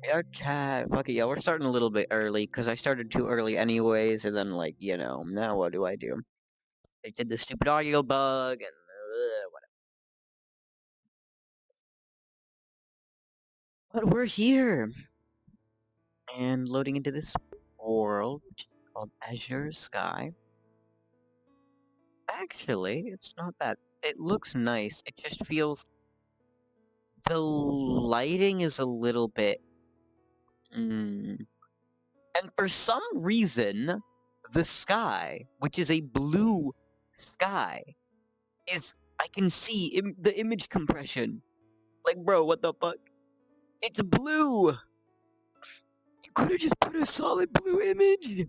Yeah, chat. Fuck it, yeah, we're starting a little bit early because I started too early anyways, and then like now what do I do? I did the stupid audio bug and whatever. But we're here and loading into this world which is called Azure Sky. Actually, it's not that. It looks nice. It just feels the lighting is a little bit. And for some reason, the sky, which is a blue sky, I can see the image compression. Like, bro, what the fuck? It's blue! You could have just put a solid blue image!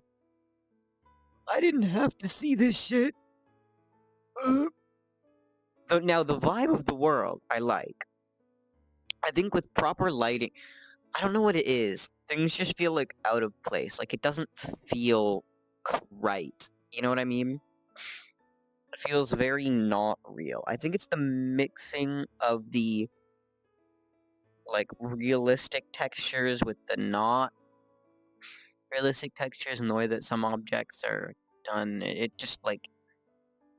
I didn't have to see this shit! Now, the vibe of the world, I like. I think with proper lighting, I don't know what it is. Things just feel, like, out of place. Like, it doesn't feel right. You know what I mean? It feels very not real. I think it's the mixing of the, like, realistic textures with the not realistic textures and the way that some objects are done. It just, like,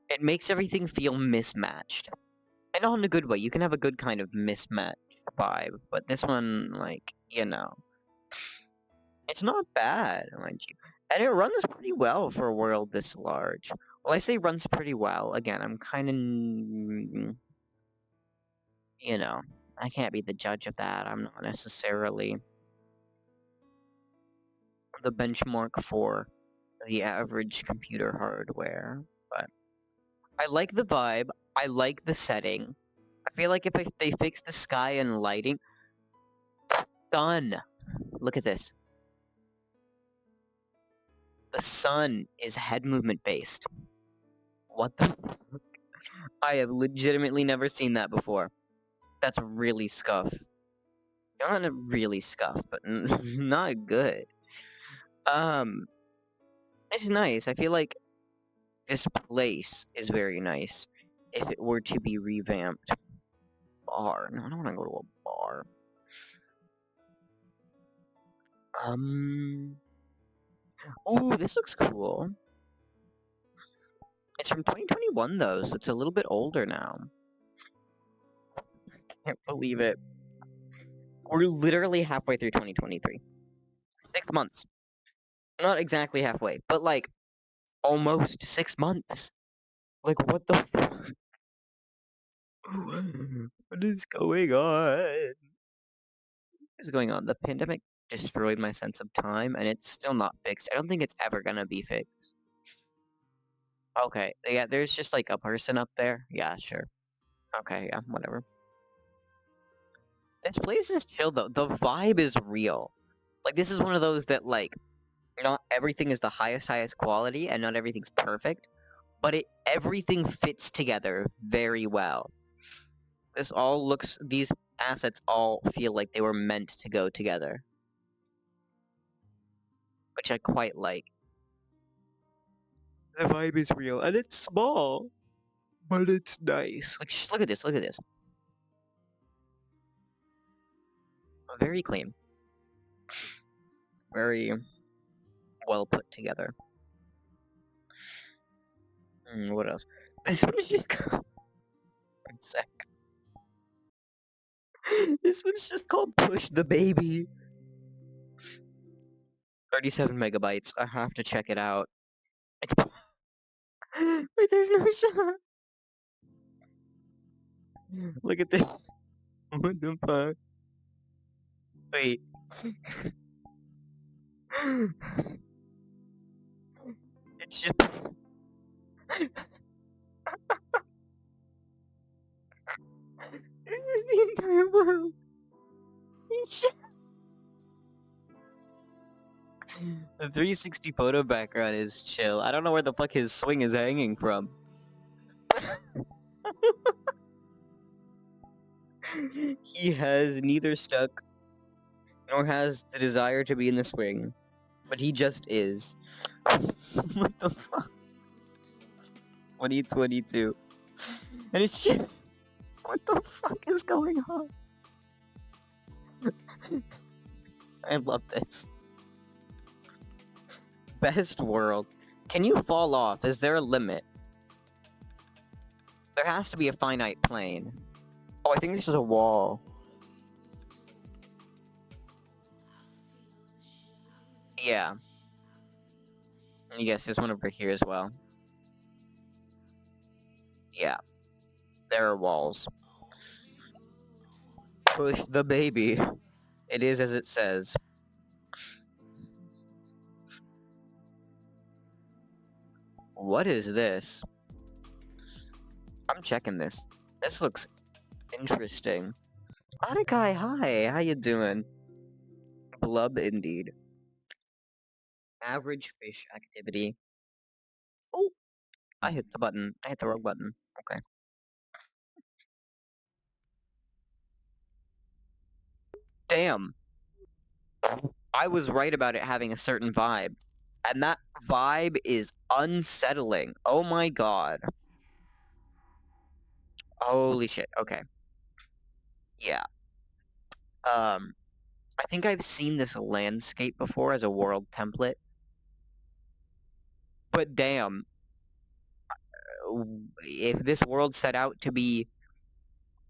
it makes everything feel mismatched. And not in a good way. You can have a good kind of mismatched vibe, but this one, like, it's not bad, mind you. And it runs pretty well for a world this large. Well, I say runs pretty well. Again, I'm kind of, I can't be the judge of that. I'm not necessarily the benchmark for the average computer hardware, but I like the vibe. I like the setting. I feel like if they fix the sky and lighting, sun. Look at this. The sun is head movement based. What the fuck? I have legitimately never seen that before. That's really scuff. Not really scuff, but not good. It's nice. I feel like this place is very nice if it were to be revamped. Bar. No, I don't want to go to a bar. Oh, this looks cool. It's from 2021, though, so it's a little bit older now. Can't believe it. We're literally halfway through 2023. 6 months. Not exactly halfway, but, like, almost 6 months. Like, what the fuck? What is going on? What is going on? The pandemic destroyed my sense of time, and it's still not fixed. I don't think it's ever gonna be fixed. Okay, yeah, there's just, like, a person up there. Yeah, sure. Okay, yeah, whatever. This place is chill, though. The vibe is real. Like, this is one of those that, like, not everything is the highest quality, and not everything's perfect, but everything fits together very well. These assets all feel like they were meant to go together. Which I quite like. The vibe is real, and it's small, but it's nice. Like, look at this, look at this. Very clean. Very well put together. What else? This one's just... One sec. This one's just called Push the Baby. 37 megabytes. I have to check it out. Wait, there's no shot. Look at this. What the fuck? Wait. It's just... the entire world. The 360 photo background is chill. I don't know where the fuck his swing is hanging from. He has neither stuck nor has the desire to be in the swing, but he just is. What the fuck? 2022. And it's just... What the fuck is going on? I love this. Best world. Can you fall off? Is there a limit? There has to be a finite plane. Oh, I think this is a wall. Yeah. Yes, there's one over here as well. Yeah. There are walls. Push the baby. It is as it says. What is this? I'm checking this. This looks interesting. Anakai, hi, how you doing? Blub indeed. Average fish activity. Oh, I hit the button. I hit the wrong button. Okay. Damn. I was right about it having a certain vibe. And that vibe is unsettling. Oh my god. Holy shit. Okay. Yeah. I think I've seen this landscape before as a world template. But damn, if this world set out to be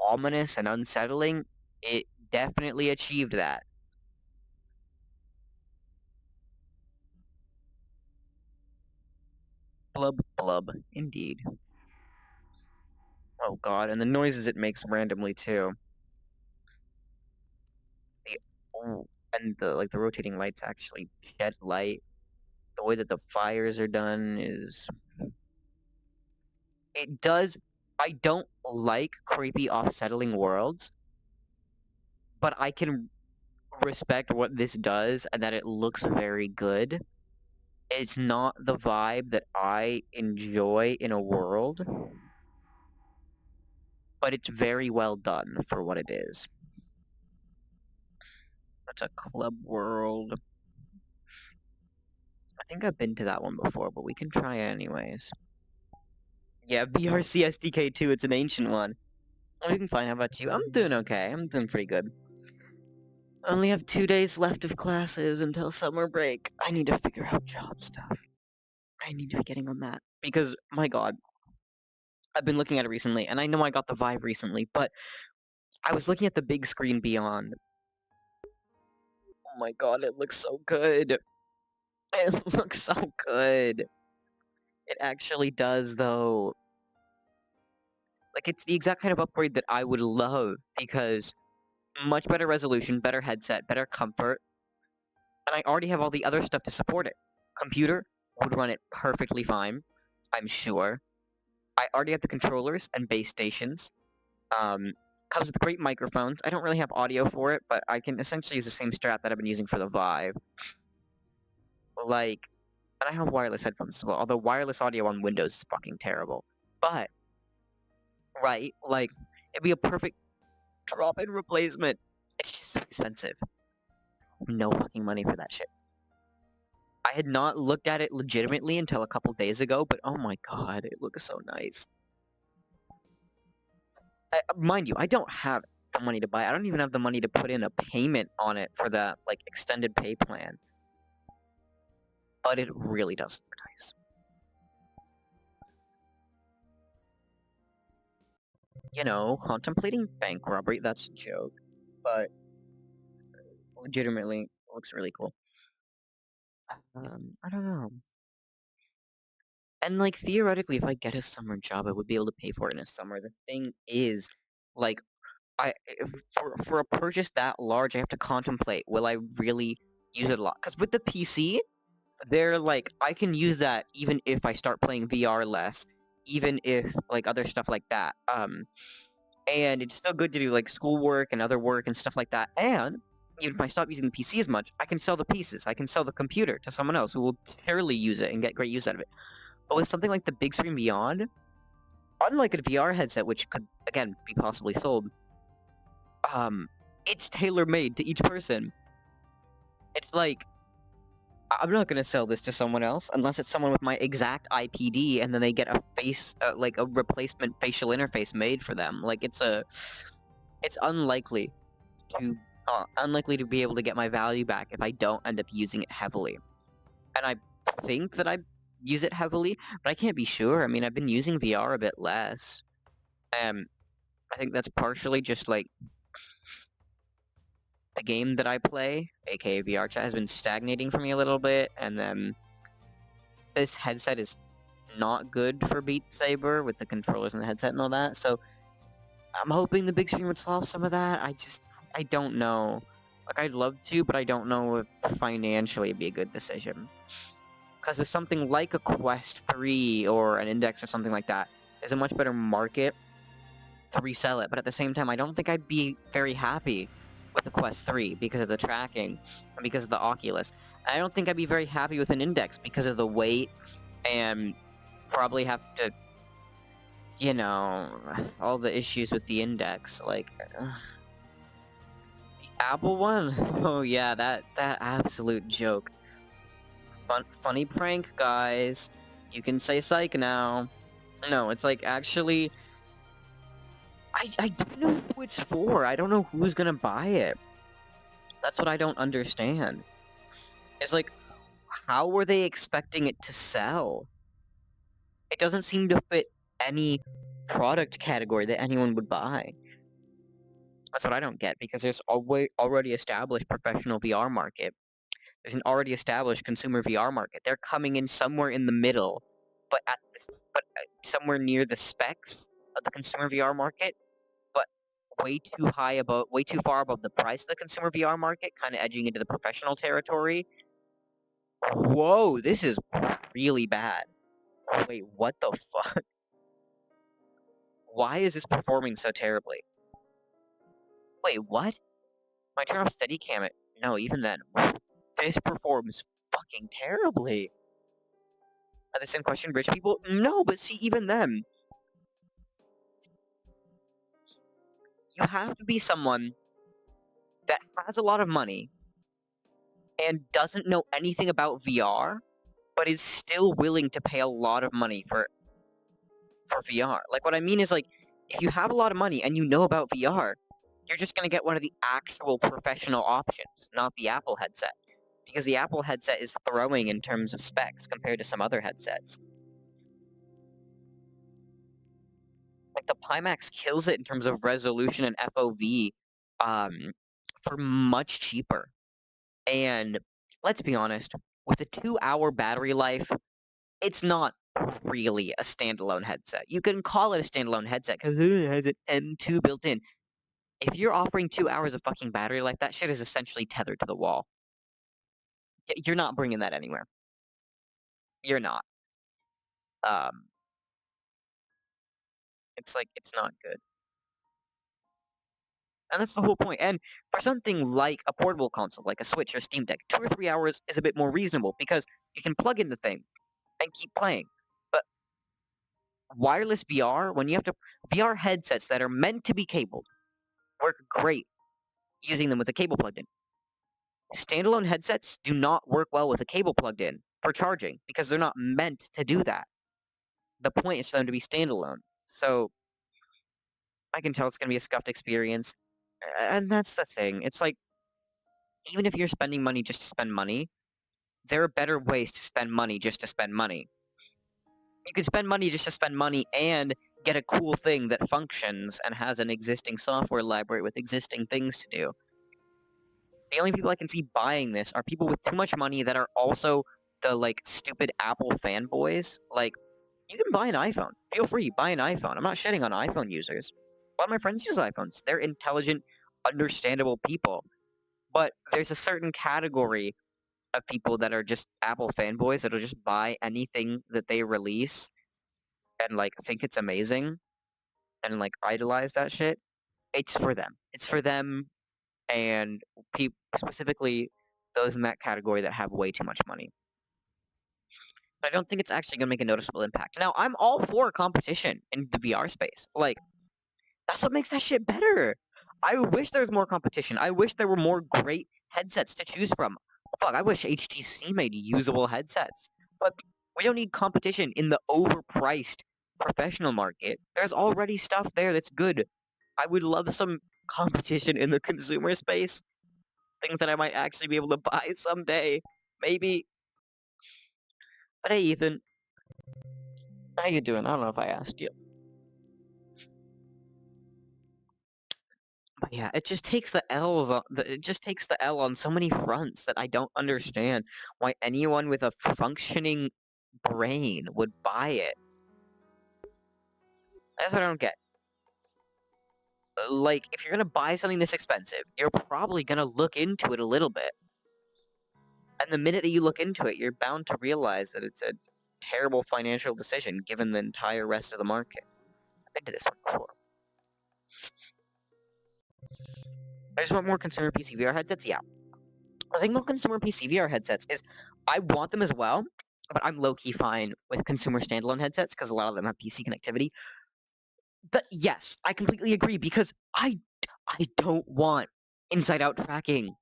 ominous and unsettling, it definitely achieved that. Blub blub, indeed. Oh god, and the noises it makes randomly too. The, oh, and the rotating lights actually shed light. The way that the fires are done is it does. I don't like creepy, off-settling worlds, but I can respect what this does and that it looks very good. It's not the vibe that I enjoy in a world, but it's very well done for what it is. That's a club world. I think I've been to that one before, but we can try it anyways. Yeah, BRC SDK 2, it's an ancient one. We can find. How about you? I'm doing okay. I'm doing pretty good. I only have 2 days left of classes until summer break. I need to figure out job stuff. I need to be getting on that. Because, my god, I've been looking at it recently, and I know I got the vibe recently, but I was looking at the big screen beyond. Oh my god, it looks so good. It looks so good. It actually does, though. Like, it's the exact kind of upgrade that I would love, because much better resolution, better headset, better comfort, and I already have all the other stuff to support it. Computer would run it perfectly fine, I'm sure. I already have the controllers and base stations. Comes with great microphones. I don't really have audio for it, but I can essentially use the same strat that I've been using for the Vive. Like, and I have wireless headphones as well, although wireless audio on Windows is fucking terrible. But, right, like, it'd be a perfect drop-in replacement. It's just so expensive. No fucking money for that shit. I had not looked at it legitimately until a couple days ago, but oh my god, it looks so nice. Mind you, I don't have the money to buy it. I don't even have the money to put in a payment on it for the, like, extended pay plan. But it really does look nice. You know, contemplating bank robbery, that's a joke. But legitimately, looks really cool. I don't know. And, like, theoretically, if I get a summer job, I would be able to pay for it in a summer. The thing is, like, for a purchase that large, I have to contemplate, will I really use it a lot? Because with the PC, they're like, I can use that even if I start playing VR less, even if, like, other stuff like that. And it's still good to do, like, schoolwork and other work and stuff like that. And even if I stop using the PC as much, I can sell the pieces. I can sell the computer to someone else who will surely use it and get great use out of it. But with something like the Big Screen Beyond, unlike a VR headset, which could, again, be possibly sold, it's tailor-made to each person. It's like, I'm not gonna sell this to someone else unless it's someone with my exact IPD, and then they get a face, like a replacement facial interface made for them. Like, it's unlikely to be able to get my value back if I don't end up using it heavily. And I think that I use it heavily, but I can't be sure. I mean, I've been using VR a bit less. I think that's partially just, like, the game that I play, aka VR chat, has been stagnating for me a little bit, and then this headset is not good for Beat Saber with the controllers and the headset and all that, so I'm hoping the big screen would solve some of that. I don't know. Like, I'd love to, but I don't know if financially it'd be a good decision. Because with something like a Quest 3 or an Index or something like that, there's a much better market to resell it. But at the same time, I don't think I'd be very happy with the Quest 3 because of the tracking and because of the Oculus. I don't think I'd be very happy with an Index because of the weight and probably have to, you know, all the issues with the Index. Like, the Apple one? Oh yeah, that absolute joke. Funny prank, guys. You can say psych now. No, it's like, actually, I don't know who it's for. I don't know who's gonna buy it. That's what I don't understand. It's like, how were they expecting it to sell? It doesn't seem to fit any product category that anyone would buy. That's what I don't get, because there's already established professional VR market. There's an already established consumer VR market. They're coming in somewhere in the middle, but somewhere near the specs of the consumer VR market, but way too far above the price of the consumer VR market, kind of edging into the professional territory. Whoa, this is really bad. Wait, what the fuck? Why is this performing so terribly? Wait, what? My turn off Steadicam. No, even then, this performs fucking terribly. Are the same question, rich people? No, but see, even then, you have to be someone that has a lot of money and doesn't know anything about VR, but is still willing to pay a lot of money for VR. Like, what I mean is, like, if you have a lot of money and you know about VR, you're just gonna get one of the actual professional options, not the Apple headset. Because the Apple headset is throwing in terms of specs compared to some other headsets. Like, the Pimax kills it in terms of resolution and FOV for much cheaper. And let's be honest, with a 2-hour battery life, it's not really a standalone headset. You can call it a standalone headset because it has an M2 built in. If you're offering 2 hours of fucking battery life, that shit is essentially tethered to the wall. You're not bringing that anywhere. You're not. It's like, it's not good. And that's the whole point. And for something like a portable console, like a Switch or Steam Deck, 2 or 3 hours is a bit more reasonable because you can plug in the thing and keep playing. But wireless VR, when you have to... VR headsets that are meant to be cabled work great using them with a cable plugged in. Standalone headsets do not work well with a cable plugged in for charging because they're not meant to do that. The point is for them to be standalone. So I can tell it's going to be a scuffed experience. And that's the thing. It's like, even if you're spending money just to spend money, there are better ways to spend money just to spend money. You can spend money just to spend money and get a cool thing that functions and has an existing software library with existing things to do. The only people I can see buying this are people with too much money that are also the, like, stupid Apple fanboys. Like, you can buy an iPhone. Feel free, buy an iPhone. I'm not shitting on iPhone users. A lot of my friends use iPhones. They're intelligent, understandable people. But there's a certain category of people that are just Apple fanboys that'll just buy anything that they release and, like, think it's amazing and, like, idolize that shit. It's for them. It's for them and specifically those in that category that have way too much money. I don't think it's actually going to make a noticeable impact. Now, I'm all for competition in the VR space. Like, that's what makes that shit better. I wish there was more competition. I wish there were more great headsets to choose from. Fuck, I wish HTC made usable headsets. But we don't need competition in the overpriced professional market. There's already stuff there that's good. I would love some competition in the consumer space. Things that I might actually be able to buy someday. Maybe. But hey, Ethan. How you doing? I don't know if I asked you. But yeah, it just takes the L's on, it just takes the L on so many fronts that I don't understand why anyone with a functioning brain would buy it. That's what I don't get. Like, if you're gonna buy something this expensive, you're probably gonna look into it a little bit. And the minute that you look into it, you're bound to realize that it's a terrible financial decision given the entire rest of the market. I've been to this one before. I just want more consumer PC VR headsets? Yeah. The thing about consumer PC VR headsets is I want them as well, but I'm low-key fine with consumer standalone headsets because a lot of them have PC connectivity. But yes, I completely agree because I don't want inside-out tracking.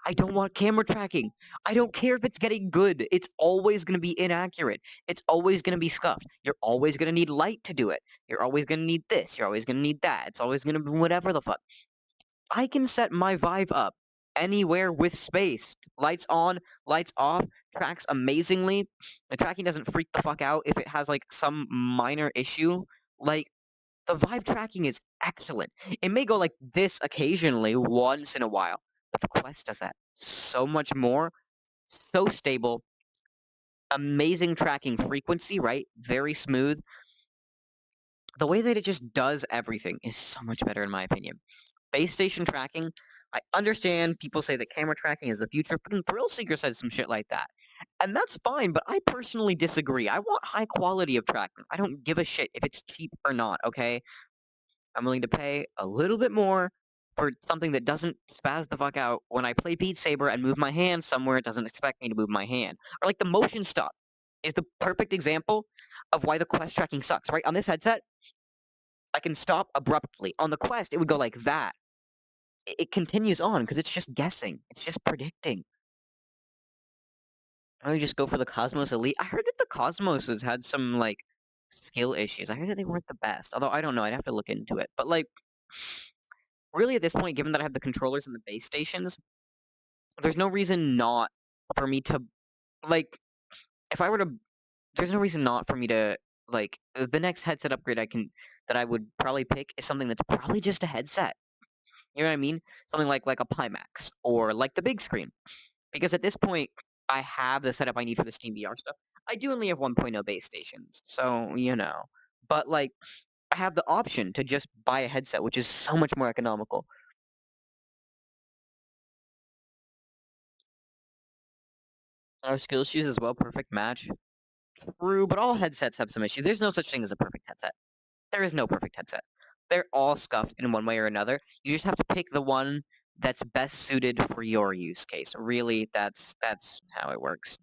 I don't want camera tracking. I don't care if it's getting good. It's always going to be inaccurate. It's always going to be scuffed. You're always going to need light to do it. You're always going to need this. You're always going to need that. It's always going to be whatever the fuck. I can set my Vive up anywhere with space. Lights on, lights off, tracks amazingly. The tracking doesn't freak the fuck out if it has, like, some minor issue. Like, the Vive tracking is excellent. It may go like this occasionally, once in a while, but the Quest does that so much more. So stable. Amazing tracking frequency, right? Very smooth. The way that it just does everything is so much better, in my opinion. Base station tracking, I understand people say that camera tracking is the future. Fucking Thrill Seeker said some shit like that. And that's fine, but I personally disagree. I want high quality of tracking. I don't give a shit if it's cheap or not, okay? I'm willing to pay a little bit more for something that doesn't spaz the fuck out when I play Beat Saber and move my hand somewhere it doesn't expect me to move my hand. Or like the motion stop is the perfect example of why the Quest tracking sucks, right? On this headset, I can stop abruptly. On the Quest, it would go like that. It continues on because it's just guessing. It's just predicting. I just go for the Cosmos Elite. I heard that the Cosmos has had some, like, skill issues. I heard that they weren't the best. Although, I don't know. I'd have to look into it. But, like, really at this point, given that I have the controllers and the base stations, there's no reason not for me to, like, if I were to, there's no reason not for me to, like, the next headset upgrade that I would probably pick is something that's probably just a headset. You know what I mean? Something like a Pimax or like the big screen. Because at this point, I have the setup I need for the Steam VR stuff. I do only have 1.0 base stations, so, you know. But, like, I have the option to just buy a headset, which is so much more economical. Our skill issues as well, perfect match. True, but all headsets have some issues. There's no such thing as a perfect headset. There is no perfect headset. They're all scuffed in one way or another. You just have to pick the one that's best suited for your use case. Really, that's how it works.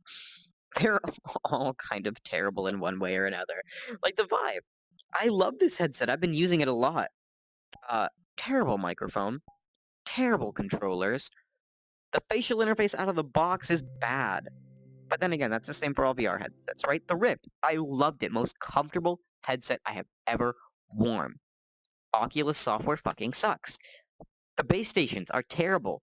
They're all kind of terrible in one way or another. Like the Vive. I love this headset. I've been using it a lot. Terrible microphone. Terrible controllers. The facial interface out of the box is bad. But then again, that's the same for all VR headsets, right? The Rift. I loved it. Most comfortable headset I have ever worn. Oculus software fucking sucks. The base stations are terrible.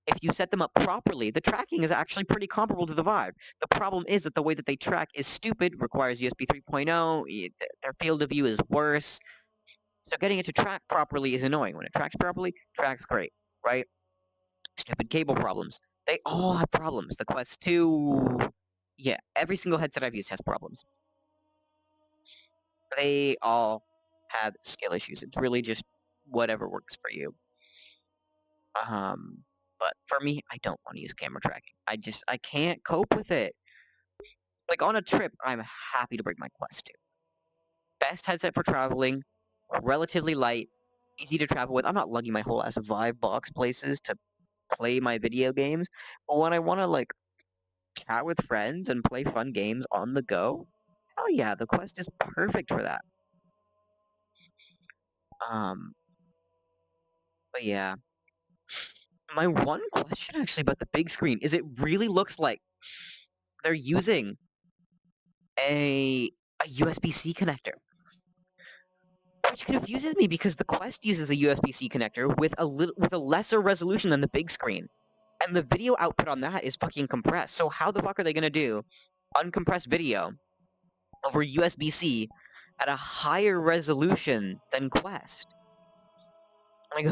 If you set them up properly, the tracking is actually pretty comparable to the Vive. The problem is that the way that they track is stupid, requires USB 3.0, their field of view is worse. So getting it to track properly is annoying. When it tracks properly, tracks great, right? Stupid cable problems. They all have problems. The Quest 2... Yeah, every single headset I've used has problems. They all have skill issues. It's really just whatever works for you. But for me, I don't want to use camera tracking. I can't cope with it. Like, on a trip, I'm happy to bring my Quest 2. Best headset for traveling, relatively light, easy to travel with. I'm not lugging my whole ass Vive box places to play my video games, but when I want to, like, chat with friends and play fun games on the go, hell yeah, the Quest is perfect for that. But yeah. My one question, actually, about the big screen is it really looks like they're using a USB-C connector. Which confuses me because the Quest uses a USB-C connector with a lesser resolution than the big screen. And the video output on that is fucking compressed. So how the fuck are they gonna do uncompressed video over USB-C at a higher resolution than Quest? Like,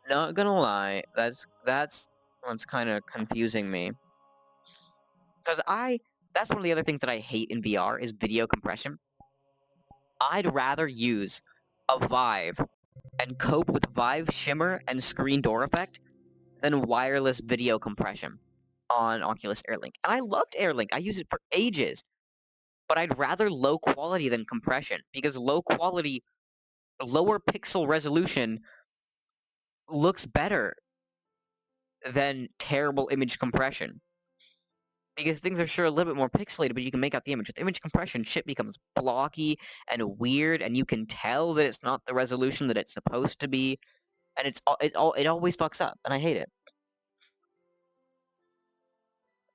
not gonna lie, that's what's kind of confusing me. Because that's one of the other things that I hate in VR is video compression. I'd rather use a Vive and cope with Vive shimmer and screen door effect than wireless video compression on Oculus Airlink. And I loved Airlink. I used it for ages. But I'd rather low quality than compression, because low quality, lower pixel resolution looks better than terrible image compression. Because things are sure a little bit more pixelated, but you can make out the image. With image compression, shit becomes blocky and weird, and you can tell that it's not the resolution that it's supposed to be, and it always fucks up, and I hate it.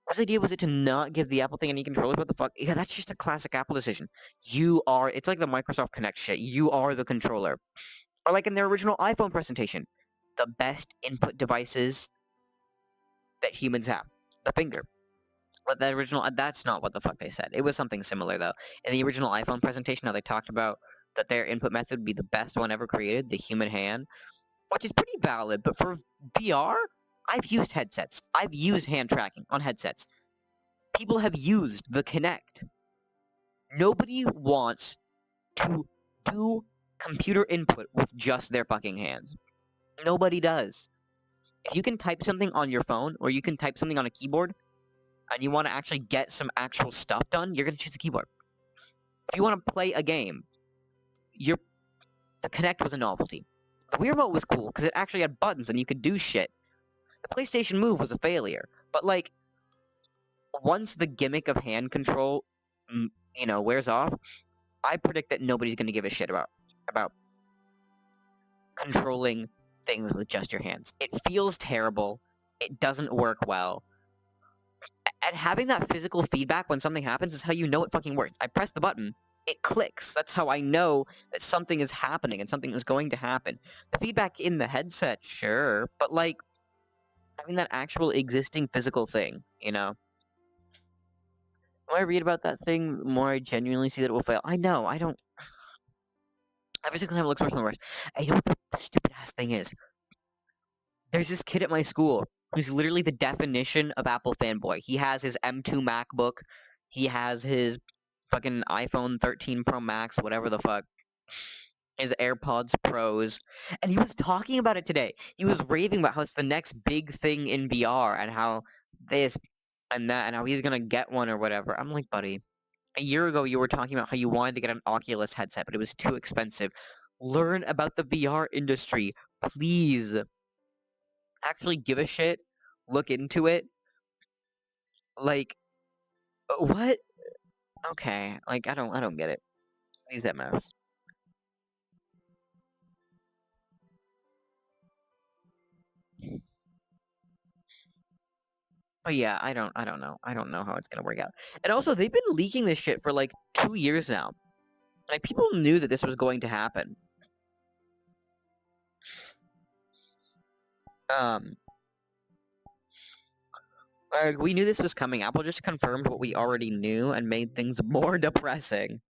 Whose idea was it to not give the Apple thing any controllers? What the fuck? Yeah, that's just a classic Apple decision. It's like the Microsoft Connect shit. You are the controller. Or like in their original iPhone presentation, the best input devices that humans have, the finger. But that's not what the fuck they said. It was something similar though. In the original iPhone presentation, how they talked about that their input method would be the best one ever created, the human hand, which is pretty valid. But for VR, I've used headsets. I've used hand tracking on headsets. People have used the Kinect. Nobody wants to do computer input with just their fucking hands. Nobody does. If you can type something on your phone, or you can type something on a keyboard, and you want to actually get some actual stuff done, you're going to choose the keyboard. If you want to play a game, the Kinect was a novelty. The Wii Remote was cool, because it actually had buttons, and you could do shit. The PlayStation Move was a failure. But, like, once the gimmick of hand control, wears off, I predict that nobody's going to give a shit about controlling things with just your hands. It feels terrible. It doesn't work well. And having that physical feedback when something happens is how you know it fucking works. I press the button, it clicks. That's how I know that something is happening and something is going to happen. The feedback in the headset, sure, but like having that actual existing physical thing, The more I read about that thing, the more I genuinely see that it will fail. I know, I don't. Every single time it looks worse and worse. And you know what the stupid ass thing is? There's this kid at my school who's literally the definition of Apple fanboy. He has his M2 MacBook. He has his fucking iPhone 13 Pro Max, whatever the fuck. His AirPods Pros. And he was talking about it today. He was raving about how it's the next big thing in VR and how this and that and how he's gonna get one or whatever. I'm like, buddy, a year ago you were talking about how you wanted to get an Oculus headset, but it was too expensive. Learn about the VR industry, please. Actually give a shit. Look into it. Like, what? Okay, like I don't get it. Use that mouse. But yeah, I don't know. I don't know how it's gonna work out. And also, they've been leaking this shit for like 2 years now. Like, people knew that this was going to happen. We knew this was coming. Apple just confirmed what we already knew and made things more depressing.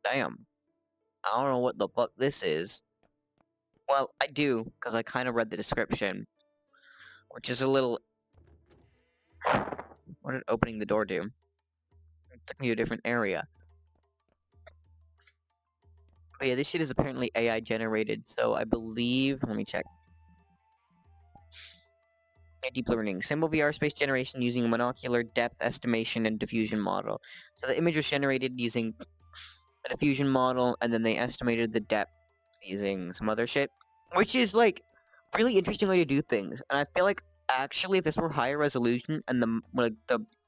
Damn. I don't know what the fuck this is. Well, I do, because I kind of read the description. Which is a little... What did opening the door do? It took me to a different area. But yeah, this shit is apparently AI generated, so I believe... Let me check. Deep learning. Symbol VR space generation using a monocular depth estimation and diffusion model. So the image was generated using a diffusion model, and then they estimated the depth using some other shit. Which is, like, really interesting way to do things. And I feel like, actually, if this were higher resolution, and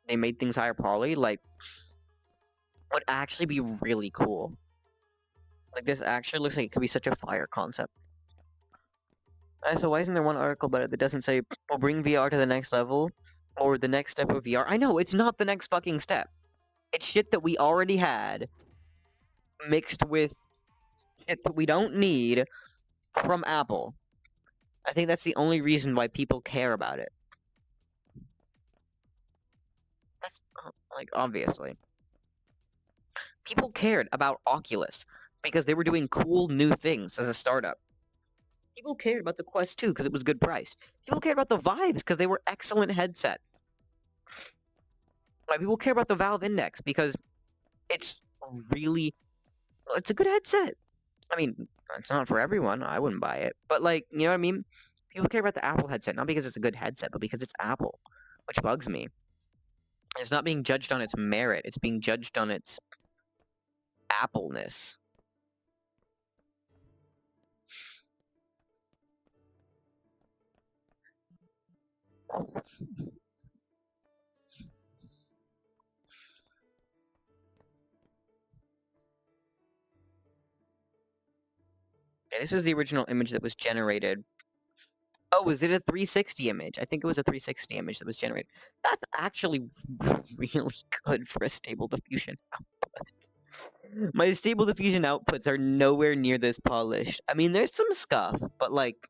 they made things higher poly, like, would actually be really cool. Like, this actually looks like it could be such a fire concept. So why isn't there one article about it that doesn't say, we'll bring VR to the next level, or the next step of VR? I know, it's not the next fucking step. It's shit that we already had, mixed with shit that we don't need from Apple. I think that's the only reason why people care about it. That's, like, obviously. People cared about Oculus because they were doing cool new things as a startup. People cared about the Quest 2 because it was good priced. People cared about the Vives because they were excellent headsets. why people care about the Valve Index, because it's really, it's a good headset. I mean, it's not for everyone. I wouldn't buy it, but like, you know what I mean? People care about the Apple headset not because it's a good headset, but because it's Apple, which bugs me. It's not being judged on its merit; it's being judged on its Apple-ness. Okay, this is the original image that was generated. Oh, was it a 360 image? I think it was a 360 image that was generated. That's actually really good for a stable diffusion output. My stable diffusion outputs are nowhere near this polished. I mean, there's some scuff, but like,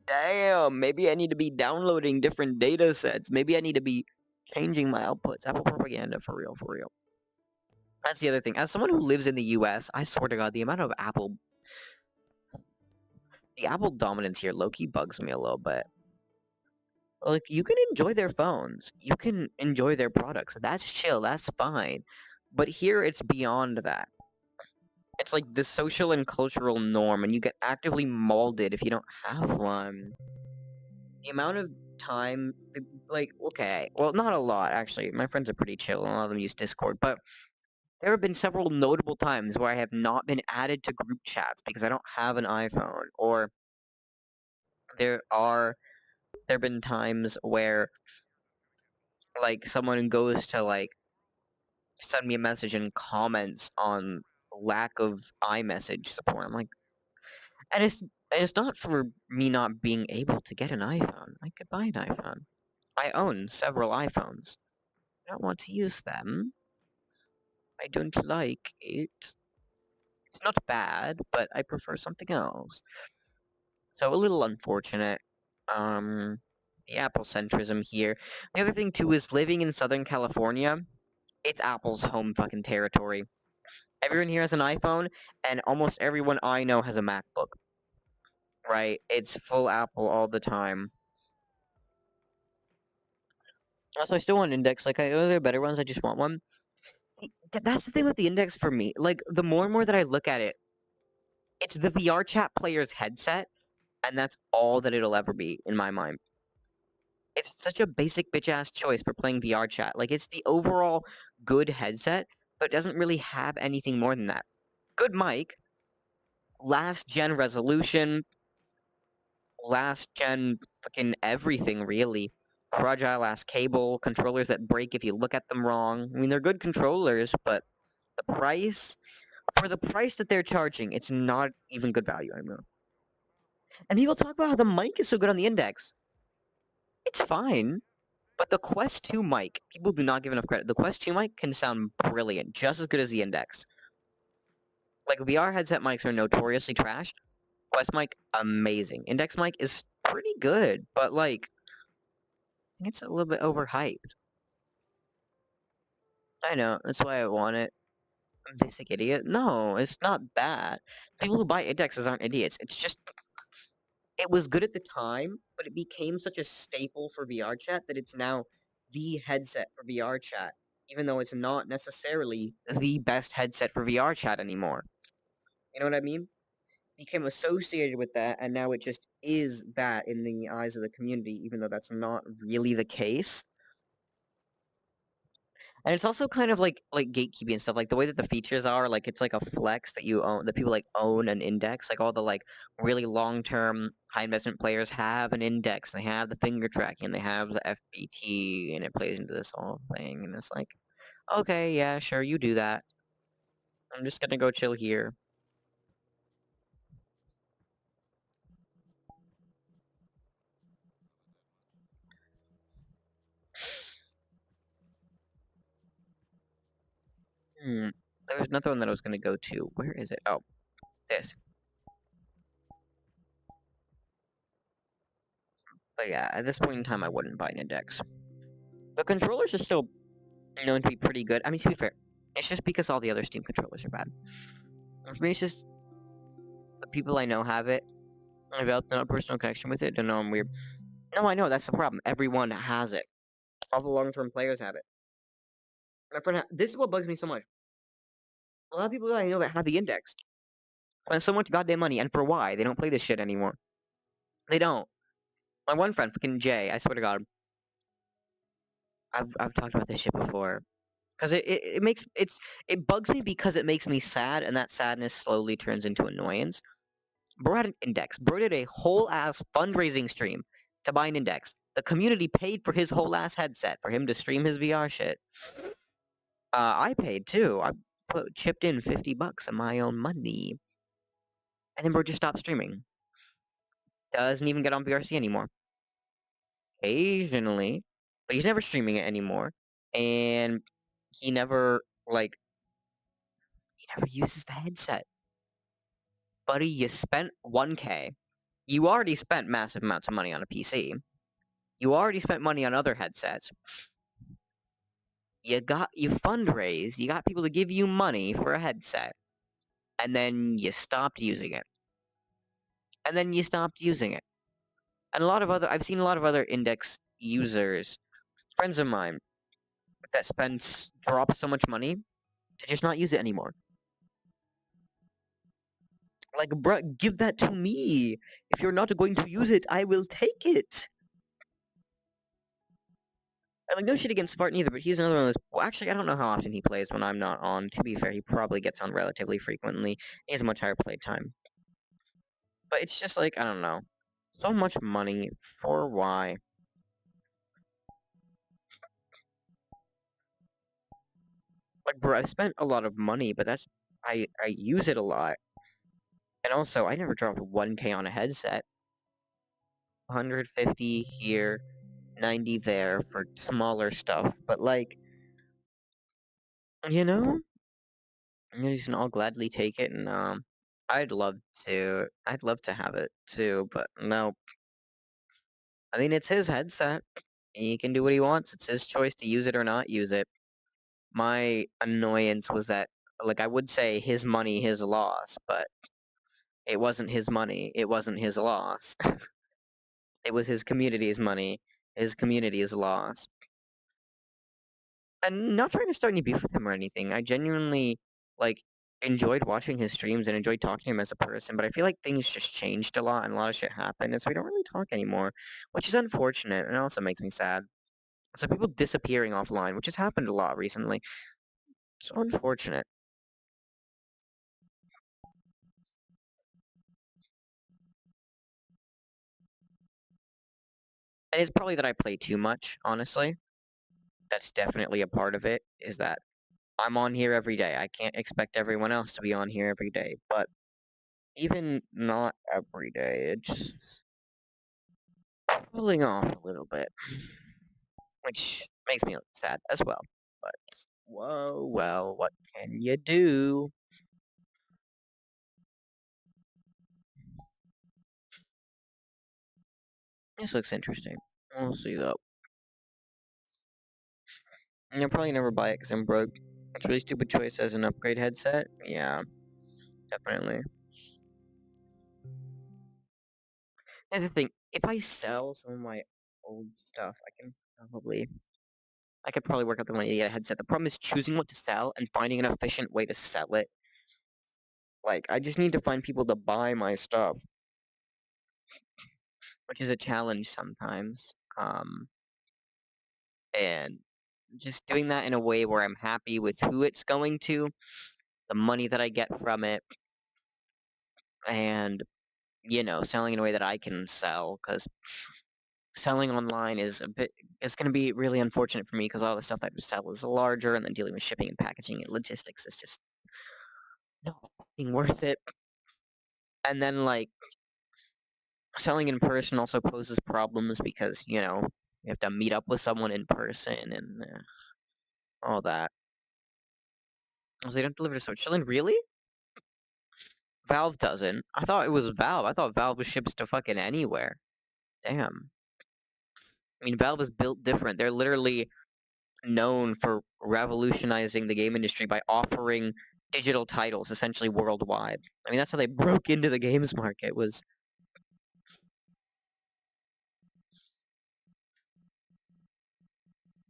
damn, maybe I need to be downloading different data sets. Maybe I need to be changing my outputs. Apple propaganda, for real, for real. That's the other thing. As someone who lives in the US, I swear to God, the amount of the Apple dominance here low-key bugs me a little bit. Like, you can enjoy their phones. You can enjoy their products. That's chill. That's fine. But here, it's beyond that. It's like the social and cultural norm, and you get actively molded if you don't have one. The amount of time, like, okay, well, not a lot, actually. My friends are pretty chill, and a lot of them use Discord, but there have been several notable times where I have not been added to group chats because I don't have an iPhone, or there have been times where, like, someone goes to, like, send me a message and comments on lack of iMessage support. I'm like, and it's not for me not being able to get an iPhone. I could buy an iPhone. I own several iPhones. I don't want to use them. I don't like it. It's not bad, but I prefer something else. So a little unfortunate. The Apple centrism here. The other thing too is living in Southern California. It's Apple's home fucking territory. Everyone here has an iPhone, and almost everyone I know has a MacBook. Right? It's full Apple all the time. Also, I still want an Index. Like, I know there are better ones. I just want one. That's the thing with the Index for me. Like, the more and more that I look at it, it's the VR chat player's headset, and that's all that it'll ever be in my mind. It's such a basic bitch-ass choice for playing VR chat. Like, it's the overall good headset, but it doesn't really have anything more than that. Good mic, last-gen resolution, last-gen fucking everything, really. Fragile-ass cable, controllers that break if you look at them wrong. I mean, they're good controllers, but the price... For the price that they're charging, it's not even good value anymore. And people talk about how the mic is so good on the Index. It's fine. But the Quest 2 mic, people do not give enough credit. The Quest 2 mic can sound brilliant, just as good as the Index. Like, VR headset mics are notoriously trashed. Quest mic, amazing. Index mic is pretty good, but, like, I think it's a little bit overhyped. I know, that's why I want it. I'm a basic idiot. No, it's not that. People who buy Indexes aren't idiots. It's just, it was good at the time, but it became such a staple for VR chat that it's now the headset for VR chat, even though it's not necessarily the best headset for VR chat anymore. You know what I mean? Became associated with that, and now it just is that in the eyes of the community, even though that's not really the case. And it's also kind of like gatekeeping and stuff, like the way that the features are, like it's like a flex that you own, that people like own an Index. Like all the like really long-term high investment players have an Index, they have the finger tracking, they have the FBT, and it plays into this whole thing, and it's like, okay, yeah, sure, you do that. I'm just gonna go chill here. There was another one that I was gonna go to. Where is it? Oh, this. But yeah, at this point in time, I wouldn't buy an Index. The controllers are still known to be pretty good. I mean, to be fair, it's just because all the other Steam controllers are bad. For me, it's just the people I know have it. I've built no personal connection with it. Don't know I'm weird. No, I know that's the problem. Everyone has it. All the long-term players have it. My friend, this is what bugs me so much. A lot of people that I know that have the index spend so much goddamn money, and for why? They don't play this shit anymore. They don't. My one friend, fucking Jay, I swear to God, I've talked about this shit before. Because it bugs me because it makes me sad, and that sadness slowly turns into annoyance. Bro had an index. Bro did a whole ass fundraising stream to buy an index. The community paid for his whole ass headset for him to stream his VR shit. I paid too. I chipped in $50 of my own money, and then bro just stopped streaming. Doesn't even get on VRC anymore. Occasionally, but he's never streaming it anymore, and he never he never uses the headset. Buddy, you spent 1K. You already spent massive amounts of money on a PC. You already spent money on other headsets. You fundraised, you got people to give you money for a headset, and then you stopped using it. And then you stopped using it. And I've seen a lot of other index users, friends of mine, that drop so much money to just not use it anymore. Like, bruh, give that to me. If you're not going to use it, I will take it. And like, no shit against Spartan either, but he's another one of those. Well, actually, I don't know how often he plays when I'm not on. To be fair, he probably gets on relatively frequently. He has a much higher play time. But it's just like, I don't know. So much money for why? Like, bro, I've spent a lot of money, but I use it a lot. And also, I never dropped 1K on a headset. 150 here, 90 there for smaller stuff. But like, you know, I'll gladly take it, and I'd love to have it too, but no. I mean, it's his headset. He can do what he wants. It's his choice to use it or not use it. My annoyance was that, like, I would say his money, his loss, but it wasn't his money. It wasn't his loss. It was his community's money, his community's loss. And not trying to start any beef with him or anything. I genuinely, like, enjoyed watching his streams and enjoyed talking to him as a person, but I feel like things just changed a lot and a lot of shit happened, and so we don't really talk anymore, which is unfortunate, and also makes me sad. So people disappearing offline, which has happened a lot recently. So unfortunate. And it's probably that I play too much, honestly. That's definitely a part of it, is that I'm on here every day. I can't expect everyone else to be on here every day, but even not every day, it's pulling off a little bit, which makes me sad as well. But whoa, well, what can you do? This looks interesting. We'll see though. And I'll probably never buy it because I'm broke. It's a really stupid choice as an upgrade headset. Yeah, definitely. Here's the thing: if I sell some of my old stuff, I could probably work out the money to get a headset. The problem is choosing what to sell and finding an efficient way to sell it. Like, I just need to find people to buy my stuff, which is a challenge sometimes. And just doing that in a way where I'm happy with who it's going to, the money that I get from it, and, selling in a way that I can sell, because selling online is it's going to be really unfortunate for me because all the stuff that I sell is larger, and then dealing with shipping and packaging and logistics is just not fucking worth it. And then, like, selling in person also poses problems because, you have to meet up with someone in person and all that. So they don't deliver to Switzerland? Really? Valve doesn't. I thought it was Valve. I thought Valve ships to fucking anywhere. Damn. I mean, Valve is built different. They're literally known for revolutionizing the game industry by offering digital titles essentially worldwide. I mean, that's how they broke into the games market, was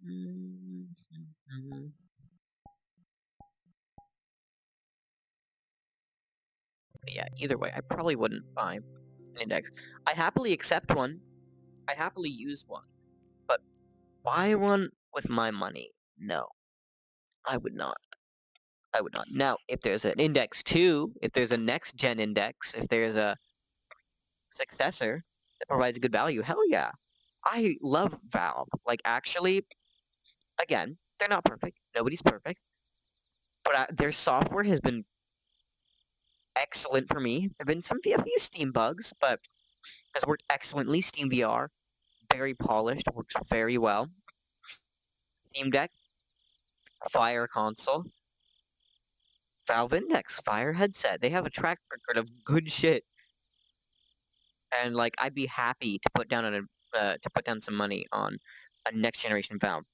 Mhm. Yeah, either way, I probably wouldn't buy an index. I'd happily accept one. I'd happily use one. But buy one with my money? No, I would not. I would not. Now, if there's an index 2, if there's a next gen index, if there's a successor that provides good value, hell yeah. I love Valve. Like, actually, again, they're not perfect. Nobody's perfect. But their software has been excellent for me. There have been a few Steam bugs, but has worked excellently. Steam VR, very polished, works very well. Steam Deck, Fire console. Valve Index, Fire headset. They have a track record of good shit, and like I'd be happy to put down to put down some money on a next generation Valve.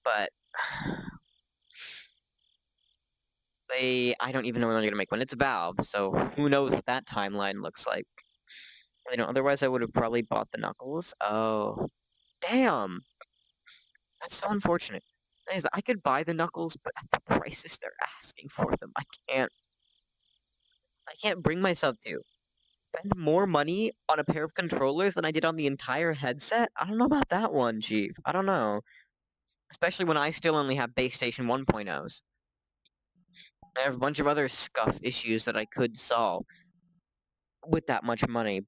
But I don't even know when they're gonna make one. It's Valve, so who knows what that timeline looks like. You know, otherwise I would have probably bought the Knuckles. Oh, damn, that's so unfortunate. I could buy the Knuckles, but at the prices they're asking for them, can't. I can't bring myself to spend more money on a pair of controllers than I did on the entire headset. I don't know about that one, Chief. I don't know. Especially when I still only have base station 1.0s. I have a bunch of other scuff issues that I could solve with that much money.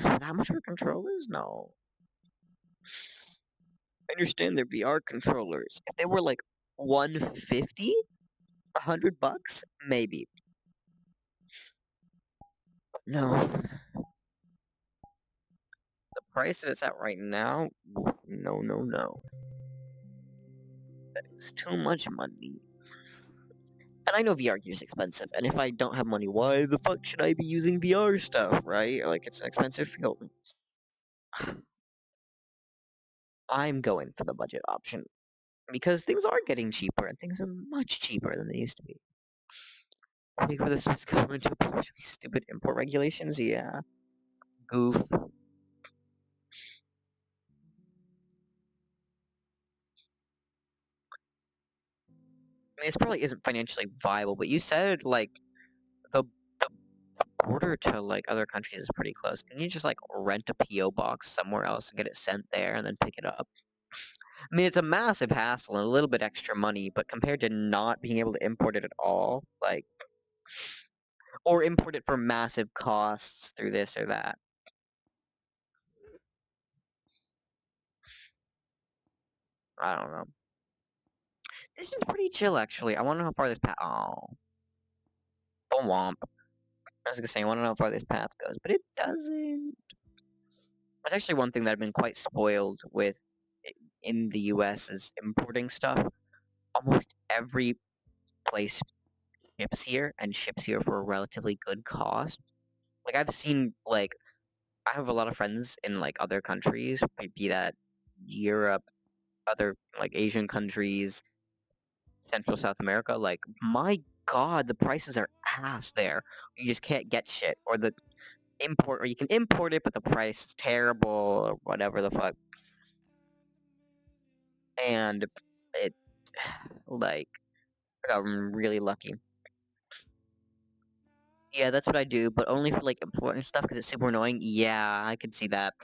That much for controllers? No. I understand they're VR controllers. If they were like 150, $100, maybe. No. The price that it's at right now, no, no, no. That is too much money. And I know VR gear is expensive, and if I don't have money, why the fuck should I be using VR stuff, right? Like, it's an expensive field. I'm going for the budget option. Because things are getting cheaper, and things are much cheaper than they used to be. Waiting for the Swiss government to abolish these stupid import regulations? Yeah. Goof. I mean, this probably isn't financially viable, but you said, like, the, the border to, like, other countries is pretty close. Can you just, like, rent a P.O. box somewhere else and get it sent there and then pick it up? I mean, it's a massive hassle and a little bit extra money, but compared to not being able to import it at all, like, or import it for massive costs through this or that. I don't know. This is pretty chill, actually. I want to know how far this path. Oh, womp. I was gonna say, I want to know how far this path goes, but it doesn't. That's actually one thing that I've been quite spoiled with in the US is importing stuff. Almost every place ships here for a relatively good cost. Like, I've seen, like, I have a lot of friends in, like, other countries, be that Europe, other, like, Asian countries, Central South America. Like, my god, the prices are ass there. You just can't get shit. Or the import, or you can import it, but the price is terrible, or whatever the fuck. And it, like, I got really lucky. Yeah, that's what I do, but only for, like, important stuff, because it's super annoying. Yeah, I could see that.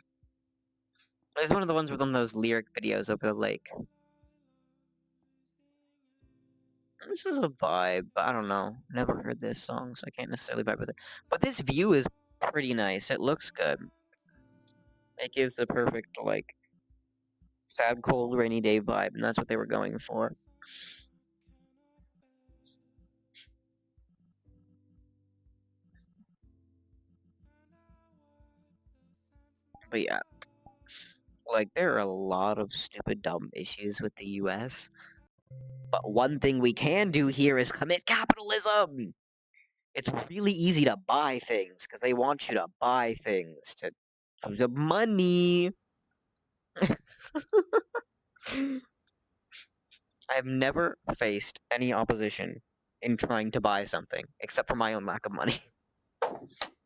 There's one of the ones with one of those lyric videos over the lake. This is a vibe, but I don't know. Never heard this song, so I can't necessarily vibe with it. But this view is pretty nice. It looks good. It gives the perfect, like, sad, cold, rainy day vibe, and that's what they were going for. But yeah, like, there are a lot of stupid, dumb issues with the US. But one thing we can do here is commit capitalism! It's really easy to buy things, because they want you to buy things to the money. I've never faced any opposition in trying to buy something, except for my own lack of money.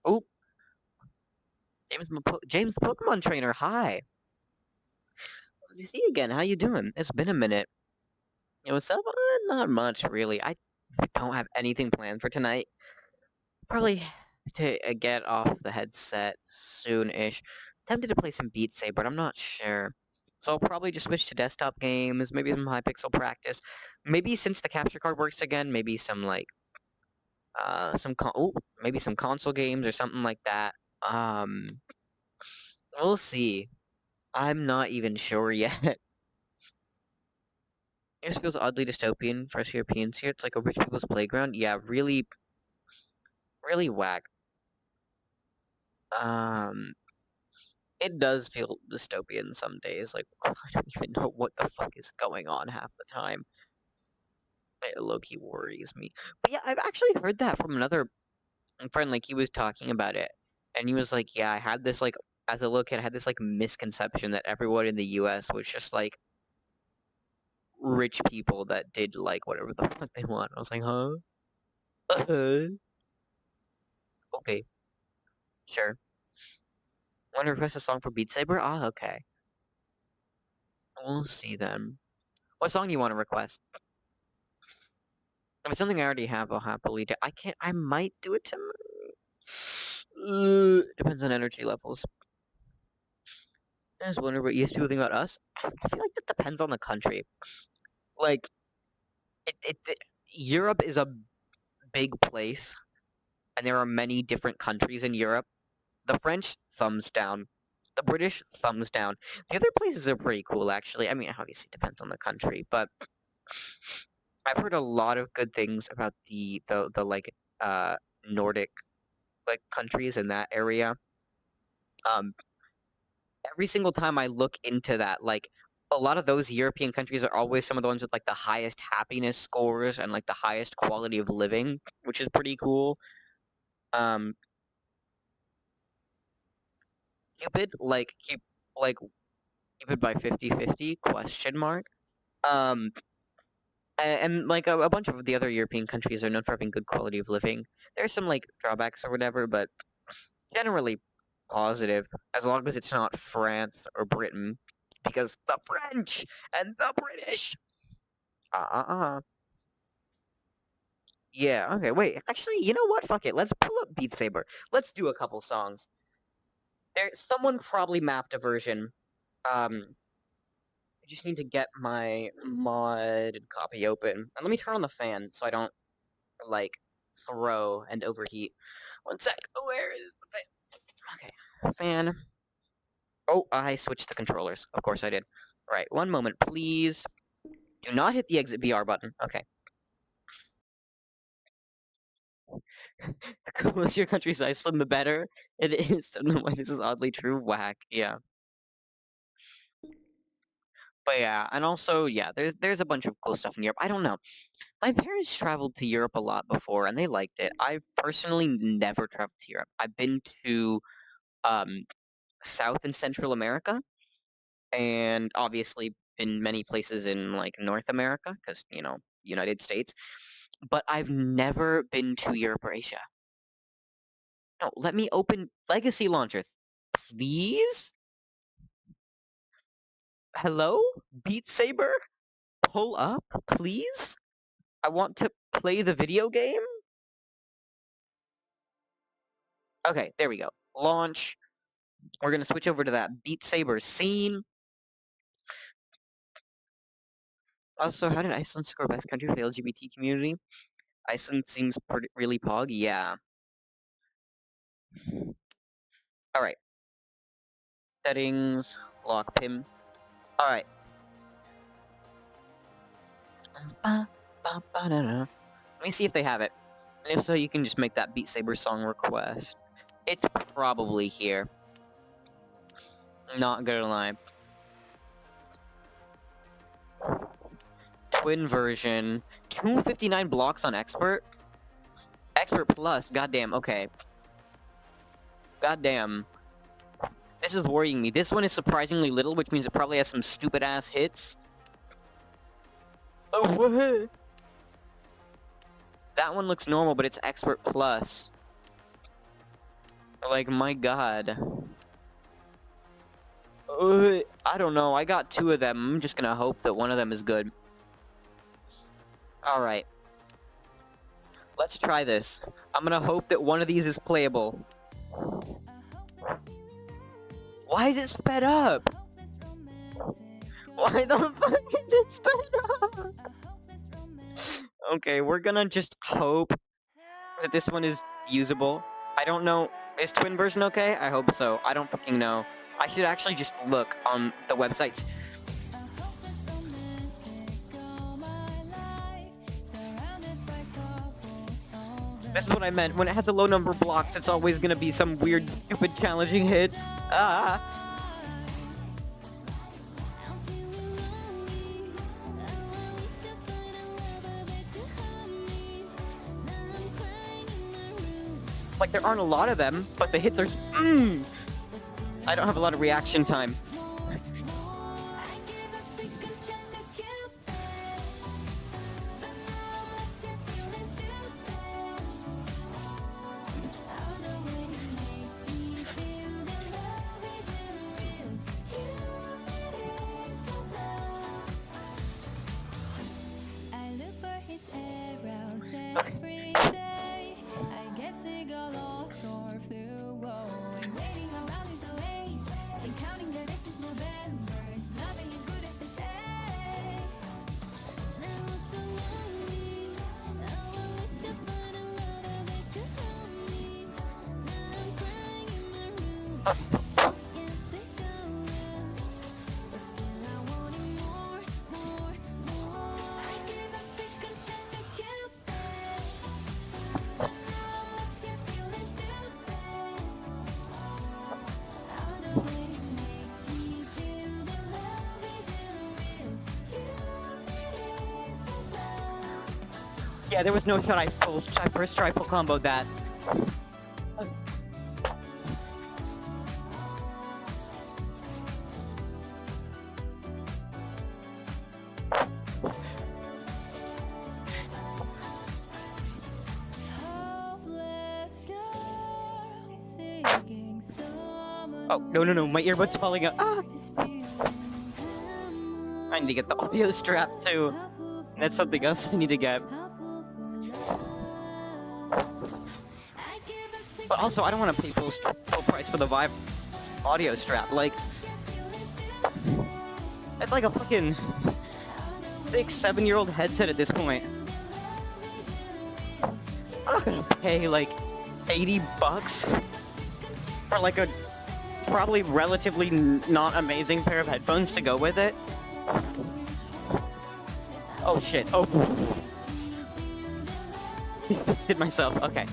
Oh, James the Pokemon trainer, hi. Good to see you again. How you doing? It's been a minute. What's up? Not much, really. I don't have anything planned for tonight. Probably to get off the headset soon-ish. Tempted to play some Beat Saber, but I'm not sure. So I'll probably just switch to desktop games, maybe some Hypixel practice. Maybe since the capture card works again, maybe some like maybe some console games or something like that. Um, we'll see. I'm not even sure yet. It just feels oddly dystopian for us Europeans here. It's like a rich people's playground. Yeah, really, really whack. Um, it does feel dystopian some days. Like, I don't even know what the fuck is going on half the time. It low-key worries me. But yeah, I've actually heard that from another friend. Like, he was talking about it, and he was like, yeah, I had this, like, as a little kid, I had this, like, misconception that everyone in the US was just, like, rich people that did, like, whatever the fuck they want. I was like, huh? Okay, sure. Want to request a song for Beat Saber? Ah, okay. We'll see then. What song do you want to request? If it's something I already have, I'll happily do. I might do it tomorrow. Depends on energy levels. I just wonder what ES people think about us. I feel like that depends on the country. Like, Europe is a big place, and there are many different countries in Europe. The French, thumbs down. The British, thumbs down. The other places are pretty cool, actually. I mean, obviously, it depends on the country, but I've heard a lot of good things about the like Nordic like countries in that area. Um, every single time I look into that, like a lot of those European countries are always some of the ones with like the highest happiness scores and like the highest quality of living, which is pretty cool. Um, Cupid, like Cupid by 50/50 question mark. Um, and like a bunch of the other European countries are known for having good quality of living. There's some like drawbacks or whatever, but generally positive as long as it's not France or Britain, because the French and the British. Yeah. Okay. Wait. Actually, you know what? Fuck it. Let's pull up Beat Saber. Let's do a couple songs. Someone probably mapped a version. I just need to get my modded copy open, and let me turn on the fan so I don't like throw and overheat. One sec. Where is the fan? Okay. Fan. Oh, I switched the controllers. Of course I did. Right, one moment, please. Do not hit the exit VR button. Okay. The cooler your country's Iceland, the better. It is. I don't know why this is oddly true. Whack. Yeah. But yeah, and also, yeah, there's a bunch of cool stuff in Europe. I don't know. My parents traveled to Europe a lot before, and they liked it. I've personally never traveled to Europe. I've been to um South and Central America, and obviously in many places in like North America, because United States. But I've never been to Europe or Asia. No, let me open Legacy Launcher, please. Hello, Beat Saber, pull up, please. I want to play the video game. Okay, there we go. Launch. We're gonna switch over to that Beat Saber scene. Also, how did Iceland score best country for the LGBT community? Iceland seems really pog. Yeah. All right. Settings. Lock pim. All right. Let me see if they have it. And if so, you can just make that Beat Saber song request. It's probably here. Not gonna lie. Twin version. 259 blocks on Expert? Expert Plus, goddamn, okay. Goddamn. This is worrying me. This one is surprisingly little, which means it probably has some stupid-ass hits. Oh, what? That one looks normal, but it's Expert Plus. Like, my god. I don't know. I got 2 of them. I'm just gonna hope that one of them is good. Alright. Let's try this. I'm gonna hope that one of these is playable. Why is it sped up? Why the fuck is it sped up? Okay, we're gonna just hope that this one is usable. I don't know. Is twin version okay? I hope so. I don't fucking know. I should actually just look on the websites. This is what I meant. When it has a low number of blocks, it's always gonna be some weird, stupid, challenging hits. Ah. Like, there aren't a lot of them, but the hits are... I don't have a lot of reaction time. Yeah, there was no shot I first try full comboed that. Oh, no, my earbud's falling out. Ah! I need to get the audio strap too. That's something else I need to get. But also, I don't want to pay full price for the Vive audio strap. Like, it's like a fucking 6-7-year-old headset at this point. I'm not gonna pay like $80 for like a probably relatively not amazing pair of headphones to go with it. Oh shit! Oh, hit myself. Okay.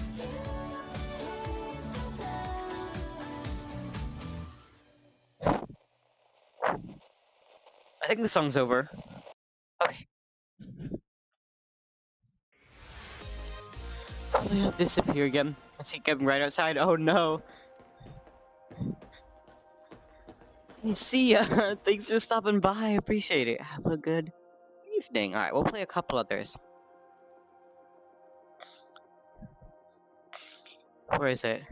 I think the song's over. Okay. Probably not disappear again. I see Kevin right outside. Oh no. Hey, see ya. Thanks for stopping by. I appreciate it. Have a good evening. Alright, we'll play a couple others. Where is it?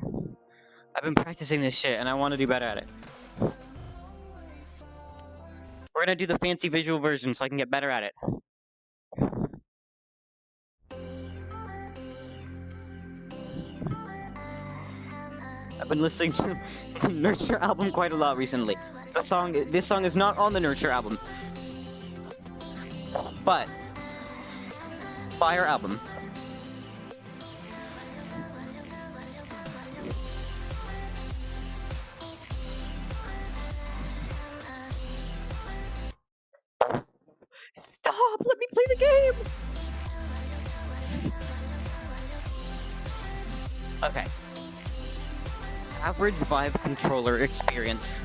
I've been practicing this shit and I want to do better at it. We're gonna do the fancy visual version so I can get better at it. I've been listening to the Nurture album quite a lot recently. This song is not on the Nurture album. But fire album. Stop! Let me play the game! Okay. Average Vive controller experience.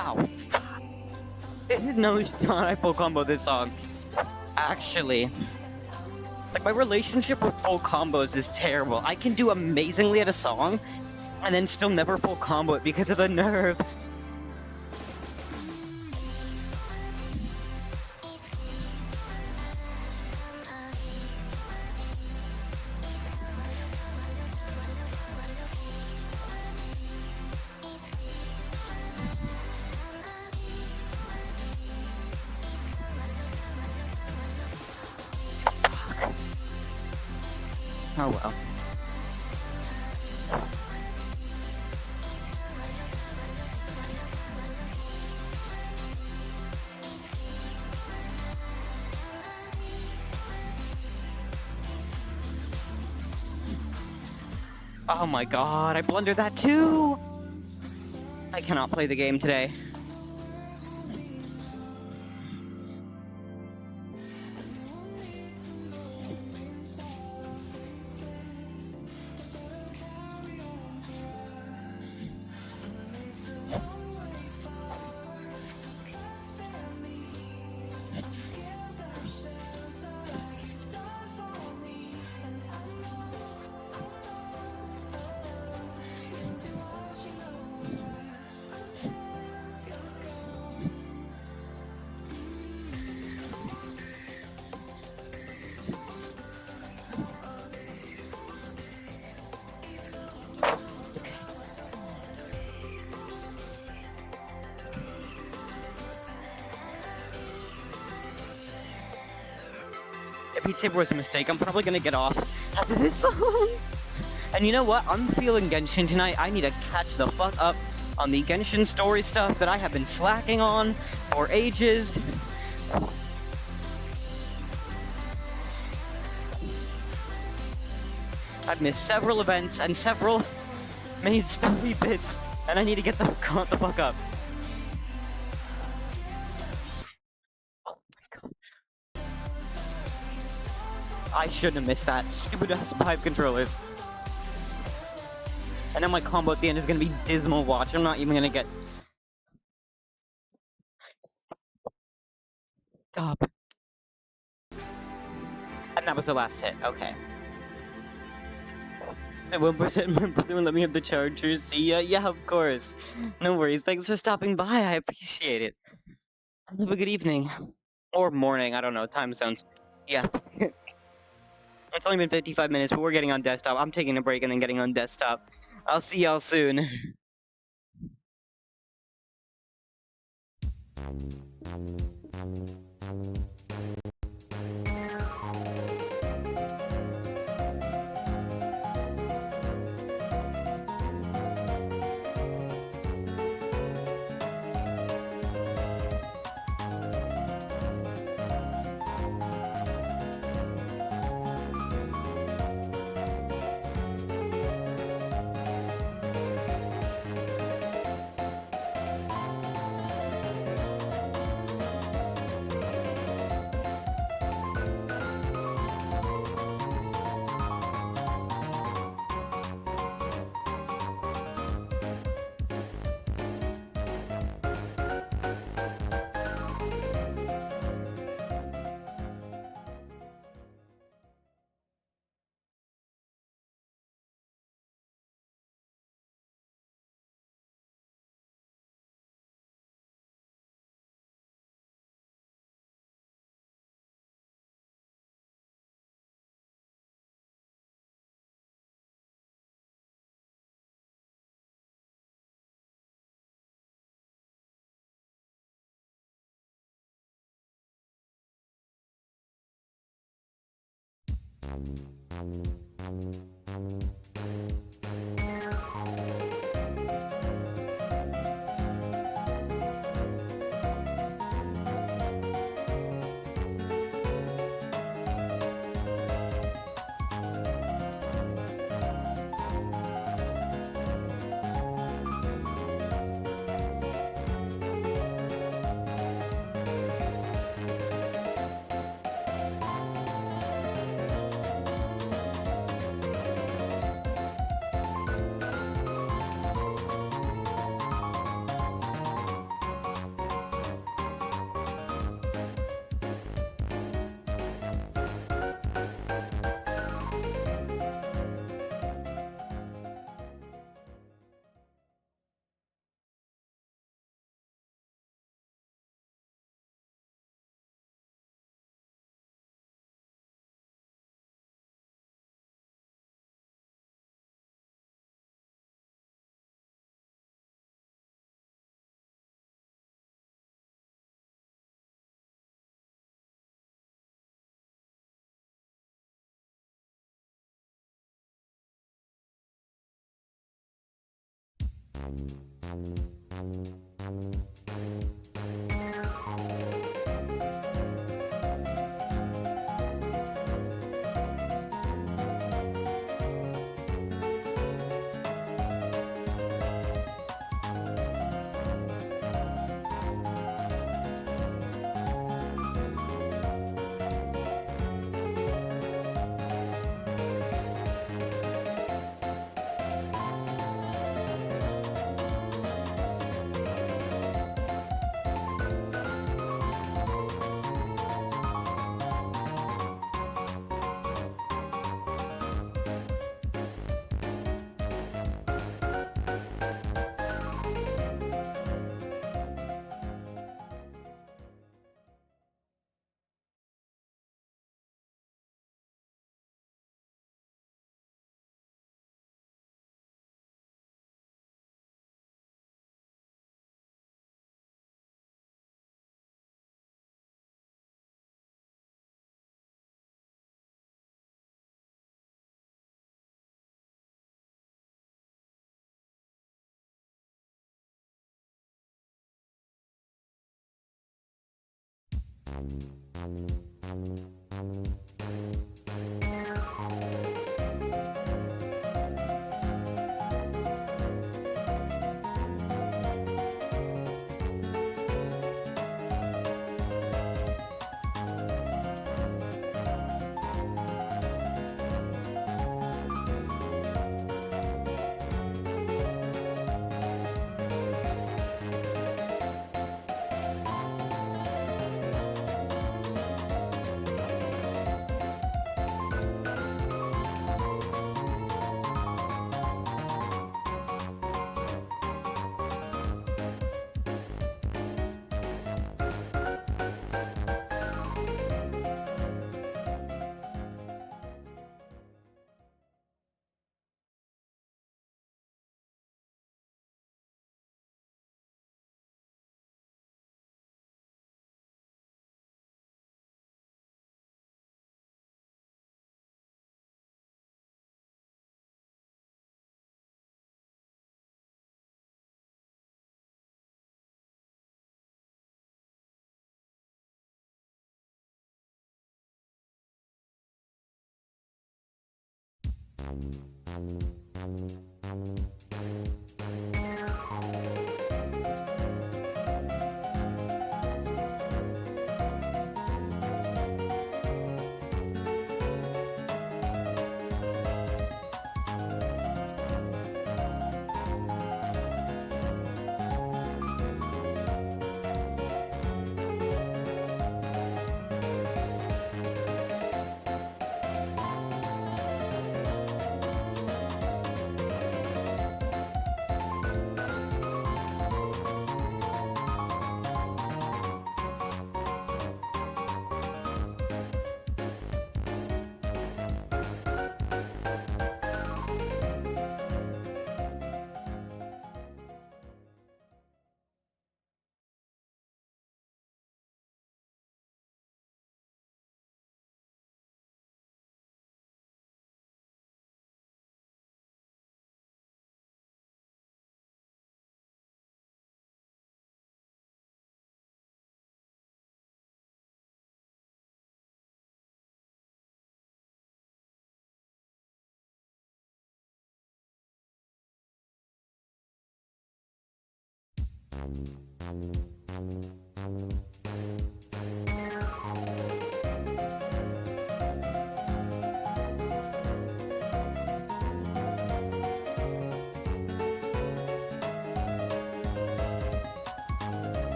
Oh, fuck. No shot I full combo this song. Actually, like, my relationship with full combos is terrible. I can do amazingly at a song, and then still never full combo it because of the nerves. Oh well. Oh my god, I blundered that too! I cannot play the game today. Beat Saber was a mistake. I'm probably gonna get off after this song. And you know what? I'm feeling Genshin tonight. I need to catch the fuck up on the Genshin story stuff that I have been slacking on for ages. I've missed several events and several main story bits, and I need to get the fuck up. I shouldn't have missed that. Stupid ass 5 controllers. And then my combo at the end is gonna be dismal. Watch. I'm not even gonna get. Stop. And that was the last hit. Okay. So 1% my brother won't let me have the chargers. See ya? Yeah, of course. No worries. Thanks for stopping by. I appreciate it. Have a good evening. Or morning. I don't know. Time zones. Yeah. It's only been 55 minutes, but we're getting on desktop. I'm taking a break and then getting on desktop. I'll see y'all soon.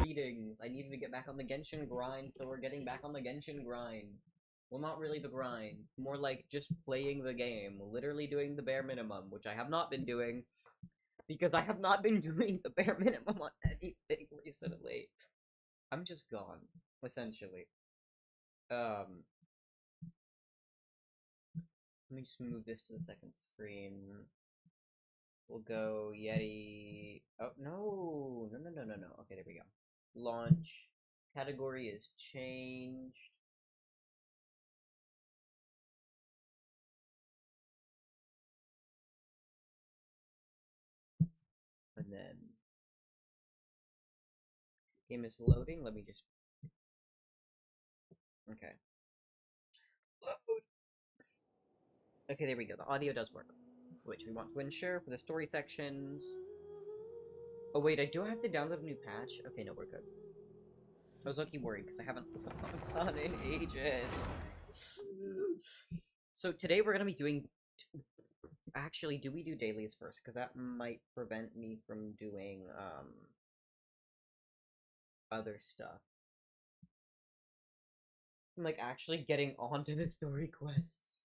Greetings. I needed to get back on the Genshin grind, so we're getting back on the Genshin grind. Well, not really the grind. More like just playing the game. Literally doing the bare minimum, which I have not been doing. Because I have not been doing the bare minimum on anything recently. I'm just gone, essentially. Let me just move this to the second screen. We'll go Yeti. Oh, no. No, no, no, no, no. Okay, there we go. Launch. Category is changed. And then game is loading. Let me just Okay. Okay, there we go. The audio does work. Which we want to ensure for the story sections. Oh wait, I do have to download a new patch? Okay, no, we're good. I was lucky worried because I haven't logged on in ages. So today we're gonna be doing... Actually, do we do dailies first? Because that might prevent me from doing, other stuff. I'm, like, actually getting onto the story quests.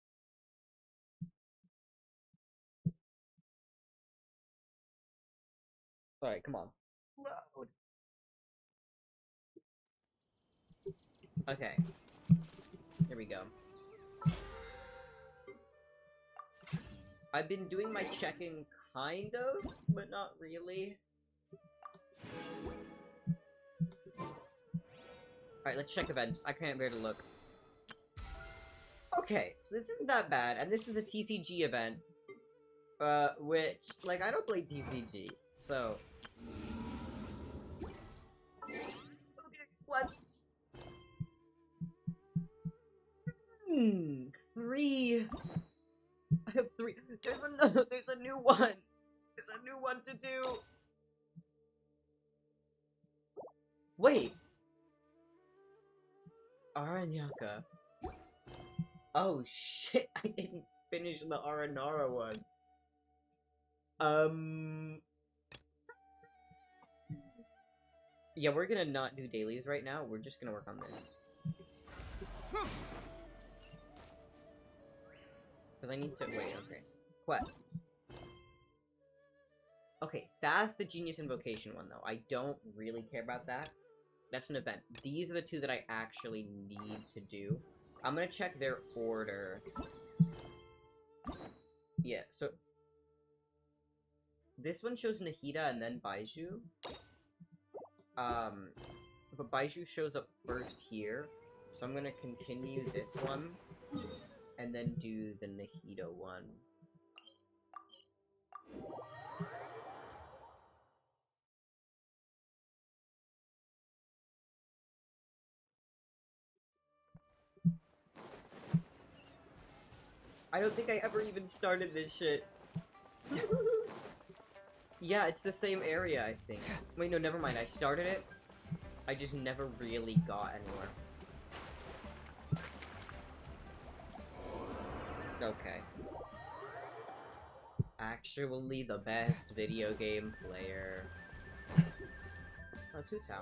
Alright, come on. Load! Okay. Here we go. I've been doing my checking, kind of, but not really. Alright, let's check events. I can't bear to look. Okay, so this isn't that bad, and this is a TCG event. Which, like, I don't play TCG, so... Okay, quests! 3! I have 3. There's a new one! There's a new one to do! Wait! Aranyaka. Oh shit, I didn't finish the Aranara one. Yeah, we're gonna not do dailies right now, we're just gonna work on this. Because I need to- wait, okay. Quests. Okay, that's the Genius Invocation one, though. I don't really care about that. That's an event. These are the two that I actually need to do. I'm gonna check their order. Yeah, so... This one shows Nahida and then Baiju. But Baiju shows up first here. So I'm gonna continue this one. And then do the Nahida one. I don't think I ever even started this shit. Yeah, it's the same area, I think. Wait, no, never mind. I started it. I just never really got anywhere. Okay. Actually, the best video game player. That's Hu Tao.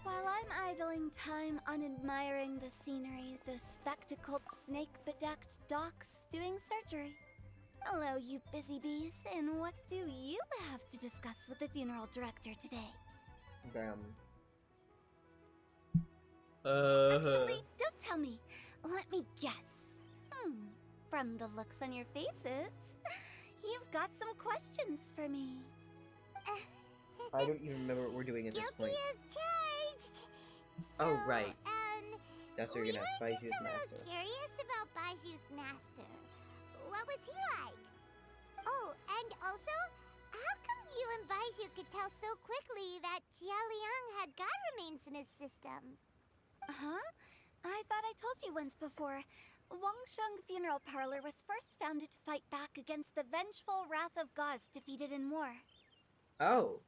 While I'm idling time on admiring the scenery, the spectacled snake-bedecked docs doing surgery. Hello, you busy bees, and what do you have to discuss with the funeral director today? Damn. Actually, don't tell me. Let me guess. From the looks on your faces, you've got some questions for me. I don't even remember what we're doing at this point. Guilty as charged. Oh, right. So, That's what you're gonna ask Baiju's master. Curious about Baiju's master. What was he like? Oh, and also, how come you and Baiju could tell so quickly that Jia Liang had god remains in his system? Huh? I thought I told you once before. Wangsheng Funeral Parlor was first founded to fight back against the vengeful wrath of gods defeated in war. Oh.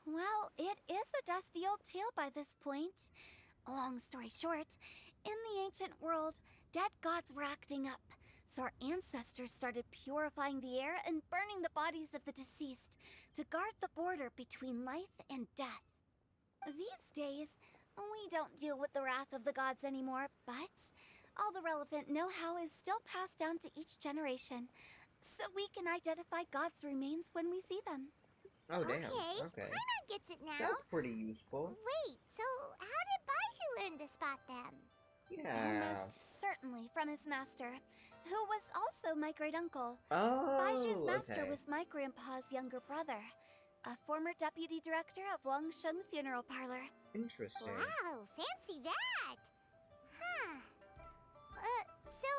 Well, it is a dusty old tale by this point. Long story short, in the ancient world, dead gods were acting up, so our ancestors started purifying the air and burning the bodies of the deceased to guard the border between life and death. These days, we don't deal with the wrath of the gods anymore, but all the relevant know-how is still passed down to each generation, so we can identify gods' remains when we see them. Oh, damn. Okay. Kinda gets it now. That's pretty useful. Wait, so how did Baiju learn to spot them? Yeah. Most certainly from his master, who was also my great-uncle. Oh, Baiju's master okay. was my grandpa's younger brother, a former deputy director of Wangsheng Funeral Parlor. Interesting. Wow, fancy that! Huh. So,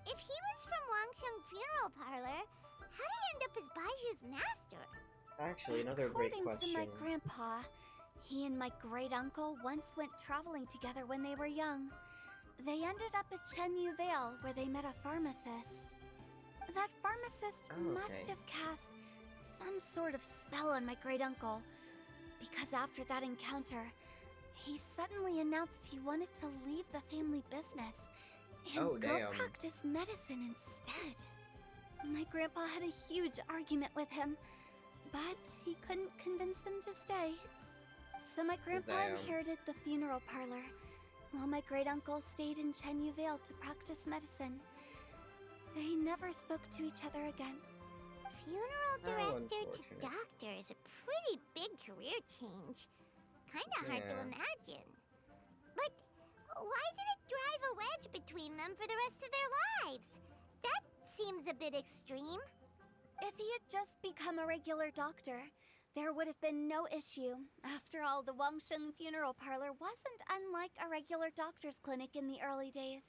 if he was from Wangsheng Funeral Parlor, how did he end up as Baiju's master? Actually, another great According to question. my grandpa, He and my great uncle once went traveling together when they were young. They ended up at Chenyu Vale, where they met a pharmacist. That pharmacist must have cast some sort of spell on my great uncle, because after that encounter, he suddenly announced he wanted to leave the family business and go practice medicine instead. My grandpa had a huge argument with him, but he couldn't convince him to stay. So my grandpa inherited the funeral parlor, while my great uncle stayed in Chenyu Vale to practice medicine. They never spoke to each other again. Funeral director to doctor is a pretty big career change. Kinda hard to imagine. But why did it drive a wedge between them for the rest of their lives? That seems a bit extreme. If he had just become a regular doctor, there would have been no issue. After all, the Wangsheng Funeral Parlor wasn't unlike a regular doctor's clinic in the early days.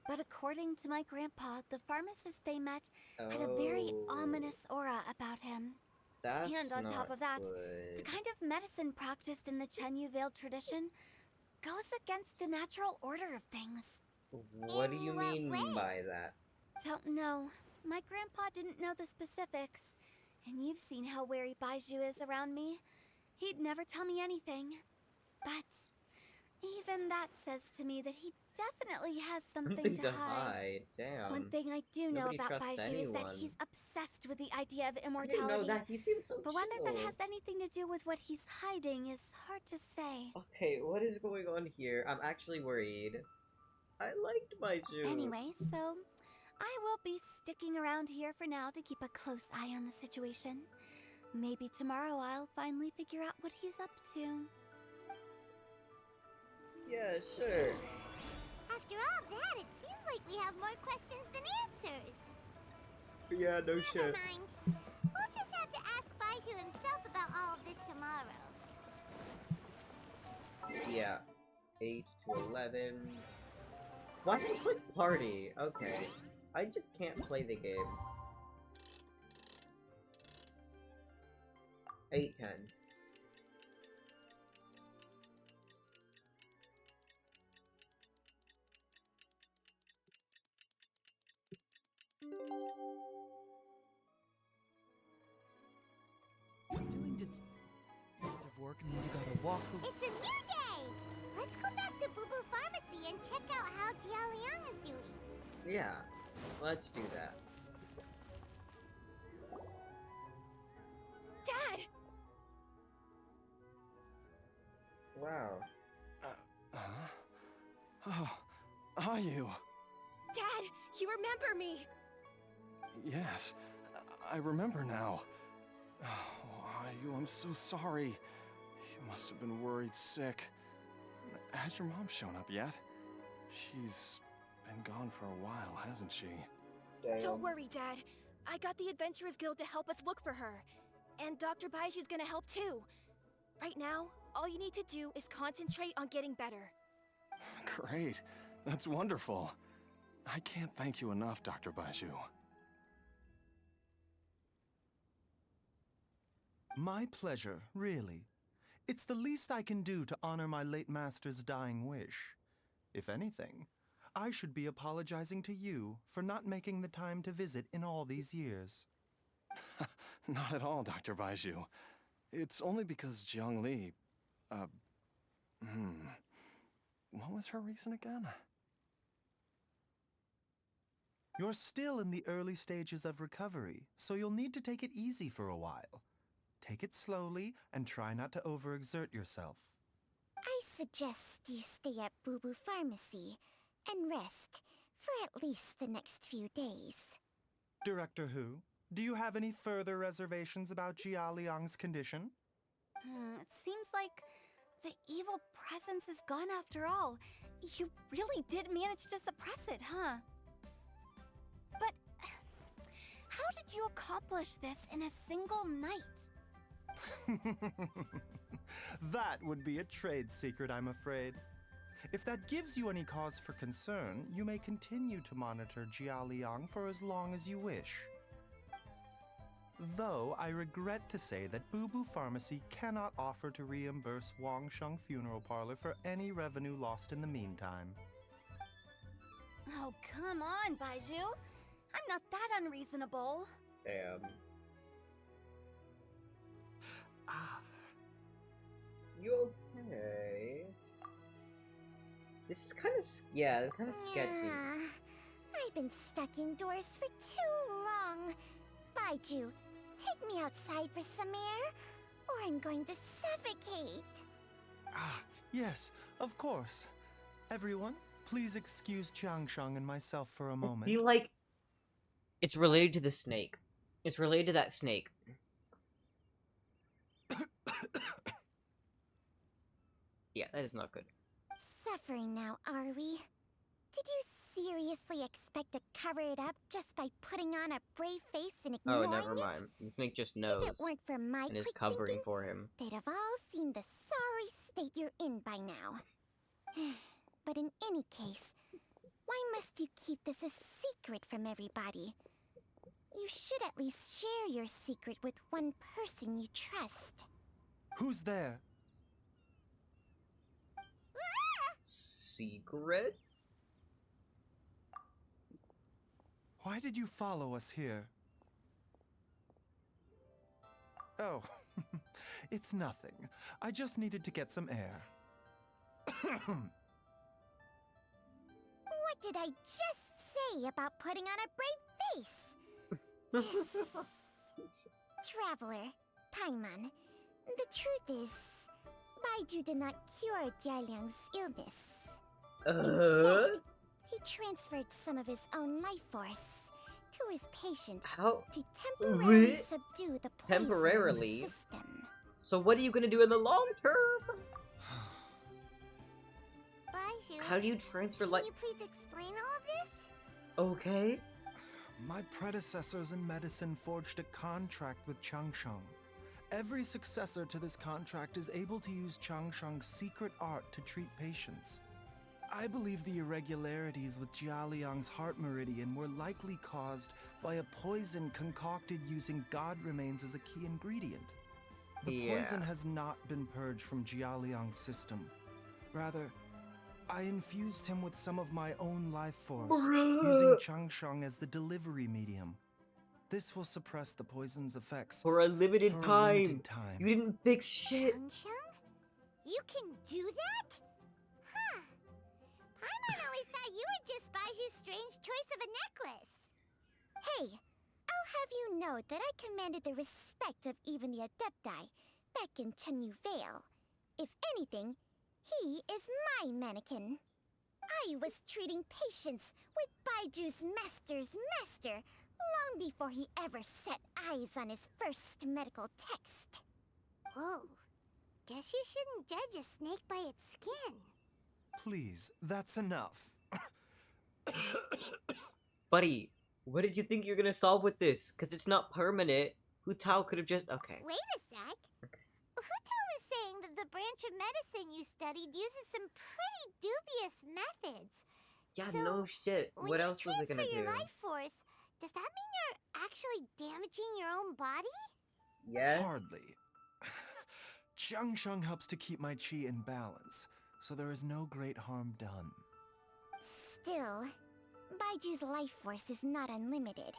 But according to my grandpa, the pharmacist they met had a very ominous aura about him. And on top of that, the kind of medicine practiced in the Chenyu Vale tradition goes against the natural order of things. What do you mean by that? Don't know. My grandpa didn't know the specifics. And you've seen how wary Baizhu is around me. He'd never tell me anything. But even that says to me that he definitely has something to hide. Damn. One thing I do know about Baizhu is that he's obsessed with the idea of immortality. I didn't know that. He seems so but whether that has anything to do with what he's hiding is hard to say. Okay, what is going on here? I'm actually worried. I liked Baizhu. Anyway, so I will be sticking around here for now to keep a close eye on the situation. Maybe tomorrow I'll finally figure out what he's up to. Yeah, sure. After all that, it seems like we have more questions than answers. Yeah, no shit. Never mind. We'll just have to ask Baizhu himself about all of this tomorrow. Yeah. 8 to 11. Why did I click party? Okay. I just can't play the game. 8, 10. Doing detective work means you gotta walk the... It's a new day! Let's go back to Boo Boo Pharmacy and check out how Jia Liang is doing. Yeah, let's do that. Dad! Wow. Oh, are you? Dad, you remember me! Yes, I remember now. Oh, I'm so sorry. You must have been worried sick. Has your mom shown up yet? She's been gone for a while, hasn't she? Damn. Don't worry, Dad. I got the Adventurers Guild to help us look for her. And Dr. Baizhu's gonna help too. Right now, all you need to do is concentrate on getting better. Great. That's wonderful. I can't thank you enough, Dr. Baizhu. My pleasure, really. It's the least I can do to honor my late master's dying wish. If anything, I should be apologizing to you for not making the time to visit in all these years. Not at all, Dr. Baizhu. It's only because Jiang Li... What was her reason again? You're still in the early stages of recovery, so you'll need to take it easy for a while. Take it slowly and try not to overexert yourself. I suggest you stay at Boo Boo Pharmacy and rest for at least the next few days. Director Hu, do you have any further reservations about Jia Liang's condition? It seems like the evil presence is gone after all. You really did manage to suppress it, huh? But how did you accomplish this in a single night? That would be a trade secret, I'm afraid. If that gives you any cause for concern, you may continue to monitor Jia Liang for as long as you wish. Though I regret to say that Boo Boo Pharmacy cannot offer to reimburse Wang Sheng Funeral Parlor for any revenue lost in the meantime. Oh, come on, Baiju. I'm not that unreasonable. Damn. Ah, You okay? This is kind of sketchy. I've been stuck indoors for too long. Baiju, take me outside for some air, or I'm going to suffocate. yes, of course. Everyone, please excuse Changsheng and myself for a I moment. feel like it's related to the snake. It's related to that snake. Yeah, that is not good. Suffering now, are we? Did you seriously expect to cover it up just by putting on a brave face and Oh, ignoring never mind. The snake just it? knows If it weren't for my and is quick covering thinking, for him. they'd have all seen the sorry state you're in by now. But in any case, why must you keep this a secret from everybody? You should at least share your secret with one person you trust. Who's there? Secret? Why did you follow us here? Oh, it's nothing. I just needed to get some air. What did I just say about putting on a brave face? Traveler, Paimon, the truth is, Baiju did not cure Jialiang's illness. Instead, he transferred some of his own life force to his patient How? to temporarily What? subdue the poison Temporarily? in the system. So what are you gonna do in the long term? Baiju, How do you transfer life? can you please explain all of this? Okay. My predecessors in medicine forged a contract with Changsheng. Every successor to this contract is able to use Changsheng's secret art to treat patients. I believe the irregularities with Jialiang's heart meridian were likely caused by a poison concocted using god remains as a key ingredient. The poison has not been purged from Jialiang's system. Rather, I infused him with some of my own life force, using Changsheng as the delivery medium. This will suppress the poison's effects For a limited for a time. limited time. You didn't fix shit. Changsheng? You can do that? Huh. Paimon always thought you were just Baiju's strange choice of a necklace. Hey, I'll have you know that I commanded the respect of even the Adepti back in Chenyu Vale. If anything, he is my mannequin. I was treating patients with Baiju's master's master long before he ever set eyes on his first medical text. Whoa. Guess you shouldn't judge a snake by its skin. Please, that's enough. Buddy, what did you think you're gonna solve with this? Because it's not permanent. Hu Tao could have just... Okay. Wait a sec. Hu Tao was saying that the branch of medicine you studied uses some pretty dubious methods. Yeah, So, no shit. When What you else was it gonna transfer do? your life force, does that mean you're actually damaging your own body? Yes? Hardly. Changsheng helps to keep my chi in balance, so there is no great harm done. Still, Baiju's life force is not unlimited.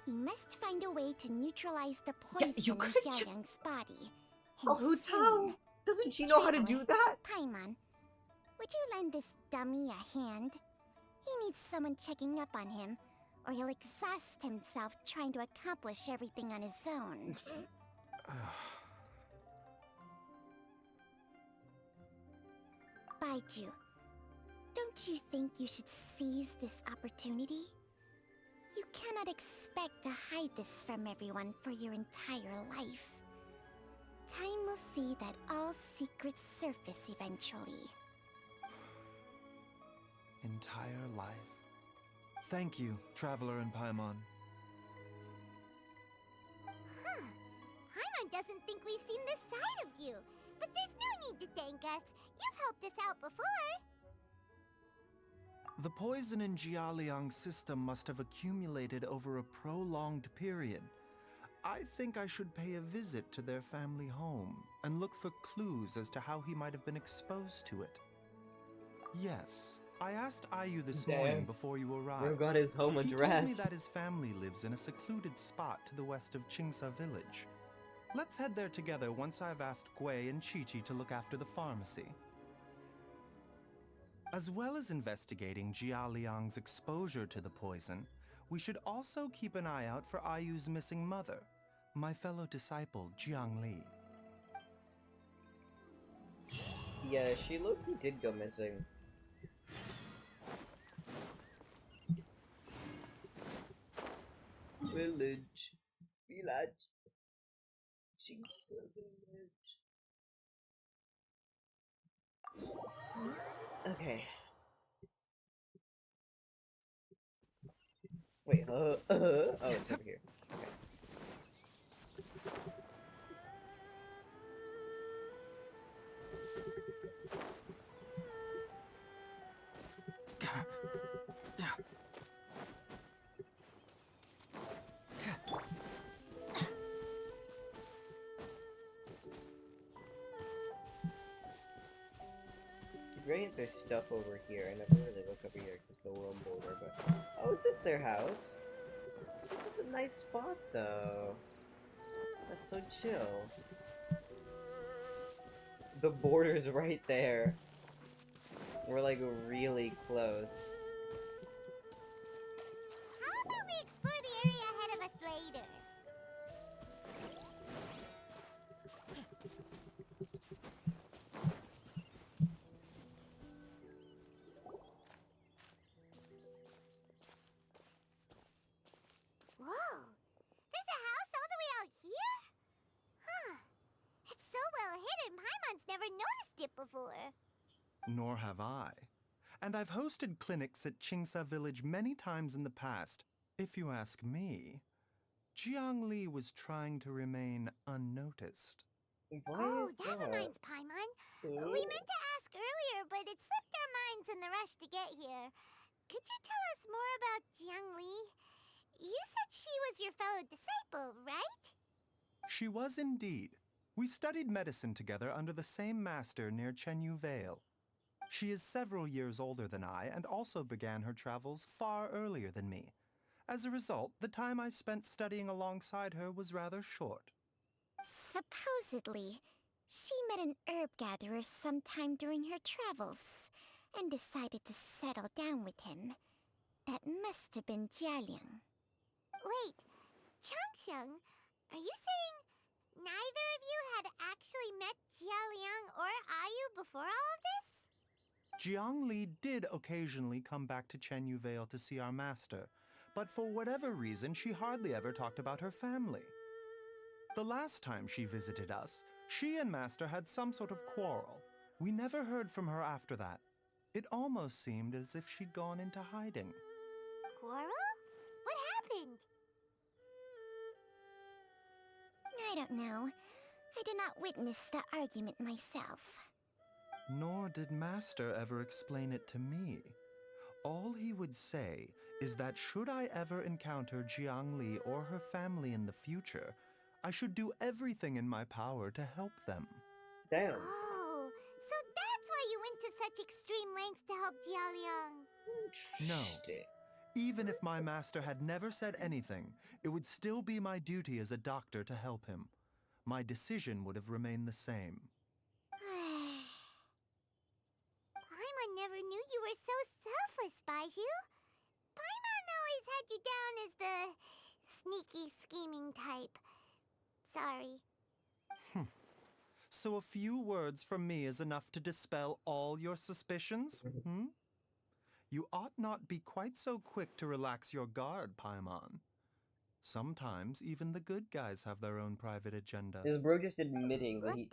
We must find a way to neutralize the poison you in could've Jialiang's body. Oh, And Hu Tao! soon. Doesn't she know how to do Traveler, that? Paimon, would you lend this dummy a hand? He needs someone checking up on him, or he'll exhaust himself trying to accomplish everything on his own. Baiju, don't you think you should seize this opportunity? You cannot expect to hide this from everyone for your entire life. Time will see that all secrets surface eventually. Entire life. Thank you, Traveler and Paimon. Huh. Paimon doesn't think we've seen this side of you. But there's no need to thank us. You've helped us out before. The poison in Jialiang's system must have accumulated over a prolonged period. I think I should pay a visit to their family home and look for clues as to how he might have been exposed to it. Yes, I asked Ayu this morning before you arrived. Forgot his home He told me address. that his family lives in a secluded spot to the west of Qingsa village. Let's head there together once I've asked Gui and Chi-Chi to look after the pharmacy. As well as investigating Jia Liang's exposure to the poison, we should also keep an eye out for Ayu's missing mother, my fellow disciple Jiang Li. Yeah, she low-key did go missing. Village. Jinx village. Okay. Wait, oh, it's over here. Okay. Great, there's stuff over here. I never really look over here because the world border, but oh, is this their house? This is a nice spot, though. That's so chill. The border's right there. We're like really close. How about we explore the area ahead of us later? Whoa! There's a house all the way out here? Huh. It's so well hidden, Paimon's never noticed it before. Nor have I. And I've hosted clinics at Qingsa village many times in the past. If you ask me, Jiang Li was trying to remain unnoticed. Why is that reminds Paimon. We meant to ask earlier, but it slipped our minds in the rush to get here. Could you tell us more about Jiang Li? You said she was your fellow disciple, right? She was indeed. We studied medicine together under the same master near Chenyu Vale. She is several years older than I and also began her travels far earlier than me. As a result, the time I spent studying alongside her was rather short. Supposedly, she met an herb gatherer sometime during her travels and decided to settle down with him. That must have been Jialiang. Wait, Changxiang, are you saying neither of you had actually met Jialiang or Ayu before all of this? Jiang Li did occasionally come back to Chenyu Vale to see our master, but for whatever reason, she hardly ever talked about her family. The last time she visited us, she and Master had some sort of quarrel. We never heard from her after that. It almost seemed as if she'd gone into hiding. Quarrel? What happened? I don't know. I did not witness the argument myself. Nor did Master ever explain it to me. All he would say is that should I ever encounter Jiang Li or her family in the future, I should do everything in my power to help them. Damn. Oh, so that's why you went to such extreme lengths to help Jialiang. No. Even if my master had never said anything, it would still be my duty as a doctor to help him. My decision would have remained the same. Paimon never knew you were so selfless, Baiju. Paimon always had you down as the sneaky, scheming type. Sorry. So a few words from me is enough to dispel all your suspicions? You ought not be quite so quick to relax your guard, Paimon. Sometimes even the good guys have their own private agenda. Is bro just admitting that he...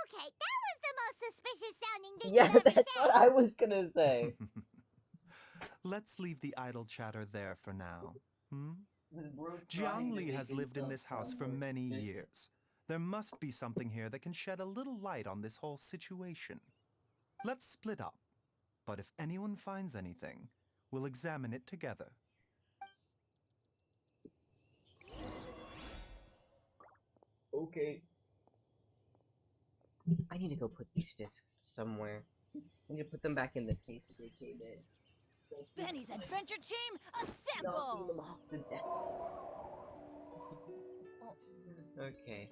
Okay, that was the most suspicious sounding thing Yeah, you've ever that's said. what I was gonna say. Let's leave the idle chatter there for now. Is bro Jiang trying to Li make has lived in himself this house for sound more many suspicious? years. There must be something here that can shed a little light on this whole situation. Let's split up. But if anyone finds anything, we'll examine it together. Okay. I need to go put these discs somewhere. I need to put them back in the case that they came in. Benny's adventure team, Knocking them assemble! off the deck. Okay.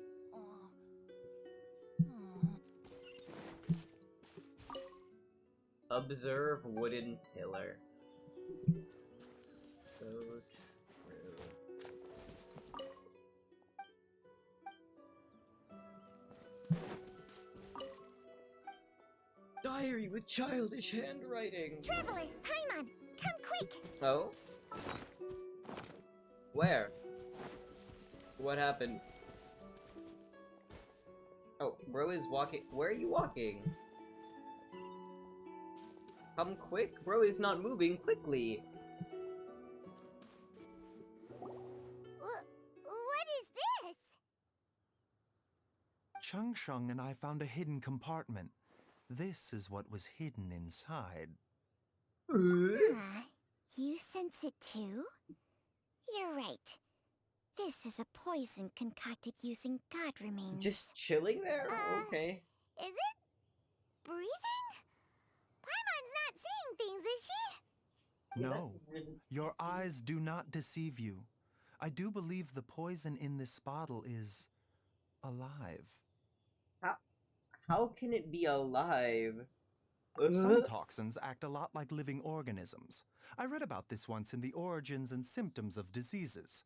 Observe wooden pillar. So true. Diary with childish handwriting. Traveler, Paimon, come quick! Oh? Where? What happened? Oh, bro is walking. Where are you walking? Come quick, bro is not moving quickly. What is this? Chung Shung and I found a hidden compartment. This is what was hidden inside. You sense it too? You're right. This is a poison concocted using god remains. Just chilling there? Okay. Is it breathing? Paimon's not seeing things, is she? No, your eyes do not deceive you. I do believe the poison in this bottle is alive. How can it be alive? Some toxins act a lot like living organisms. I read about this once in the Origins and Symptoms of Diseases.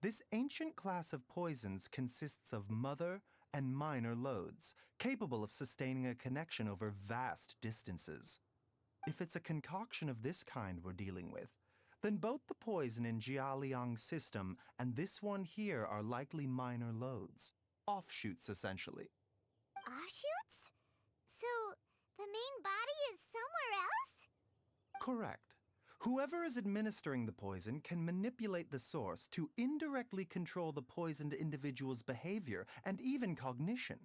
This ancient class of poisons consists of mother and minor loads, capable of sustaining a connection over vast distances. If it's a concoction of this kind we're dealing with, then both the poison in Jialiang's system and this one here are likely minor loads. Offshoots, essentially. Offshoots? So, the main body is somewhere else? Correct. Whoever is administering the poison can manipulate the source to indirectly control the poisoned individual's behavior and even cognition.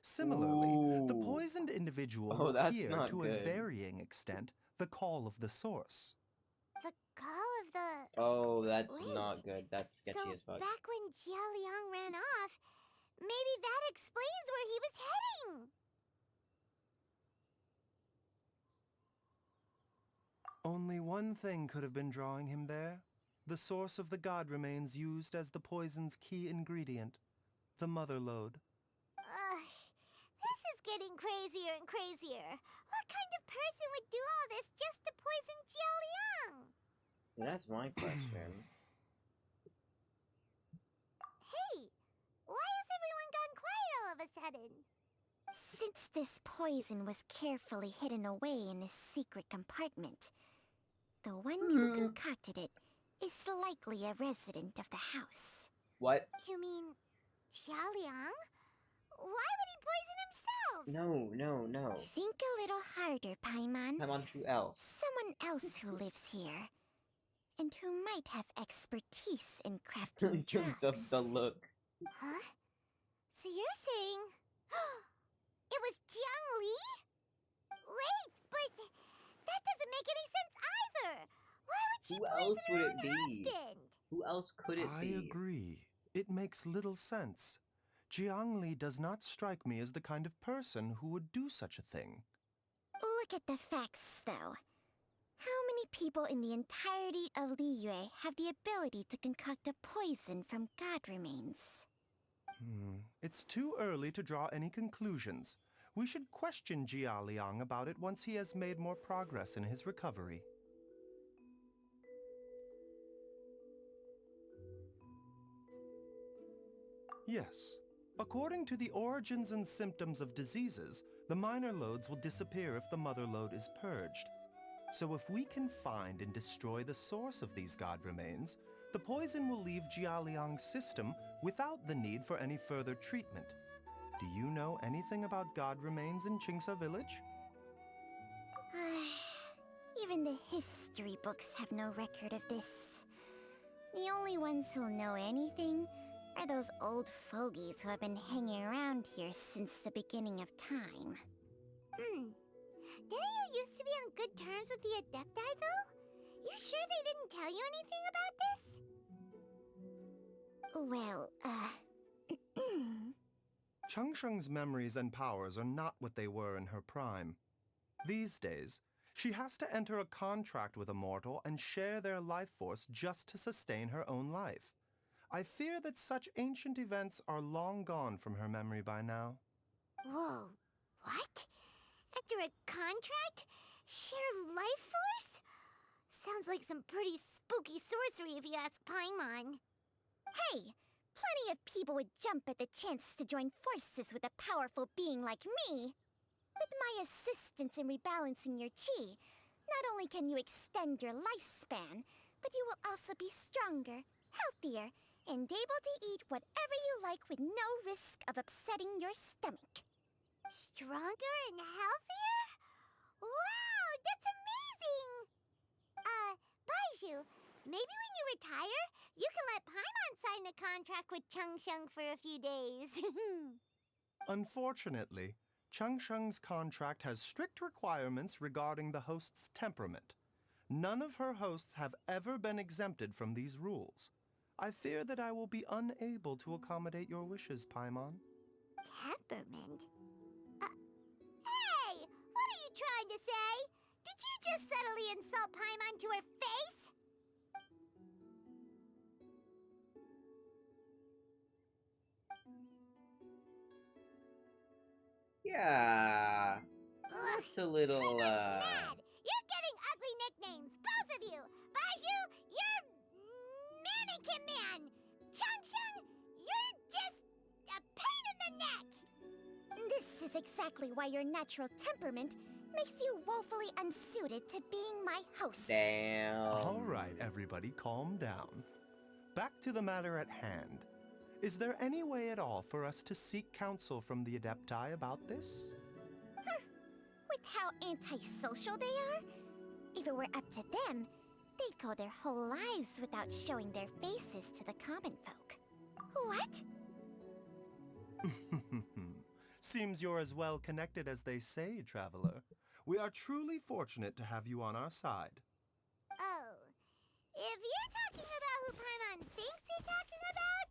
Similarly, the poisoned individual will hear, to a varying extent, the call of the source. The call of the... Oh, that's Wait, not good. That's sketchy so as fuck. back when Jialiang ran off, maybe that explains where he was heading! Only one thing could have been drawing him there. The source of the god remains used as the poison's key ingredient, the mother lode. This is getting crazier and crazier. What kind of person would do all this just to poison Jialiang? That's my question. Hey, why has everyone gone quiet all of a sudden? Since this poison was carefully hidden away in a secret compartment, the one who concocted it is likely a resident of the house. What? You mean Jialiang? Why would he poison himself? No. Think a little harder, Paimon. I'm on who else? Someone else who lives here, and who might have expertise in crafting drugs. the look. Huh? So you're saying... it was Jiang Li? Wait, but that doesn't make any sense either! Why would she Who poison else her would own it be? husband? Who else could it be? I agree. It makes little sense. Jiang Li does not strike me as the kind of person who would do such a thing. Look at the facts, though. How many people in the entirety of Liyue have the ability to concoct a poison from god remains? It's too early to draw any conclusions. We should question Jia Liang about it once he has made more progress in his recovery. Yes. According to the Origins and Symptoms of Diseases, the minor loads will disappear if the mother load is purged. So if we can find and destroy the source of these god remains, the poison will leave Jialiang's system without the need for any further treatment. Do you know anything about god remains in Qingsa village? Even the history books have no record of this. The only ones who'll know anything are those old fogies who have been hanging around here since the beginning of time. Didn't you used to be on good terms with the Adepti, though? You sure they didn't tell you anything about this? Well, Changsheng's memories and powers are not what they were in her prime. These days, she has to enter a contract with a mortal and share their life force just to sustain her own life. I fear that such ancient events are long gone from her memory by now. Whoa, what? Enter a contract? Share life force? Sounds like some pretty spooky sorcery if you ask Paimon. Hey, plenty of people would jump at the chance to join forces with a powerful being like me. With my assistance in rebalancing your chi, not only can you extend your lifespan, but you will also be stronger, healthier, and able to eat whatever you like with no risk of upsetting your stomach. Stronger and healthier? Wow, that's amazing! Baiju, maybe when you retire, you can let Paimon sign a contract with Changsheng for a few days. Unfortunately, Changsheng's contract has strict requirements regarding the host's temperament. None of her hosts have ever been exempted from these rules. I fear that I will be unable to accommodate your wishes, Paimon. Temperament? Hey! What are you trying to say? Did you just subtly insult Paimon to her face? Yeah. That's a little, Pamon's mad! You're getting ugly nicknames, both of you! Baiju, you're Mannequin Man! Changsheng, you're just a pain in the neck! This is exactly why your natural temperament makes you woefully unsuited to being my host. Damn. All right, everybody, calm down. Back to the matter at hand. Is there any way at all for us to seek counsel from the Adepti about this? With how antisocial they are, if it were up to them, they'd go their whole lives without showing their faces to the common folk. What? Seems you're as well connected as they say, Traveler. We are truly fortunate to have you on our side. Oh, if you're talking about who Paimon thinks you're talking about,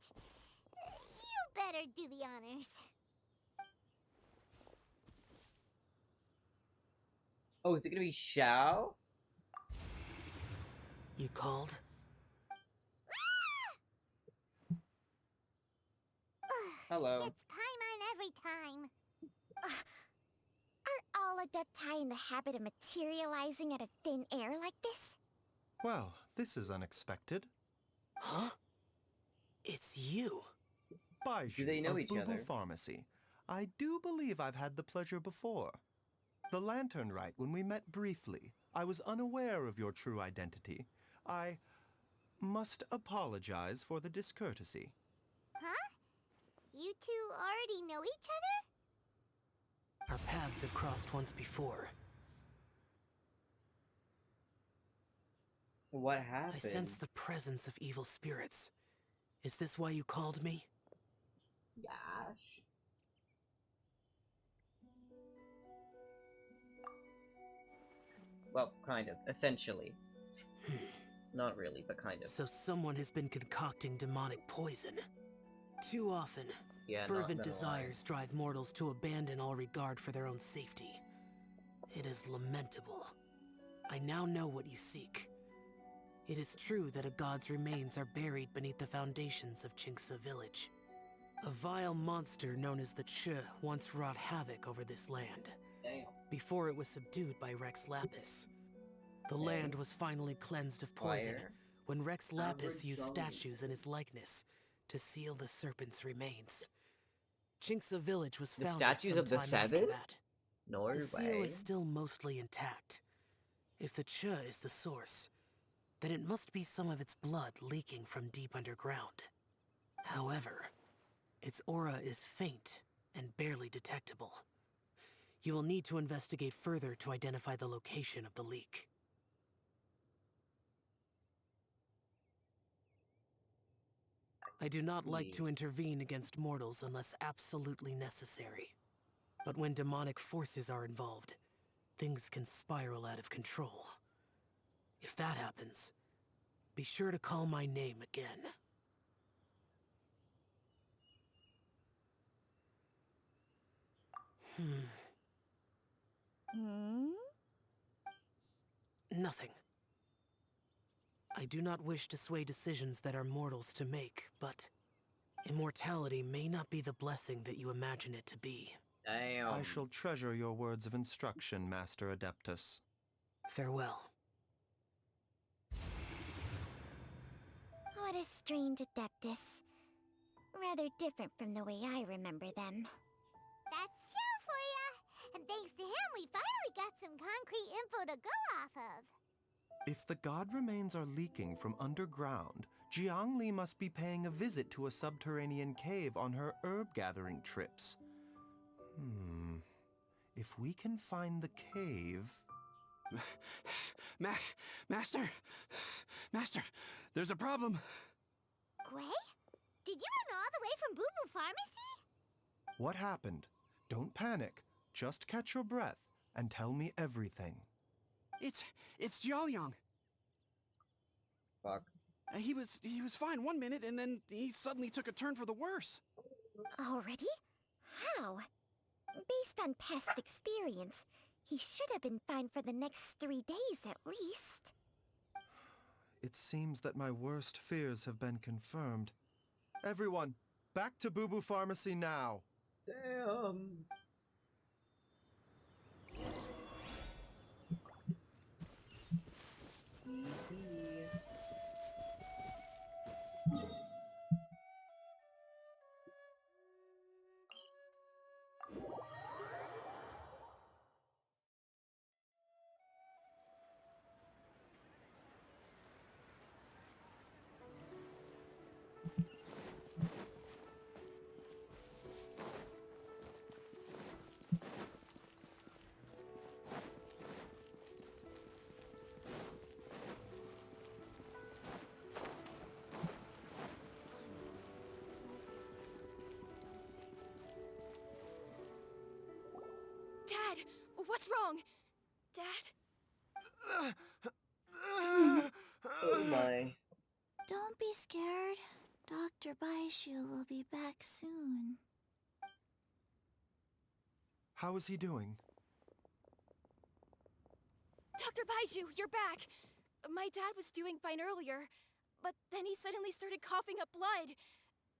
you better do the honors. Oh, is it gonna be Xiao? You called? Hello. It's Paimon every time. Are all Adepti in the habit of materializing out of thin air like this? Well, this is unexpected. Huh? It's you. Baiju Do they know of each Boo other? Boo Pharmacy. I do believe I've had the pleasure before. The Lantern Rite, when we met briefly, I was unaware of your true identity. I must apologize for the discourtesy. Huh? You two already know each other? Our paths have crossed once before. What happened? I sense the presence of evil spirits. Is this why you called me? Gosh. Well, kind of. Essentially. Not really, but kind of. So someone has been concocting demonic poison. Too often, Yeah, not fervent gonna desires drive mortals to abandon all regard for their own safety. It is lamentable. I now know what you seek. It is true that a god's remains are buried beneath the foundations of Qingce village. A vile monster known as the Che once wrought havoc over this land, Damn. before it was subdued by Rex Lapis. The land was finally cleansed of poison Fire. when Rex Lapis Average used zombie. statues in his likeness to seal the serpent's remains. Qingce village was The founded statues of the sometime after Seven? that. No The seal way. is still mostly intact. If the Che is the source, then it must be some of its blood leaking from deep underground. However, its aura is faint and barely detectable. You will need to investigate further to identify the location of the leak. I do not like to intervene against mortals unless absolutely necessary. But when demonic forces are involved, things can spiral out of control. If that happens, be sure to call my name again. Hmm? Nothing. I do not wish to sway decisions that are mortals to make, but immortality may not be the blessing that you imagine it to be. Damn. I shall treasure your words of instruction, Master Adeptus. Farewell. What a strange Adeptus. Rather different from the way I remember them. That's Shell for ya! And thanks to him, we finally got some concrete info to go off of. If the god remains are leaking from underground, Jiangli must be paying a visit to a subterranean cave on her herb-gathering trips. If we can find the cave... Master! Master, there's a problem. Gwei? Did you run all the way from Boo Boo Pharmacy? What happened? Don't panic. Just catch your breath and tell me everything. It's Jiaoliang. Fuck. He was fine one minute, and then he suddenly took a turn for the worse. Already? How? Based on past experience, he should have been fine for the next 3 days at least. It seems that my worst fears have been confirmed. Everyone, back to Boo Boo Pharmacy now. Damn. Dad, what's wrong? Dad? Oh my. Don't be scared. Dr. Baishu will be back soon. How is he doing? Dr. Baishu, you're back! My dad was doing fine earlier, but then he suddenly started coughing up blood.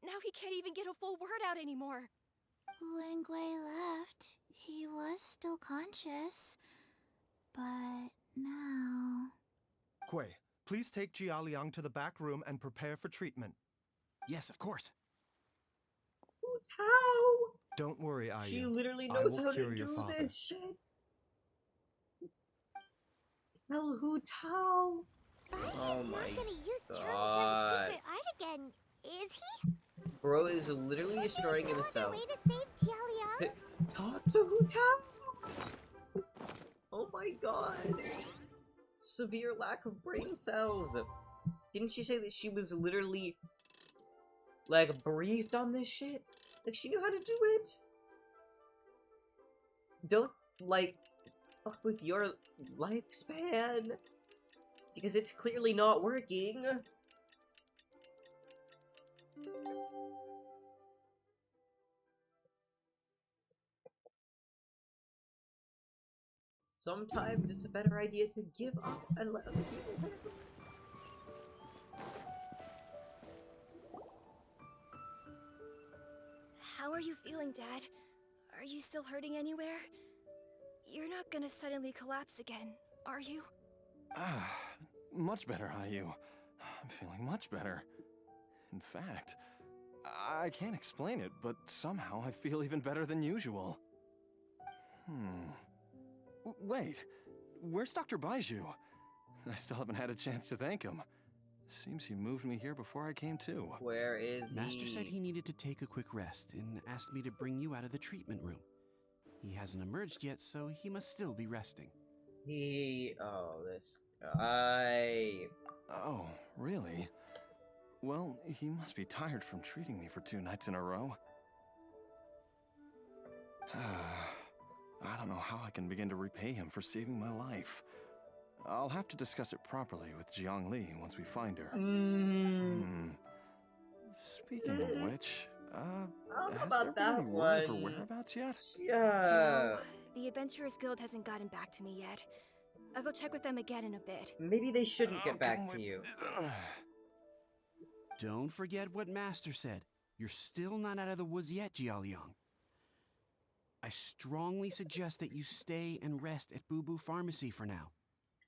Now he can't even get a full word out anymore. When Gwei left, he was still conscious. But now... Kuei, please take Jiaoliang to the back room and prepare for treatment. Yes, of course. How? Don't worry, Ayu. She literally I knows will how cure to your do father. this shit. Tell Hu Tao. Baishu's Oh not my gonna use Chang God. Sheng's secret art again, is he? Bro is literally Is there destroying no other himself. way to save Jiaoliang? Talk to Hu Tao. Oh my god. Severe lack of brain cells. Didn't she say that she was literally, like, briefed on this shit? Like, she knew how to do it? Don't, like, fuck with your lifespan. Because it's clearly not working. Sometimes it's a better idea to give up and let other people handle it. How are you feeling, Dad? Are you still hurting anywhere? You're not gonna suddenly collapse again, are you? Much better, Ayu. I'm feeling much better. In fact, I can't explain it, but somehow I feel even better than usual. Wait, where's Dr. Baiju? I still haven't had a chance to thank him. Seems he moved me here before I came to. Where is he? Master said he needed to take a quick rest and asked me to bring you out of the treatment room. He hasn't emerged yet, so he must still be resting. Oh, this guy. Oh, really? Well, he must be tired from treating me for 2 nights in a row. I don't know how I can begin to repay him for saving my life. I'll have to discuss it properly with Jiangli once we find her. Speaking of which, I don't know Has about there been that any word of her one. whereabouts yet? Yeah. No, the Adventurers Guild hasn't gotten back to me yet. I'll go check with them again in a bit. Maybe they shouldn't I'll get back come to with... you. Don't forget what Master said. You're still not out of the woods yet, Jialiang. I strongly suggest that you stay and rest at Boo Boo Pharmacy for now.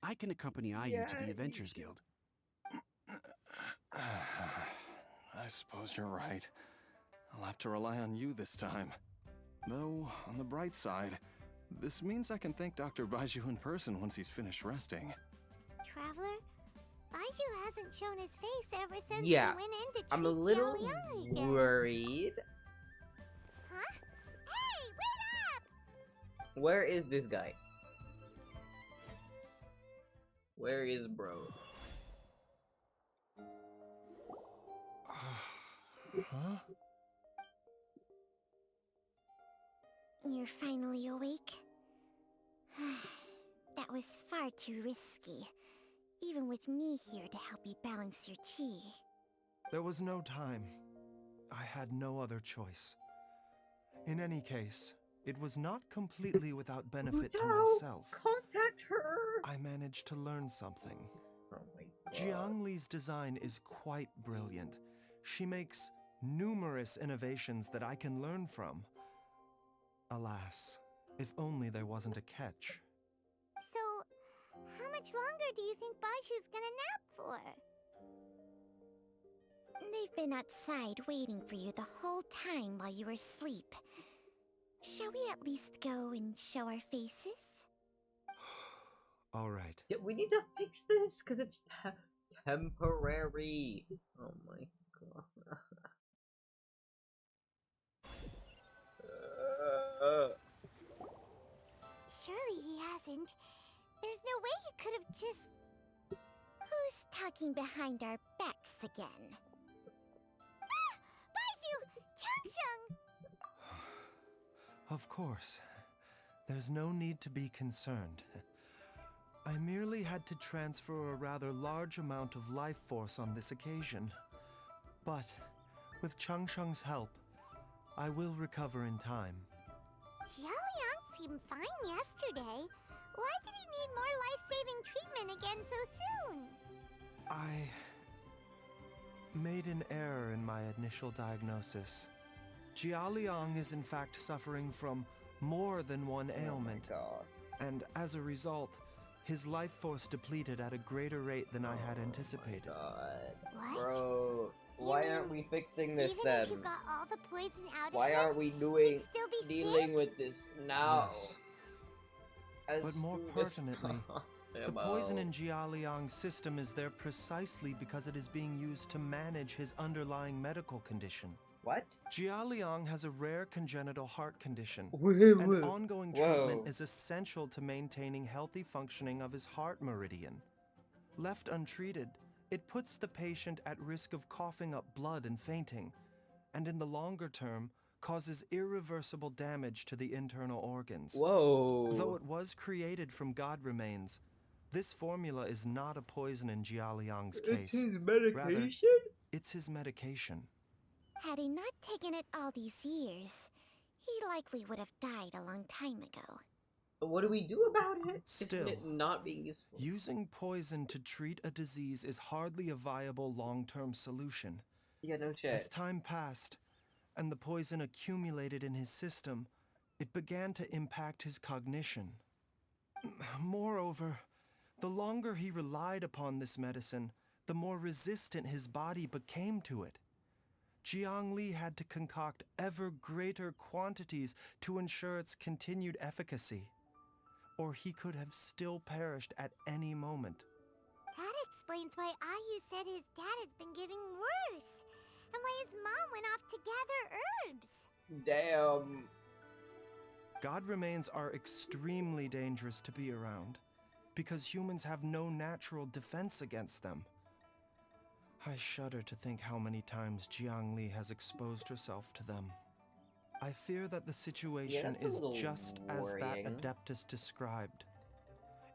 I can accompany IU to the Adventurers Guild. I suppose you're right. I'll have to rely on you this time. Though, on the bright side, this means I can thank Dr. Baiju in person once he's finished resting. Traveler, Baiju hasn't shown his face ever since Yeah, he went in to treat I'm a little Jialiang again. worried. Huh? Hey, wait up! Where is this guy? Where is bro? Huh? You're finally awake? That was far too risky, even with me here to help you balance your chi. There was no time. I had no other choice. In any case, it was not completely without benefit to myself. Contact her! I managed to learn something. Oh my god. Jiang Li's design is quite brilliant. She makes numerous innovations that I can learn from. Alas, if only there wasn't a catch. So, how much longer do you think Baishu's gonna nap for? They've been outside waiting for you the whole time while you were asleep. Shall we at least go and show our faces? All right. Yeah, we need to fix this because it's temporary. Oh my god. Surely he hasn't. There's no way he could have just... Who's talking behind our backs again? Ah! Baishu! Changsheng! Of course. There's no need to be concerned. I merely had to transfer a rather large amount of life force on this occasion. But, with Changsheng's help, I will recover in time. Jialiang seemed fine yesterday. Why did he need more life-saving treatment again so soon? I made an error in my initial diagnosis. Jialiang is in fact suffering from more than one ailment. Oh my god. And as a result, his life force depleted at a greater rate than I had anticipated. God. What? Bro, You why mean aren't we fixing this Even then? if you got all the poison out Why of aren't him, we he'd doing still be dealing sick? with this now? Yes. As But more soon as pertinently, the possible. poison in Jialiang's system is there precisely because it is being used to manage his underlying medical condition. What? Jialiang has a rare congenital heart condition, Whoa, and ongoing treatment whoa. is essential to maintaining healthy functioning of his heart meridian. Left untreated, it puts the patient at risk of coughing up blood and fainting, and in the longer term, causes irreversible damage to the internal organs. Whoa. Though it was created from god remains, this formula is not a poison in Jialiang's case. It's his medication? Rather, it's his medication. Had he not taken it all these years, he likely would have died a long time ago. But what do we do about it? Still, Isn't it not being useful? Using poison to treat a disease is hardly a viable long-term solution. Yeah, no shit. As time passed, and the poison accumulated in his system, it began to impact his cognition. Moreover, the longer he relied upon this medicine, the more resistant his body became to it. Jiang Li had to concoct ever greater quantities to ensure its continued efficacy, or he could have still perished at any moment. That explains why Ayu said his dad has been getting worse, and why his mom went off to gather herbs. Damn. God remains are extremely dangerous to be around, because humans have no natural defense against them. I shudder to think how many times Jiang Li has exposed herself to them. I fear that the situation that's a is little just as that worrying. Adeptus described.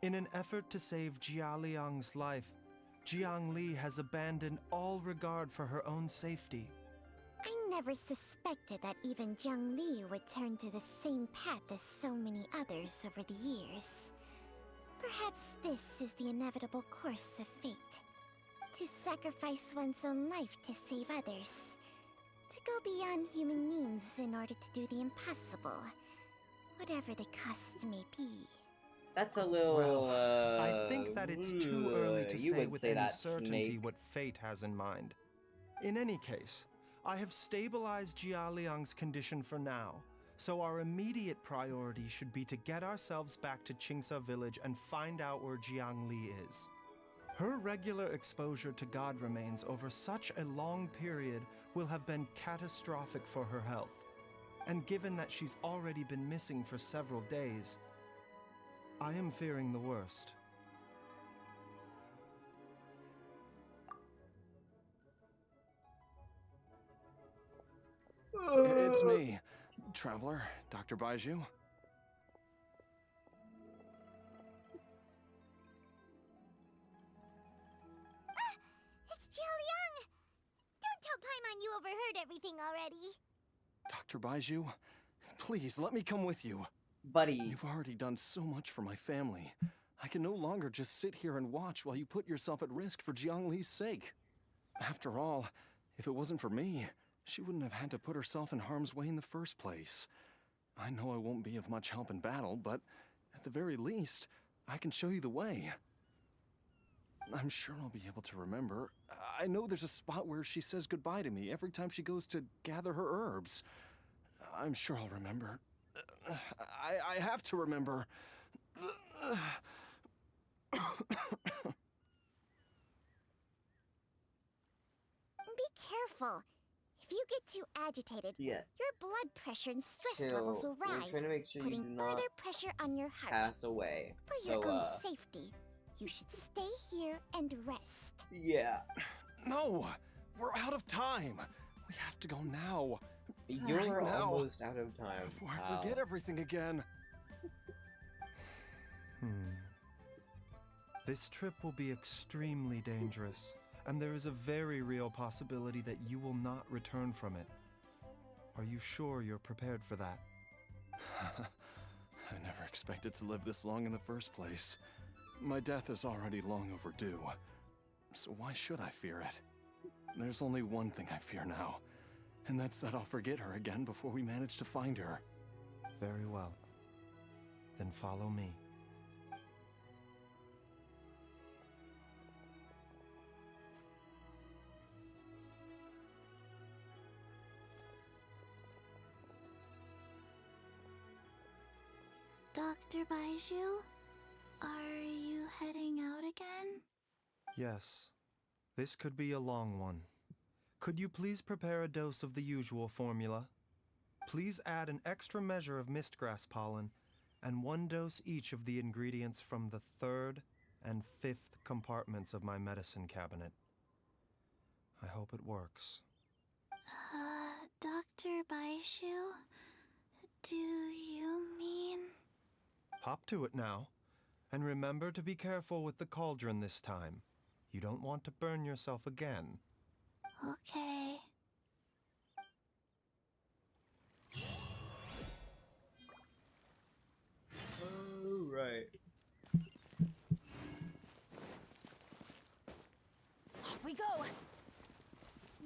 In an effort to save Jialiang's life, Jiang Li has abandoned all regard for her own safety. I never suspected that even Zhang Li would turn to the same path as so many others over the years. Perhaps this is the inevitable course of fate. To sacrifice one's own life to save others. To go beyond human means in order to do the impossible. Whatever the cost may be. That's a little, Well, I think that it's too early to you say would with say any that, certainty Snake. what fate has in mind. In any case, I have stabilized Jia Liang's condition for now, so our immediate priority should be to get ourselves back to Qingsa village and find out where Jiang Li is. Her regular exposure to God remains over such a long period will have been catastrophic for her health. And given that she's already been missing for several days, I am fearing the worst. It's me, Traveler, Dr. Baiju. It's Jialiang! Don't tell Paimon you overheard everything already. Dr. Baiju, please let me come with you. Buddy. You've already done so much for my family. I can no longer just sit here and watch while you put yourself at risk for Jiang Li's sake. After all, if it wasn't for me, she wouldn't have had to put herself in harm's way in the first place. I know I won't be of much help in battle, but at the very least, I can show you the way. I'm sure I'll be able to remember. I know there's a spot where she says goodbye to me every time she goes to gather her herbs. I'm sure I'll remember. I have to remember. Be careful. If you get too agitated, Yeah. your blood pressure and stress Chill. levels will We're rise, trying to make sure you putting do not further pressure on your heart. pass away. For So, your own safety, you should stay here and rest. yeah. No! We're out of time! We have to go now. You're Right now. almost out of time. Before I forget everything again. This trip will be extremely dangerous, and there is a very real possibility that you will not return from it. Are you sure you're prepared for that? I never expected to live this long in the first place. My death is already long overdue. So why should I fear it? There's only one thing I fear now, and that's that I'll forget her again before we manage to find her. Very well. Then follow me. Dr. Baiju, are you heading out again? Yes. This could be a long one. Could you please prepare a dose of the usual formula? Please add an extra measure of mistgrass pollen and 1 dose each of the ingredients from the 3rd and 5th compartments of my medicine cabinet. I hope it works. Dr. Baiju, do you mean... Hop to it now. And remember to be careful with the cauldron this time. You don't want to burn yourself again. Okay. Alright. Off we go!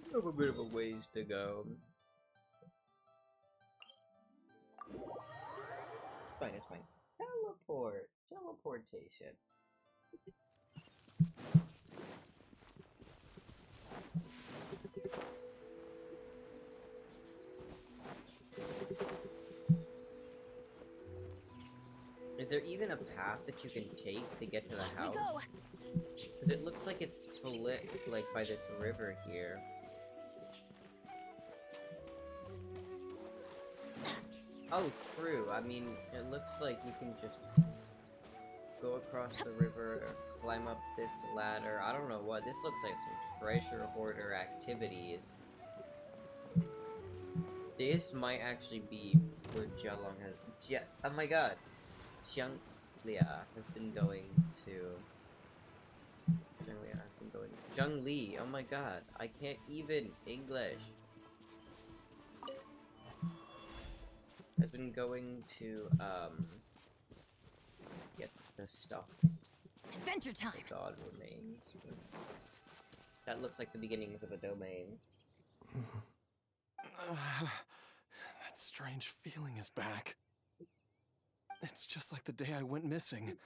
We have a bit of a ways to go. Fine, it's fine. Teleport. Teleportation. Is there even a path that you can take to get to the house? Because it looks like it's split, like, by this river here. Oh, true. I mean, it looks like you can just go across the river, climb up this ladder. I don't know what. This looks like some treasure hoarder activities. This might actually be where Jialong has... oh my god. Xianglia has been going to... Zhanglia has been going... Zhang Li, oh my god. I can't even English. has been going to, get the stuffs. Adventure time! God remains. That looks like the beginnings of a domain. That strange feeling is back. It's just like the day I went missing.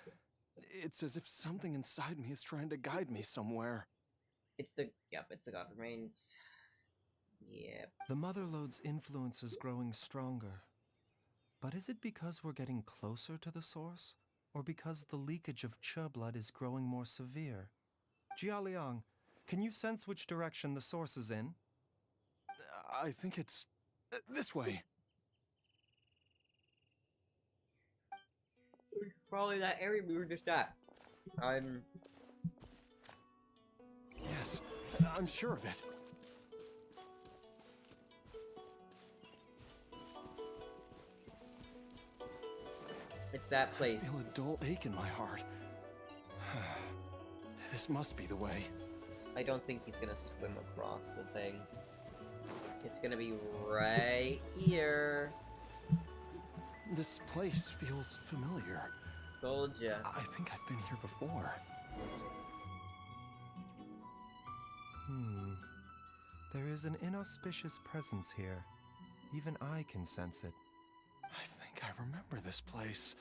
It's as if something inside me is trying to guide me somewhere. It's the God remains. Yep. The Motherlode's influence is growing stronger. But is it because we're getting closer to the source? Or because the leakage of Che blood is growing more severe? Jialiang, can you sense which direction the source is in? I think it's this way. Probably that area we were just at. Yes, I'm sure of it. It's that place. I feel a dull ache in my heart. This must be the way. I don't think he's gonna swim across the thing. It's gonna be right here. This place feels familiar. Told ya. I think I've been here before. There is an inauspicious presence here. Even I can sense it. I think I remember this place.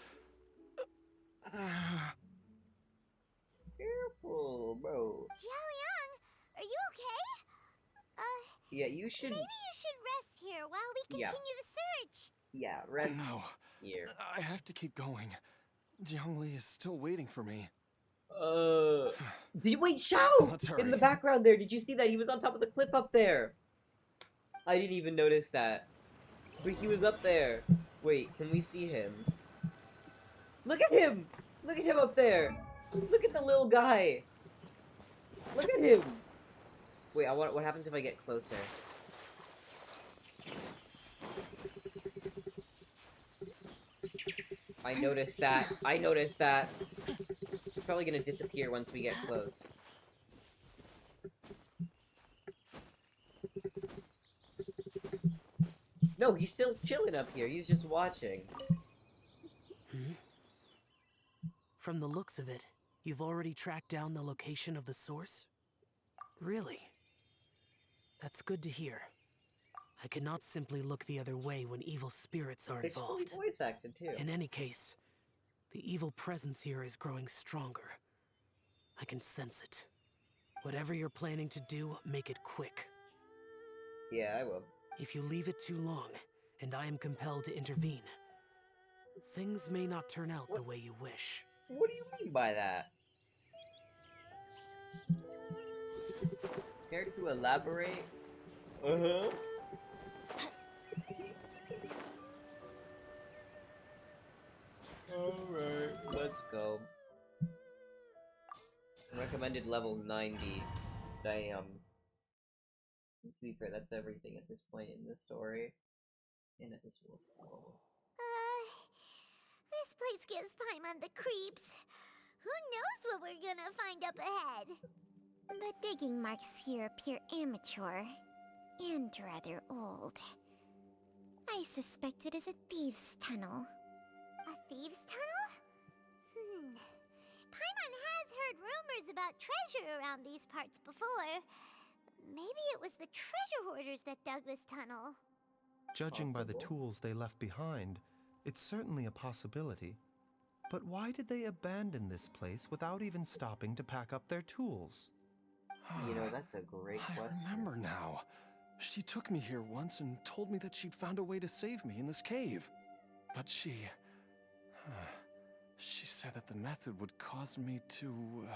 Careful, bro. Jialiang, are you okay? Yeah, you should. Maybe you should rest here while we continue the search. Yeah, rest No. here. I have to keep going. Jiangli is still waiting for me. Wait, Shao! Let's hurry. In the background there, did you see that? He was on top of the cliff up there. I didn't even notice that. But he was up there. Wait, can we see him? Look at him! Look at him up there! Look at the little guy! Look at him! Wait, what happens if I get closer? I noticed that. I noticed that. It's probably gonna disappear once we get close. No, he's still chilling up here. He's just watching. From the looks of it, you've already tracked down the location of the source? Really? That's good to hear. I cannot simply look the other way when evil spirits are It's fully involved. voice acted too. In any case, the evil presence here is growing stronger. I can sense it. Whatever you're planning to do, make it quick. Yeah, I will. If you leave it too long, and I am compelled to intervene, things may not turn out the way you wish. What do you mean by that? Care to elaborate? Uh-huh. Alright, let's go. Recommended level 90. Damn. To be fair, that's everything at this point in the story. And at this world. This place gives Paimon the creeps. Who knows what we're gonna find up ahead? The digging marks here appear amateur and rather old. I suspect it is a thieves' tunnel. A thieves' tunnel? Paimon has heard rumors about treasure around these parts before. Maybe it was the treasure hoarders that dug this tunnel. Judging by the tools they left behind, it's certainly a possibility. But why did they abandon this place without even stopping to pack up their tools? You know, that's a great question. I remember now. She took me here once and told me that she'd found a way to save me in this cave. But she said that the method would cause me to,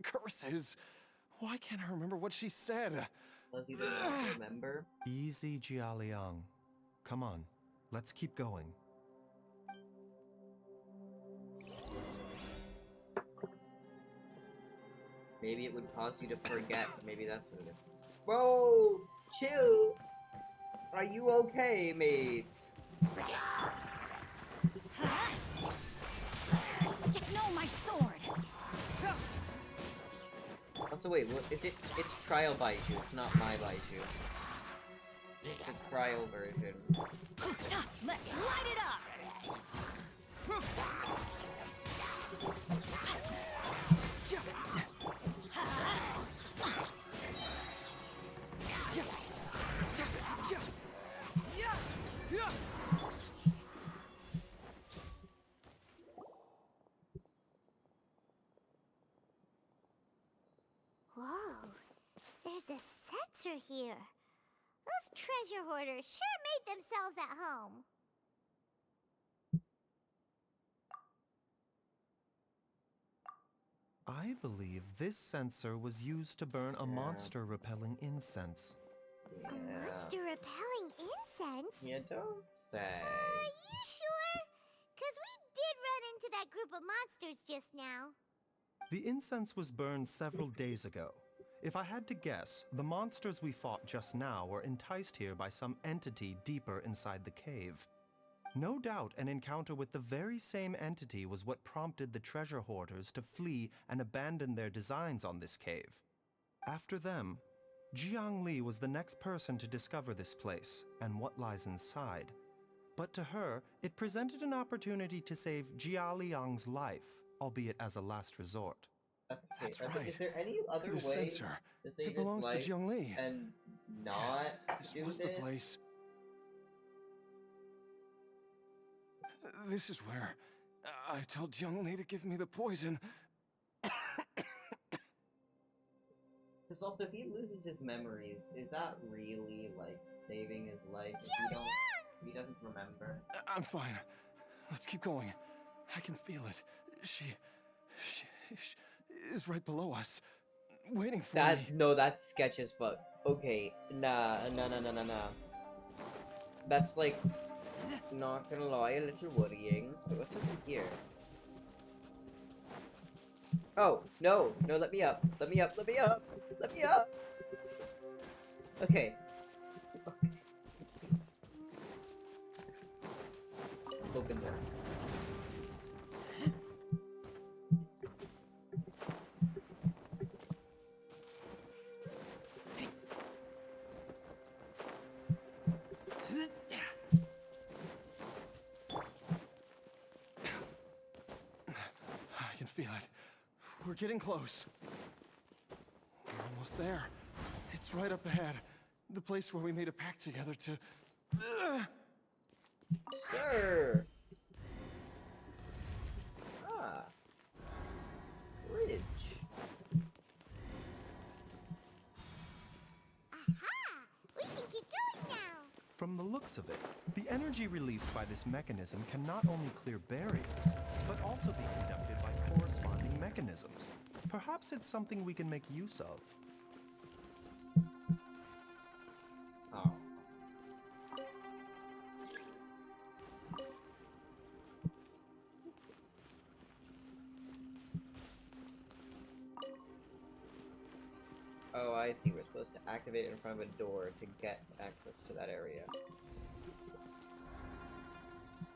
curses. Why can't I remember what she said? Unless you don't remember. Easy, Jialiang. Come on, let's keep going. Maybe it would cause you to forget. Maybe that's what it is. Bro, chill. Are you okay, mates? No, my sword! Also, wait, what is it? It's trial Baiju, it's not my Baiju. the cryo version. Let's light it up! Whoa, there's a sensor here. Those treasure hoarders sure made themselves at home. I believe this sensor was used to burn a monster-repelling incense. A monster repelling incense? You don't say. Are you sure? 'Cause we did run into that group of monsters just now. The incense was burned several days ago. If I had to guess, the monsters we fought just now were enticed here by some entity deeper inside the cave. No doubt an encounter with the very same entity was what prompted the treasure hoarders to flee and abandon their designs on this cave. After them, Jiang Li was the next person to discover this place and what lies inside. But to her, it presented an opportunity to save Jia Liang's life, albeit as a last resort. Okay, That's right. Is there any other This way sensor, to save it belongs his to life Jiang Li. and not Yes, this do was this? the place. This is where I told Jiang Li to give me the poison. Because also, if he loses his memories, is that really, like, saving his life if he doesn't remember? I'm fine. Let's keep going. I can feel it. She is right below us, waiting for me. No, that's sketch as fuck. Okay, nah. That's like, not gonna lie, a little worrying. Wait, what's up here? Oh, no, let me up. Let me up. Okay. Open door. I can feel it. We're getting close. We're almost there. It's right up ahead. The place where we made a pact together to... Sir! Ah. Bridge. Aha! We can keep going now. From the looks of it, the energy released by this mechanism can not only clear barriers, but also be conducted by corresponding mechanisms. Perhaps it's something we can make use of. Oh. Oh, I see. We're supposed to activate it in front of a door to get access to that area.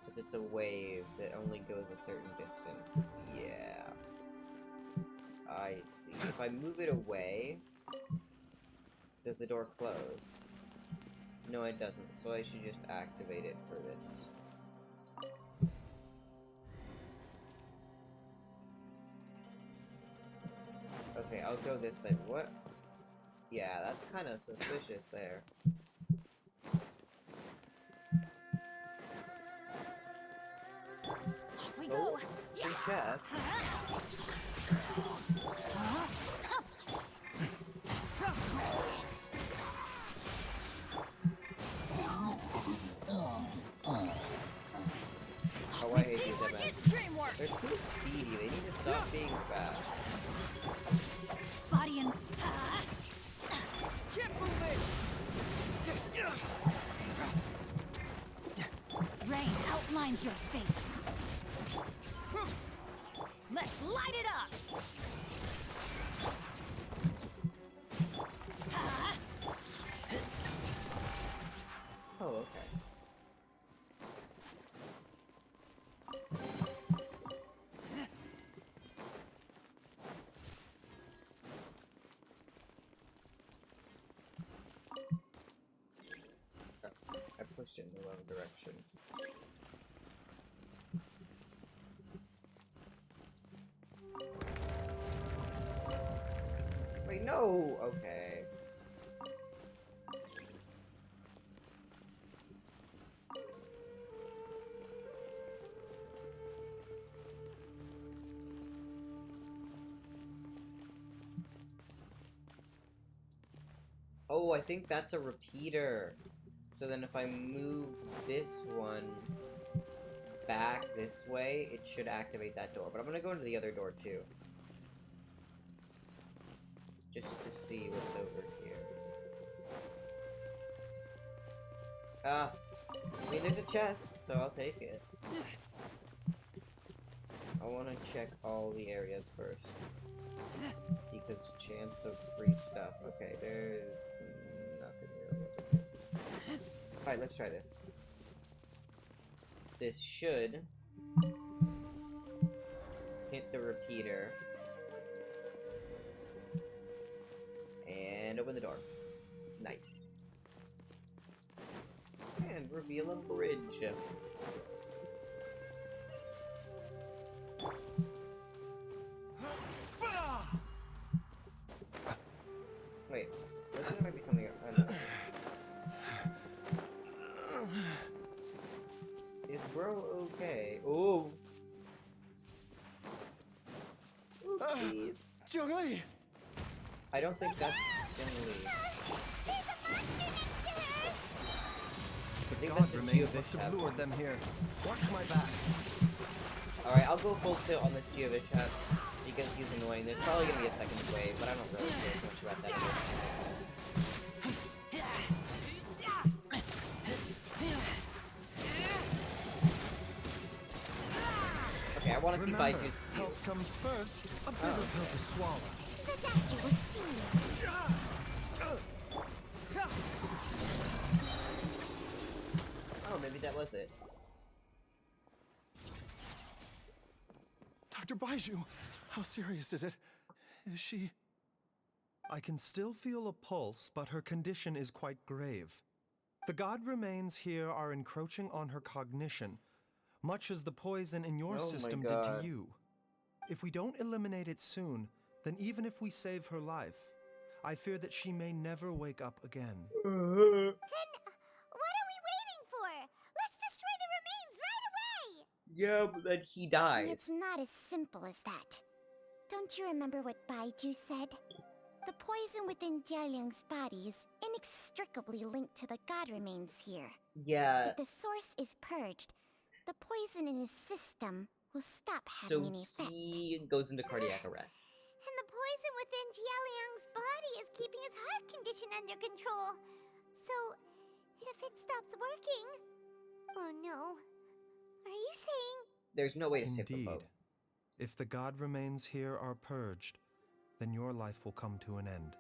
Because it's a wave that only goes a certain distance. Yeah. I see. If I move it away, does the door close? No, it doesn't. So I should just activate it for this. Okay, I'll go this side. What? Yeah, that's kind of suspicious there. Off we Oh, go! free chest. Oh, I hate these events. They're too speedy. They need to stop being fast. Body and... Rain outlines your fate. Let's light it up! Oh, okay. in the wrong direction. Wait, no! Okay. Oh, I think that's a repeater. So then if I move this one back this way, it should activate that door. But I'm gonna go into the other door too. Just to see what's over here. Ah. I mean, there's a chest, so I'll take it. I want to check all the areas first. Because chance of free stuff. Okay, there's nothing real. Alright, let's try this. This should hit the repeater. And open the door. Nice. And reveal a bridge. Wait, looks like there might be something. Is bro okay? Oh. Oopsies. Jiangli! I don't think that's Jiangli. I think that's God a remains must have Geovish lured them here. Watch my back. Alright, I'll go full tilt on this Geovish hat because he's annoying. There's probably gonna be a second wave, but I don't really care too much about that. Okay, I want to keep Remember, Baiju's view. health comes first. A bitter pill to swallow. The doctor will see. Oh, maybe that was it. Dr. Baiju, how serious is it? Is she... I can still feel a pulse, but her condition is quite grave. The god remains here are encroaching on her cognition, much as the poison in your Oh my system did God. to you. If we don't eliminate it soon, then even if we save her life, I fear that she may never wake up again. Then what are we waiting for? Let's destroy the remains right away! Yeah, but then he dies. It's not as simple as that. Don't you remember what Baiju said? The poison within Jialiang's body is inextricably linked to the god remains here. Yeah, If the source is purged, the poison in his system will stop so having any effect. he goes into cardiac arrest. And the poison within Jialiang's body is keeping his heart condition under control. So, if it stops working... Oh no. Are you saying... There's no way to save them Indeed. both. If the god remains here are purged, then your life will come to an end.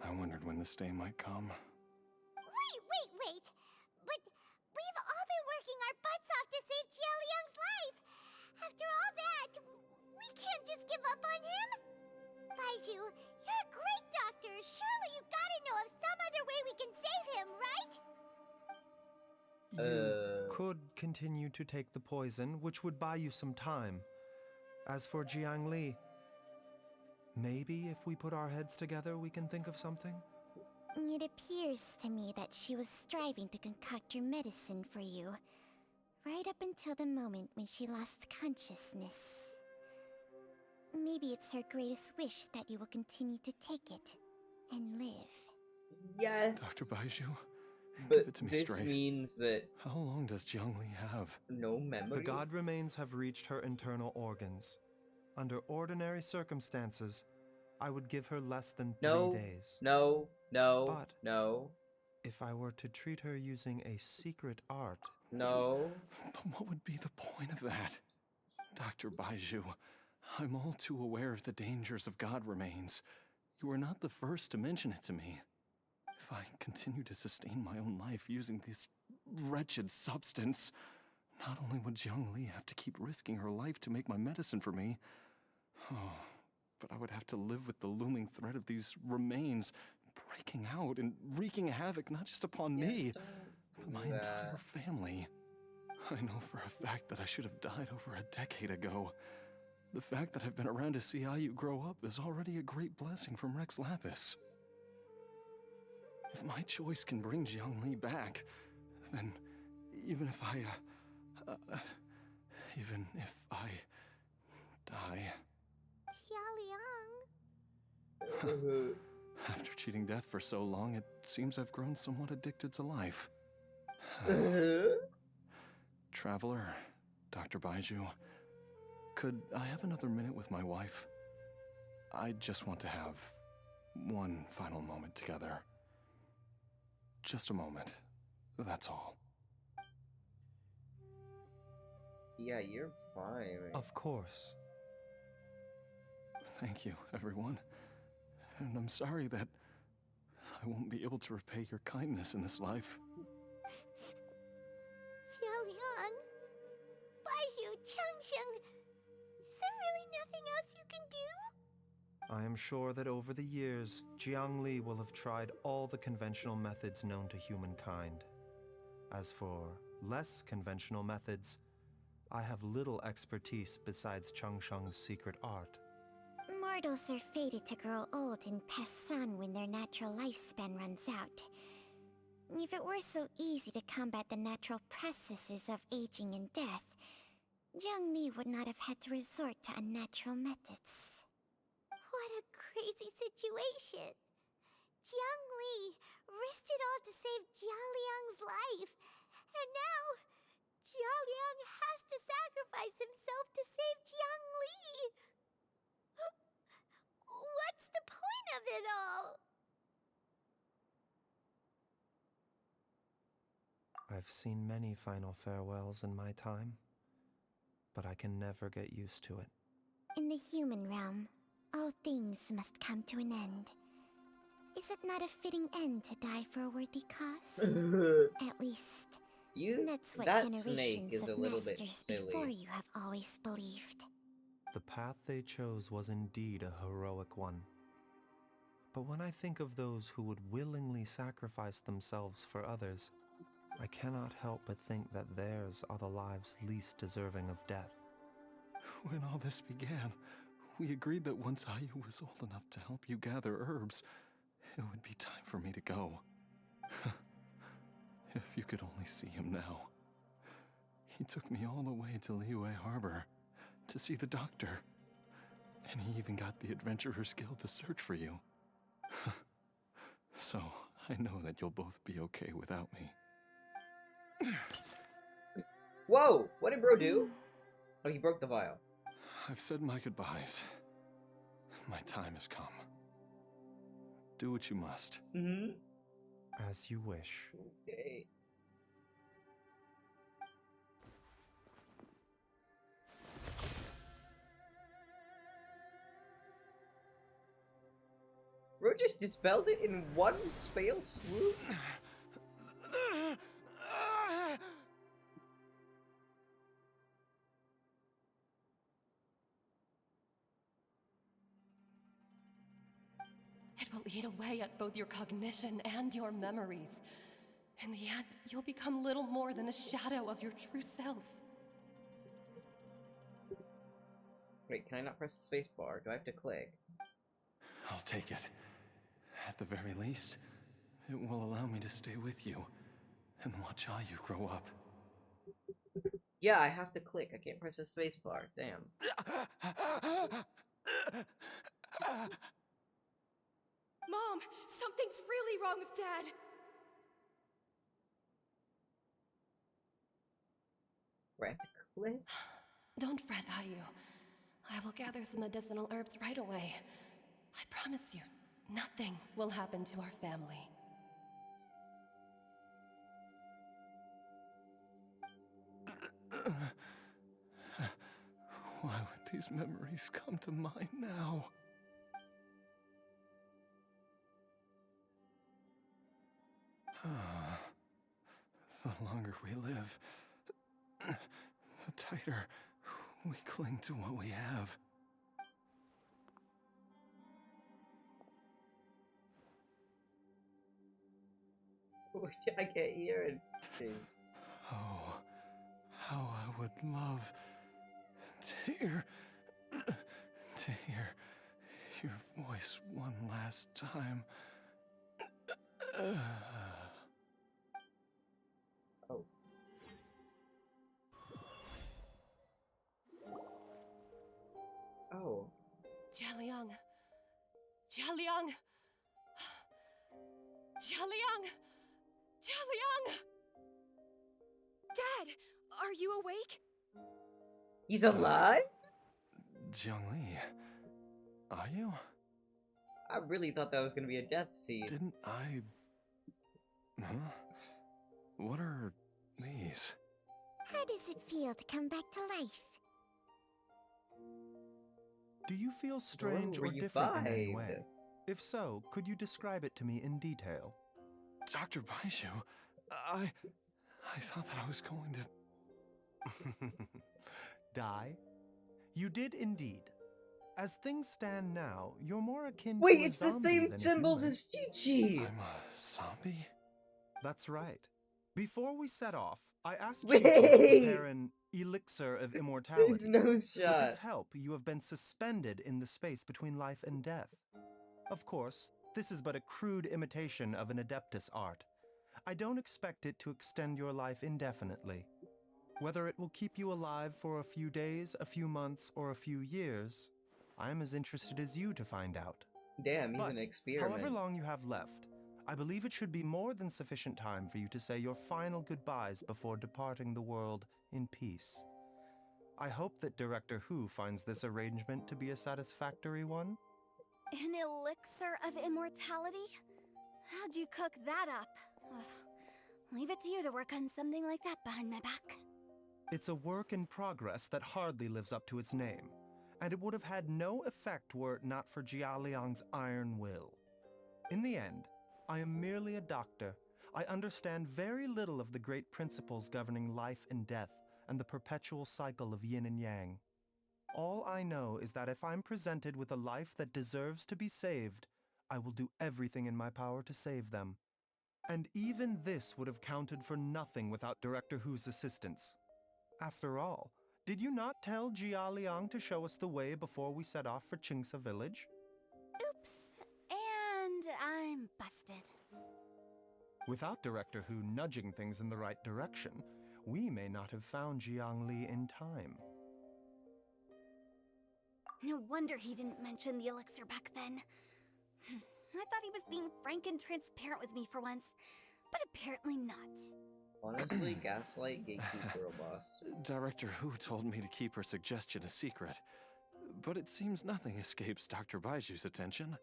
I wondered when this day might come. Wait! But we've all been working our butts off to save Jialiang's life! After all that, we can't just give up on him! Baiju, you're a great doctor! Surely you gotta know of some other way we can save him, right? You could continue to take the poison, which would buy you some time. As for Jiangli, maybe if we put our heads together, we can think of something? It appears to me that she was striving to concoct your medicine for you, right up until the moment when she lost consciousness. Maybe it's her greatest wish that you will continue to take it and live. Yes, Dr. Baiju, but give it to me this straight. means that How long does Jiangli have? no memory. The god remains have reached her internal organs. Under ordinary circumstances, I would give her less than 3 days. No. But- No. If I were to treat her using a secret art, No. But what would be the point of that? Dr. Baiju, I'm all too aware of the dangers of God remains. You are not the first to mention it to me. If I continue to sustain my own life using this wretched substance, not only would Jiangli have to keep risking her life to make my medicine for me, but I would have to live with the looming threat of these remains, breaking out and wreaking havoc not just upon me, but my entire family. I know for a fact that I should have died over a decade ago. The fact that I've been around to see Ayu grow up is already a great blessing from Rex Lapis. If my choice can bring Jiangli back, then even if I die. Jialiang. After cheating death for so long, it seems I've grown somewhat addicted to life. Traveler, Dr. Baiju, could I have another minute with my wife? I just want to have one final moment together. Just a moment. That's all. Yeah, you're fine. Of course. Thank you, everyone. And I'm sorry that I won't be able to repay your kindness in this life. Jialiang. Baiju, Changsheng. Is there really nothing else you can do? I am sure that over the years, Jiangli will have tried all the conventional methods known to humankind. As for less conventional methods, I have little expertise besides Changsheng's secret art. Mortals are fated to grow old and pass on when their natural lifespan runs out. If it were so easy to combat the natural processes of aging and death, Jiangli would not have had to resort to unnatural methods. What a crazy situation. Jiangli risked it all to save Jialiang's life. And now, Jialiang has to sacrifice himself to save Jiangli. What's the point of it all? I've seen many final farewells in my time, but I can never get used to it. In the human realm, all things must come to an end. Is it not a fitting end to die for a worthy cause? At least, that's what that snake generations is a of little bit masters silly. before you have always believed. The path they chose was indeed a heroic one. But when I think of those who would willingly sacrifice themselves for others, I cannot help but think that theirs are the lives least deserving of death. When all this began, we agreed that once Ayu was old enough to help you gather herbs, it would be time for me to go. If you could only see him now. He took me all the way to Liyue Harbor to see the doctor. And he even got the Adventurers Guild to search for you. So, I know that you'll both be okay without me. Whoa! What did bro do? Oh, he broke the vial. I've said my goodbyes. My time has come. Do what you must. Mm-hmm. As you wish. Okay. Bro just dispelled it in one spell swoop? It will eat away at both your cognition and your memories. In the end, you'll become little more than a shadow of your true self. Wait, can I not press the space bar? Do I have to click? I'll take it. At the very least, it will allow me to stay with you and watch Ayu grow up. Yeah, I have to click. I can't press the space bar. Damn. Mom, something's really wrong with Dad. Wait, I have to click? Don't fret, Ayu. I will gather some medicinal herbs right away. I promise you, nothing will happen to our family. Why would these memories come to mind now? The longer we live, the tighter we cling to what we have. I can't hear anything. Oh, how I would love to hear your voice one last time. Oh. Oh. Jialiang. Jialiang. Jialiang. Jialiang. Dad, are you awake? He's alive? Jiangli, are you? I really thought that was gonna be a death scene. Didn't I... Huh? What are these? How does it feel to come back to life? Do you feel strange or different in any way? If so, could you describe it to me in detail? Dr. Baiju, I thought that I was going to... Die? You did indeed. As things stand now, you're more akin Wait, to a it's the zombie same than a symbols human. as Chi-Chi! I'm a zombie? That's right. Before we set off, I asked Wait! Chi-Chi to prepare an elixir of There's immortality. no With shot. its help, you have been suspended in the space between life and death. Of course, this is but a crude imitation of an Adeptus art. I don't expect it to extend your life indefinitely. Whether it will keep you alive for a few days, a few months, or a few years, I'm as interested as you to find out. Damn, he's But, an experiment. however long you have left, I believe it should be more than sufficient time for you to say your final goodbyes before departing the world in peace. I hope that Director Who finds this arrangement to be a satisfactory one. An elixir of immortality? How'd you cook that up? Ugh. Leave it to you to work on something like that behind my back. It's a work in progress that hardly lives up to its name, and it would have had no effect were it not for Jialiang's iron will. In the end, I am merely a doctor. I understand very little of the great principles governing life and death and the perpetual cycle of yin and yang. All I know is that if I'm presented with a life that deserves to be saved, I will do everything in my power to save them. And even this would have counted for nothing without Director Who's assistance. After all, did you not tell Jia Liang to show us the way before we set off for Qingsa village? Oops. And I'm busted. Without Director Who nudging things in the right direction, we may not have found Jiang Li in time. No wonder he didn't mention the elixir back then. I thought he was being frank and transparent with me for once, but apparently not. Honestly, gaslight gatekeep girl boss. Director Who told me to keep her suggestion a secret, but it seems nothing escapes Dr. Baiju's attention.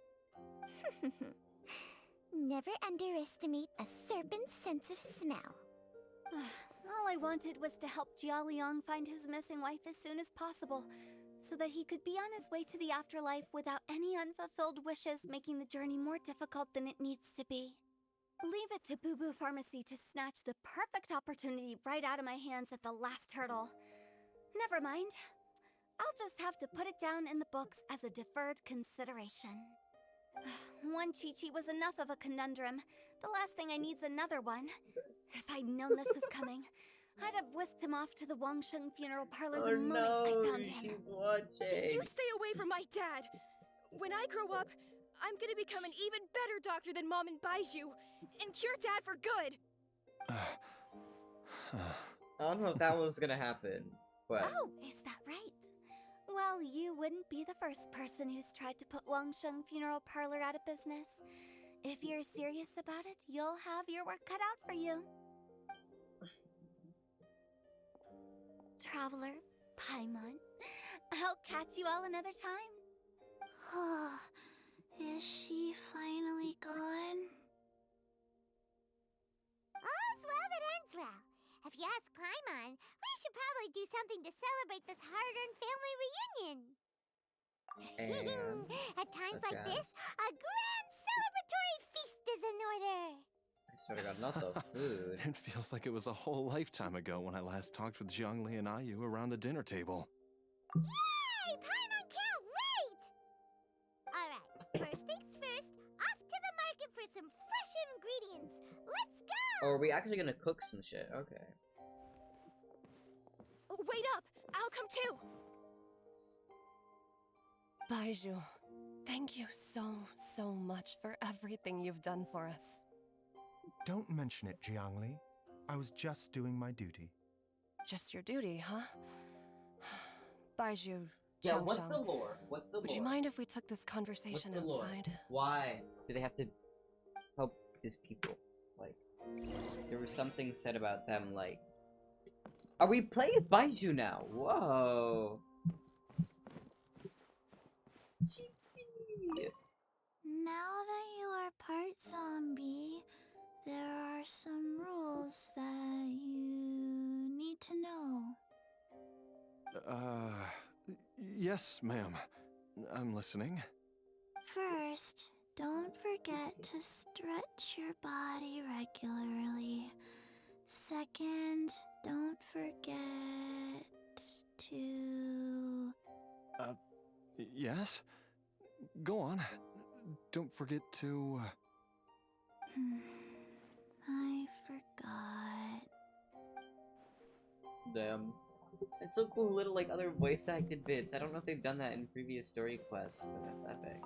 Never underestimate a serpent's sense of smell. All I wanted was to help Jialiang find his missing wife as soon as possible, so that he could be on his way to the afterlife without any unfulfilled wishes making the journey more difficult than it needs to be. Leave it to Boo Boo Pharmacy to snatch the perfect opportunity right out of my hands at the last hurdle. Never mind. I'll just have to put it down in the books as a deferred consideration. One Chi-Chi was enough of a conundrum. The last thing I need's another one. If I'd known this was coming, I'd have whisked him off to the Wangsheng funeral parlor the moment I found him. She's watching. You stay away from my dad! When I grow up, I'm gonna become an even better doctor than Mom and Baiju, and cure Dad for good! I don't know if that was gonna happen, but... Oh, is that right? Well, you wouldn't be the first person who's tried to put Wangsheng funeral parlor out of business. If you're serious about it, you'll have your work cut out for you. Traveler, Paimon, I'll catch you all another time. Oh, is she finally gone? All's well that ends well. If you ask Paimon, we should probably do something to celebrate this hard-earned family reunion. And At times such like as? this, a grand celebratory feast is in order. I swear to God, not the food. It feels like it was a whole lifetime ago when I last talked with Jiangli and Ayu around the dinner table. Yay! Paimon can't wait! Alright, first things first, off to the market for some fresh ingredients. Let's go! Or are we actually gonna cook some shit? Okay. Wait up! I'll come too! Baiju, thank you so much for everything you've done for us. Don't mention it, Jiangli. I was just doing my duty. Just your duty, huh? Baiju, Yeah, Changsheng, what's the lore? What's the lore? would you mind if we took this conversation What's the lore? outside? Why do they have to help these people? Like, there was something said about them, like... Are we playing as Baiju now? Whoa! Chibi. Now that you are part zombie, there are some rules that you need to know. Yes, ma'am. I'm listening. First, don't forget to stretch your body regularly. Second, don't forget to... Yes? Go on. Don't forget to... I forgot. Damn. It's so cool, little, like, other voice-acted bits. I don't know if they've done that in previous story quests, but that's epic.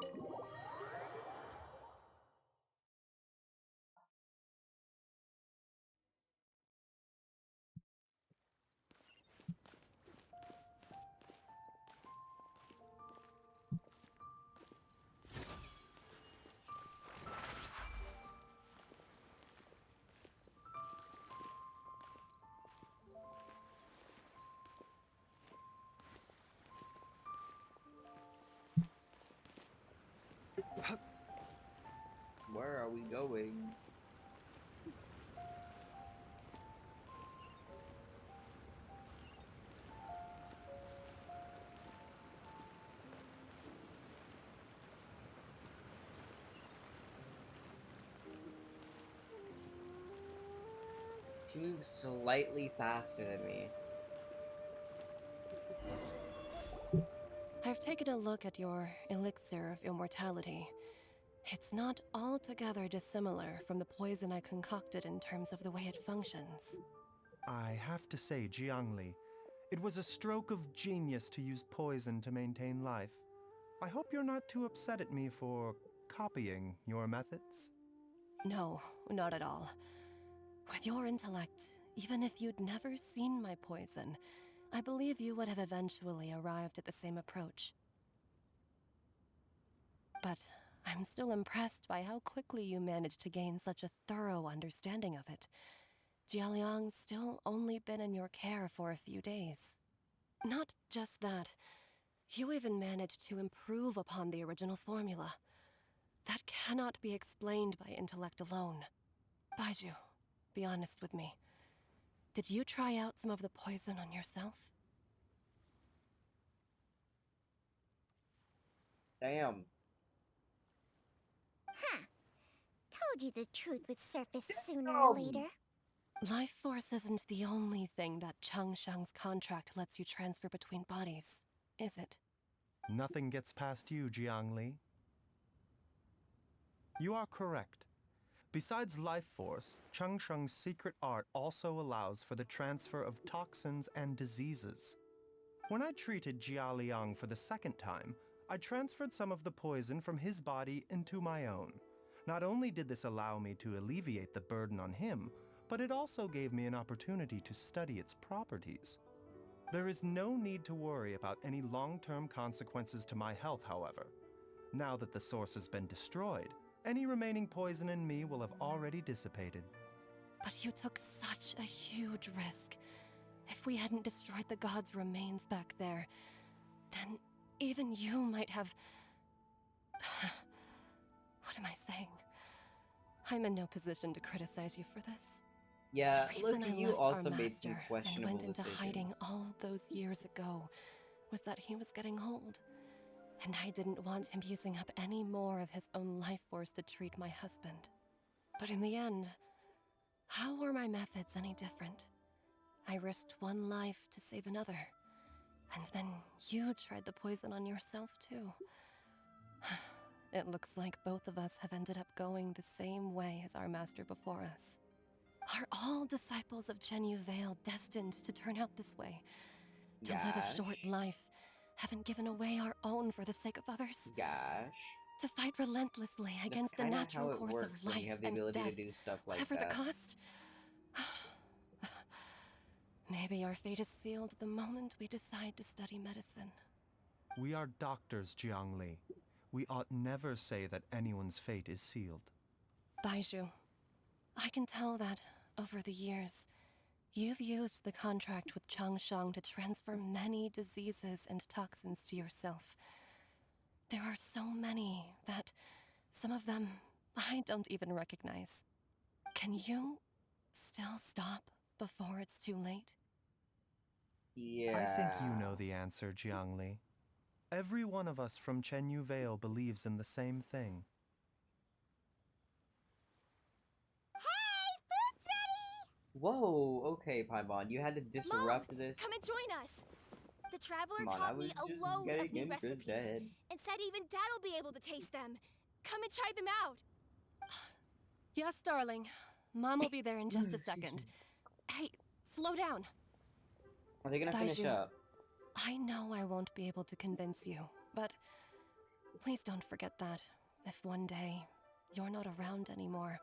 Where are we going? She moves slightly faster than me. I've taken a look at your elixir of immortality. It's not altogether dissimilar from the poison I concocted in terms of the way it functions. I have to say, Jiangli, it was a stroke of genius to use poison to maintain life. I hope you're not too upset at me for copying your methods. No, not at all. With your intellect, even if you'd never seen my poison, I believe you would have eventually arrived at the same approach. But I'm still impressed by how quickly you managed to gain such a thorough understanding of it. Jialiang's still only been in your care for a few days. Not just that, you even managed to improve upon the original formula. That cannot be explained by intellect alone. Baiju, be honest with me. Did you try out some of the poison on yourself? Damn. Huh. Told you the truth would surface sooner or later. Life force isn't the only thing that Changsheng's contract lets you transfer between bodies, is it? Nothing gets past you, Jiangli. You are correct. Besides life force, Changsheng's secret art also allows for the transfer of toxins and diseases. When I treated Jia Liang for the second time, I transferred some of the poison from his body into my own. Not only did this allow me to alleviate the burden on him, but it also gave me an opportunity to study its properties. There is no need to worry about any long-term consequences to my health, however. Now that the source has been destroyed, any remaining poison in me will have already dissipated. But you took such a huge risk. If we hadn't destroyed the god's remains back there, then even you might have... What am I saying? I'm in no position to criticize you for this. Yeah, The look, reason I you left also our made some master questionable and went into decisions. hiding all those years ago was that he was getting old. And I didn't want him using up any more of his own life force to treat my husband. But in the end, how were my methods any different? I risked one life to save another. And then you tried the poison on yourself too. It looks like both of us have ended up going the same way as our master before us. Are all disciples of Chen Yu Vale destined to turn out this way? To live a short life, haven't given away our own for the sake of others? Gosh. To fight relentlessly against the natural course of life when you have the and ability death, to do stuff like whatever that. the cost? Maybe our fate is sealed the moment we decide to study medicine. We are doctors, Jiangli. We ought never say that anyone's fate is sealed. Baizhu, I can tell that, over the years, you've used the contract with Changshang to transfer many diseases and toxins to yourself. There are so many that some of them I don't even recognize. Can you still stop before it's too late? Yeah. I think you know the answer, Jiangli. Every one of us from Chen Yu Vale believes in the same thing. Hey, food's ready! Whoa, okay, Paimon, you had to disrupt this. Come and join us. The traveler Come on, I taught me was a just load of getting new recipes interested. and said even Dad'll be able to taste them. Come and try them out. Yes, darling. Mom will be there in just a second. Hey, slow down. Are they gonna finish Baizhu, up? I know I won't be able to convince you, but please don't forget that if one day you're not around anymore,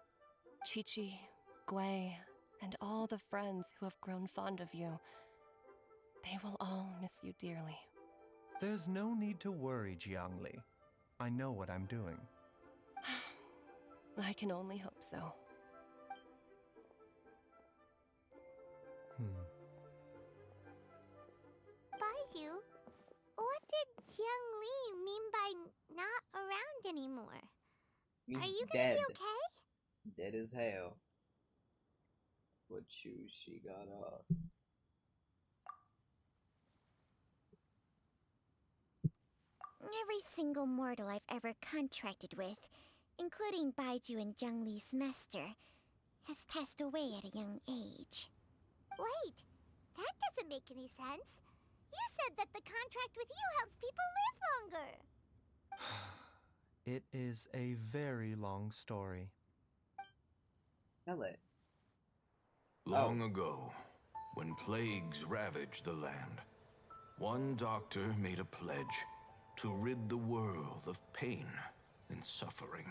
Chi-Chi, Gui, and all the friends who have grown fond of you, they will all miss you dearly. There's no need to worry, Jiangli. I know what I'm doing. I can only hope so. Baizhu, what did Jiang Li mean by not around anymore? He's Are you dead. gonna be okay? Dead as hell. What shoes she got off? Every single mortal I've ever contracted with, including Baizhu and Zhang Li's master, has passed away at a young age. Wait, that doesn't make any sense. You said that the contract with you helps people live longer. It is a very long story. Tell it. Long ago, when plagues ravaged the land, one doctor made a pledge to rid the world of pain and suffering.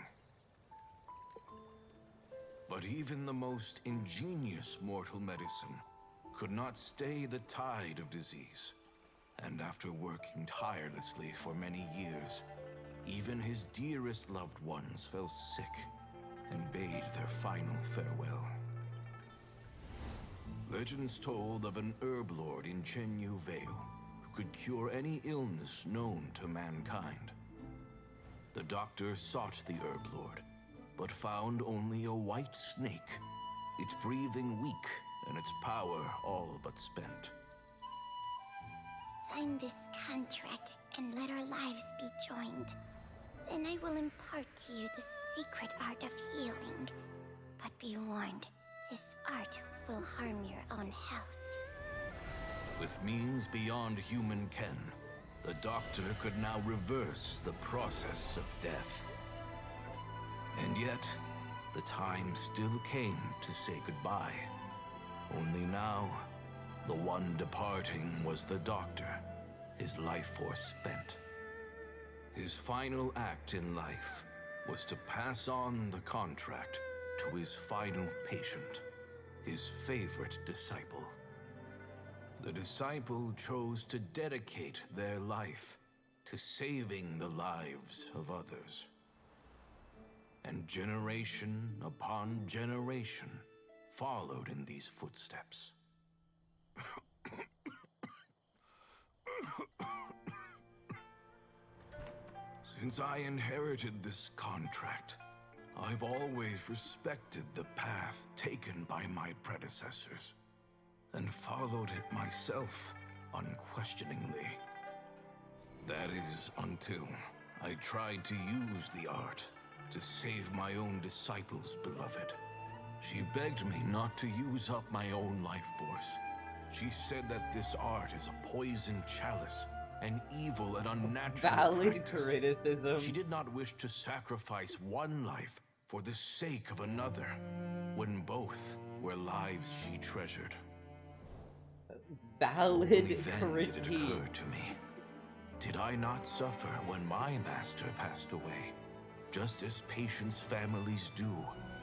But even the most ingenious mortal medicine could not stay the tide of disease. And after working tirelessly for many years, even his dearest loved ones fell sick and bade their final farewell. Legends told of an herb lord in Chen Yu Vale who could cure any illness known to mankind. The doctor sought the herb lord, but found only a white snake, its breathing weak and its power all but spent. Sign this contract and let our lives be joined. Then I will impart to you the secret art of healing. But be warned, this art will harm your own health. With means beyond human ken, the doctor could now reverse the process of death. And yet, the time still came to say goodbye. Only now, the one departing was the doctor, his life force spent. His final act in life was to pass on the contract to his final patient, his favorite disciple. The disciple chose to dedicate their life to saving the lives of others. And generation upon generation followed in these footsteps. Since I inherited this contract, I've always respected the path taken by my predecessors, and followed it myself unquestioningly. That is, until I tried to use the art to save my own disciple's beloved. She begged me not to use up my own life force. She said that this art is a poison chalice an evil and unnatural Valid practice. criticism. She did not wish to sacrifice one life for the sake of another, when both were lives she treasured. Valid Only then did it critique. occur to me. Did I not suffer when my master passed away, just as patients' families do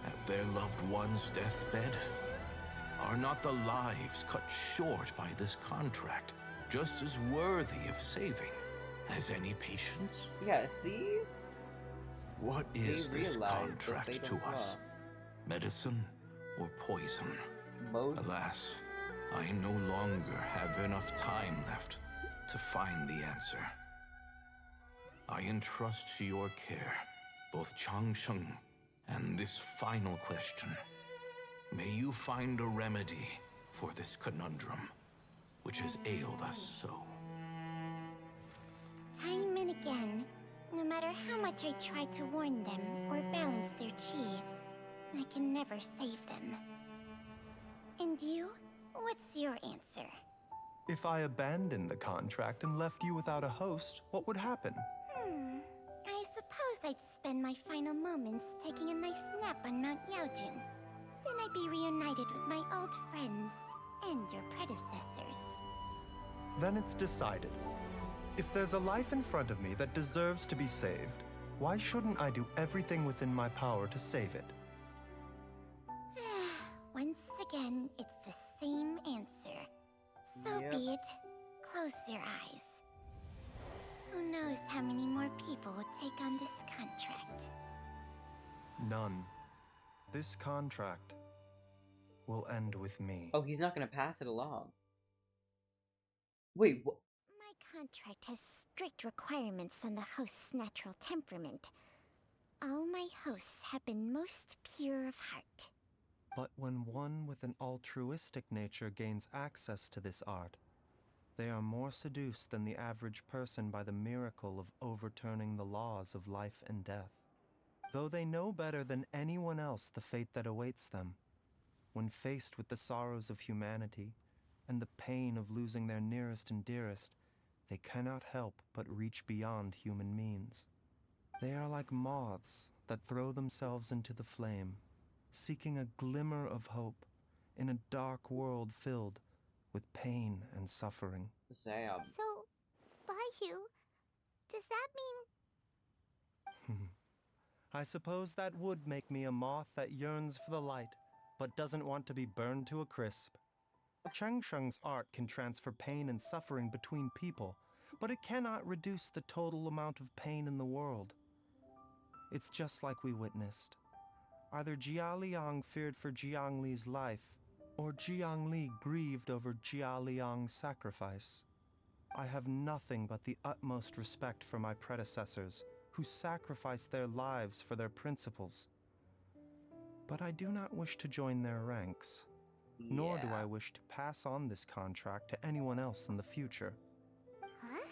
at their loved one's deathbed? Are not the lives cut short by this contract just as worthy of saving as any patients? Yeah, see? What is They this realize that contract they to don't us? Medicine or poison? Both. Alas, I no longer have enough time left to find the answer. I entrust to your care both Changsheng and this final question. May you find a remedy for this conundrum, which has ailed us so. Time and again, no matter how much I try to warn them or balance their chi, I can never save them. And you? What's your answer? If I abandoned the contract and left you without a host, what would happen? I suppose I'd spend my final moments taking a nice nap on Mount Yaojin. Then I'd be reunited with my old friends and your predecessors. Then it's decided. If there's a life in front of me that deserves to be saved, why shouldn't I do everything within my power to save it? Once again, it's the same answer. So be it. Close your eyes. Who knows how many more people will take on this contract? None. This contract will end with me. Oh, he's not gonna pass it along. Wait, what? My contract has strict requirements on the host's natural temperament. All my hosts have been most pure of heart. But when one with an altruistic nature gains access to this art, they are more seduced than the average person by the miracle of overturning the laws of life and death. Though they know better than anyone else the fate that awaits them, when faced with the sorrows of humanity and the pain of losing their nearest and dearest, they cannot help but reach beyond human means. They are like moths that throw themselves into the flame, seeking a glimmer of hope in a dark world filled with pain and suffering. Sam. So, Baihu, does that mean... I suppose that would make me a moth that yearns for the light, but doesn't want to be burned to a crisp. Changsheng's art can transfer pain and suffering between people, but it cannot reduce the total amount of pain in the world. It's just like we witnessed. Either Jia Liang feared for Jiang Li's life, or Jiang Li grieved over Jia Liang's sacrifice. I have nothing but the utmost respect for my predecessors, who sacrificed their lives for their principles. But I do not wish to join their ranks, nor do I wish to pass on this contract to anyone else in the future. Huh?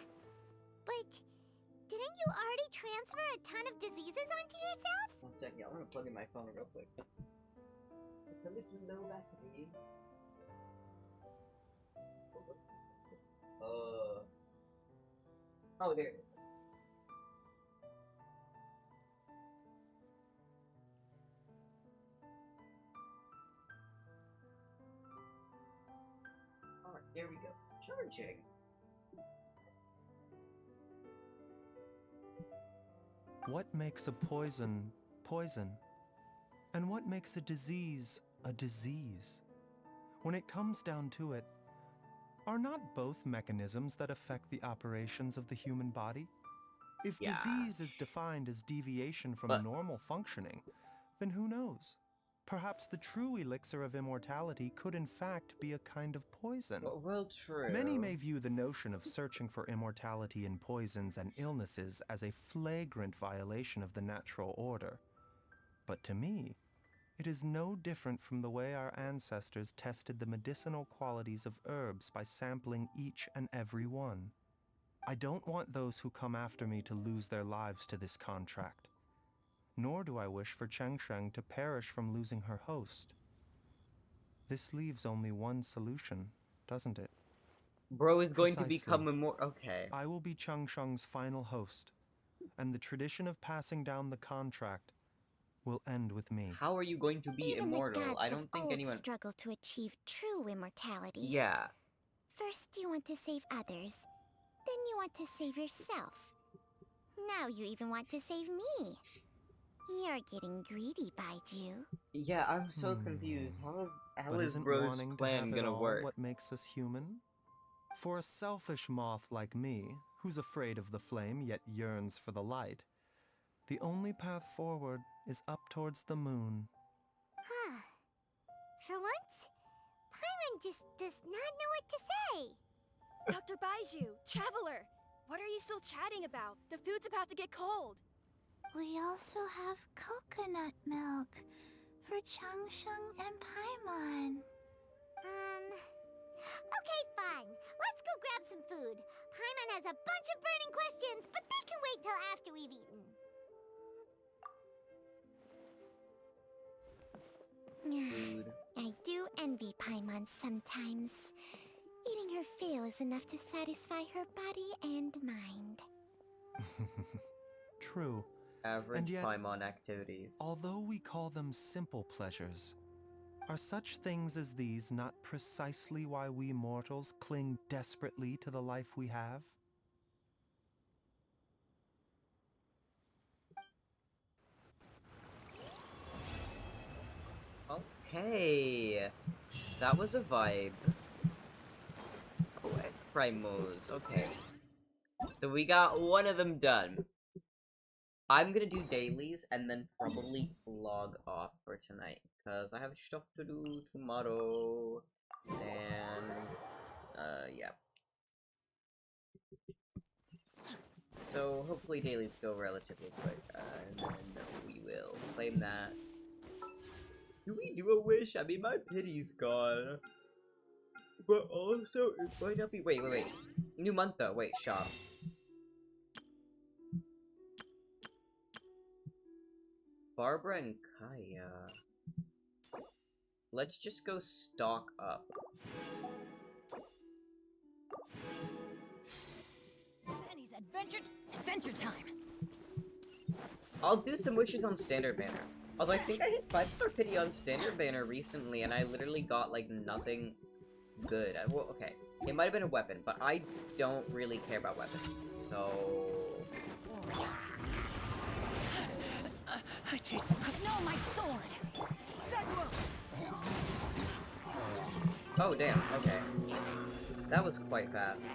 But didn't you already transfer a ton of diseases onto yourself? 1 second, I'm gonna plug in my phone real quick. It's a little low battery. Oh, there it is. Alright, there we go. Charging. What makes a poison poison? And what makes a disease a disease? When it comes down to it, are not both mechanisms that affect the operations of the human body? If disease is defined as deviation from normal functioning, then who knows? Perhaps the true elixir of immortality could in fact be a kind of poison. Well, true. Many may view the notion of searching for immortality in poisons and illnesses as a flagrant violation of the natural order. But to me, it is no different from the way our ancestors tested the medicinal qualities of herbs by sampling each and every one. I don't want those who come after me to lose their lives to this contract. Nor do I wish for Changsheng to perish from losing her host. This leaves only one solution, doesn't it? Bro is going to Precisely. become immortal. Okay. I will be Chung Shung's final host, and the tradition of passing down the contract will end with me. How are you going to be Even immortal? the gods I of don't think old anyone. struggle to achieve true immortality. Yeah. First you want to save others, then you want to save yourself. Now you even want to save me. You're getting greedy, Baiju. Yeah, I'm so confused. How But is isn't Bro's wanting to plan have it gonna all work? what makes us human? For a selfish moth like me, who's afraid of the flame yet yearns for the light, the only path forward is up towards the moon. Huh. For once, Paimon just does not know what to say. Dr. Baiju, Traveler, what are you still chatting about? The food's about to get cold. We also have coconut milk for Chung Shung and Paimon. Okay, fine. Let's go grab some food. Paimon has a bunch of burning questions, but they can wait till after we've eaten. Food. I do envy Paimon sometimes. Eating her fill is enough to satisfy her body and mind. True. Average And yet, Paimon activities. Although we call them simple pleasures, are such things as these not precisely why we mortals cling desperately to the life we have? Okay. That was a vibe. Oh, and Primos. Okay. So we got one of them done. I'm gonna do dailies and then probably log off for tonight because I have stuff to do tomorrow. And yeah. So hopefully dailies go relatively quick, and then we will claim that. Do we do a wish? I mean, my pity's gone. But also, it might not be. Wait. New month though. Wait, shop. Barbara and Kaya. Let's just go stock up. Penny's adventure time. I'll do some wishes on standard banner. Although I think I hit 5-star pity on standard banner recently, and I literally got like nothing good. Well, okay, it might have been a weapon, but I don't really care about weapons, so. I taste. No, my sword. Oh damn. Okay, that was quite fast.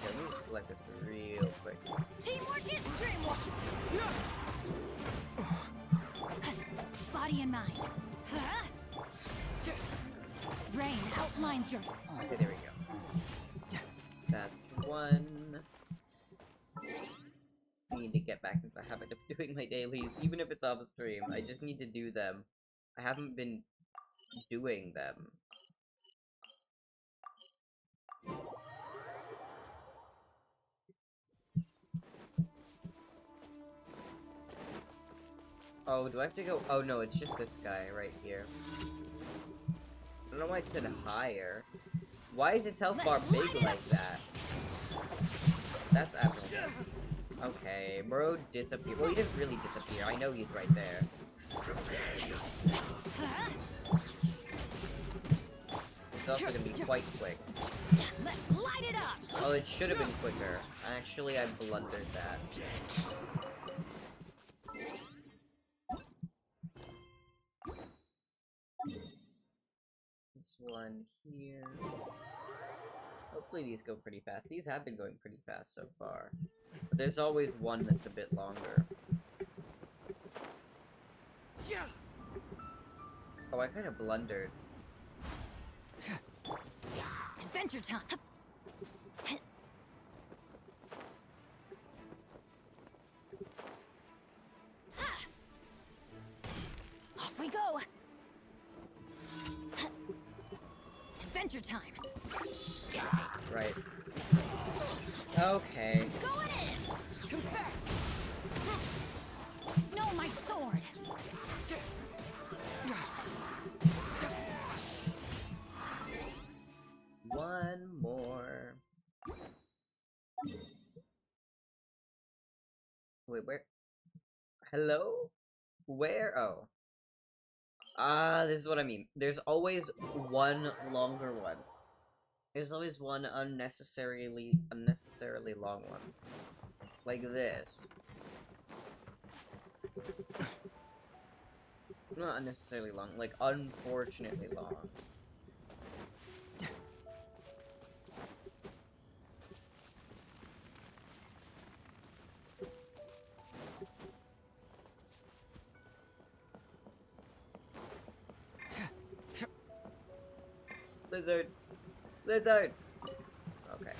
Let me just collect this real quick. Teamwork is dreamwork. Body and mind. Rain outlines your. Okay, there we go. That's one. I need to get back into the habit of doing my dailies, even if it's off stream. I just need to do them. I haven't been doing them. Oh, do I have to go? Oh no, it's just this guy right here. I don't know why it said higher. Why is its health bar big like that? That's abnormal. Okay, bro disappeared. Well, he didn't really disappear. I know he's right there. It's also gonna be quite quick. Let's light it up. Oh, it should have been quicker. Actually, I blundered that. This one here. Hopefully these go pretty fast. These have been going pretty fast so far. But there's always one that's a bit longer. Oh, I kind of blundered. Adventure time. Off we go. Adventure time. Right. Okay. Going in. Confess. No, my sword. Wait, where? Hello? Where? Oh. This is what I mean. There's always one longer one. There's always one unnecessarily long one. Like this. Not unnecessarily long, like unfortunately long. Lizard! Lizard! Okay.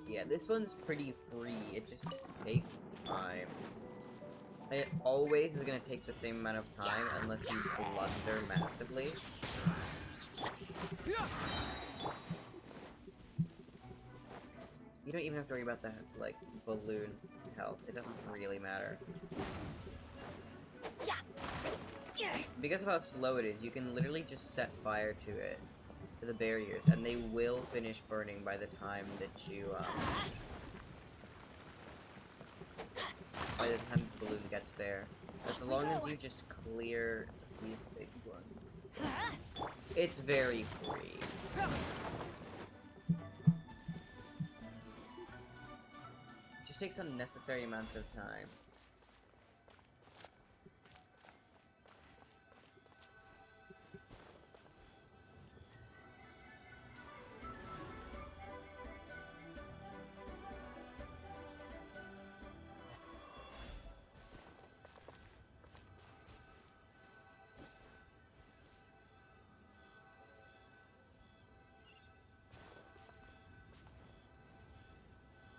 Yeah, this one's pretty free. It just takes time. And it always is gonna take the same amount of time unless you blunder massively. You don't even have to worry about that, like, balloon health. It doesn't really matter. Because of how slow it is, you can literally just set fire to it, to the barriers, and they will finish burning by the time that you, by the time the balloon gets there. As long as you just clear these big ones. It's very free. It just takes unnecessary amounts of time.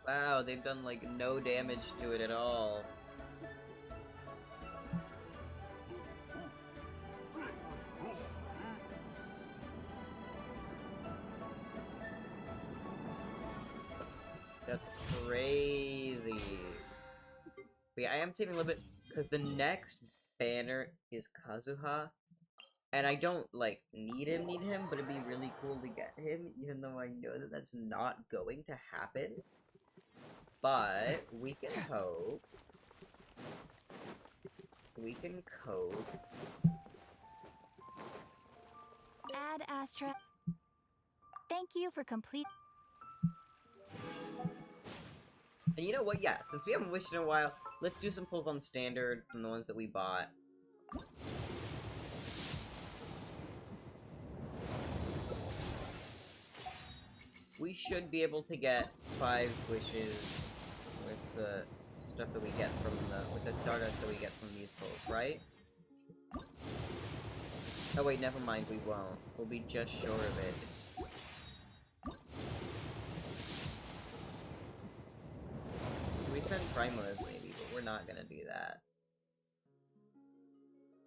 Wow, they've done, like, no damage to it at all. That's crazy. But yeah, I am saving a little bit, because the next banner is Kazuha. And I don't, like, need him, but it'd be really cool to get him, even though I know that that's not going to happen. But we can hope. We can cope. Add Astra. Thank you for complete. And you know what? Yeah, since we haven't wished in a while, let's do some pulls on standard from the ones that we bought. We should be able to get 5 wishes with the stuff that we get from with the stardust that we get from these pulls, right? Oh wait, never mind, we won't. We'll be just short of it. We spend Primos maybe, but we're not gonna do that.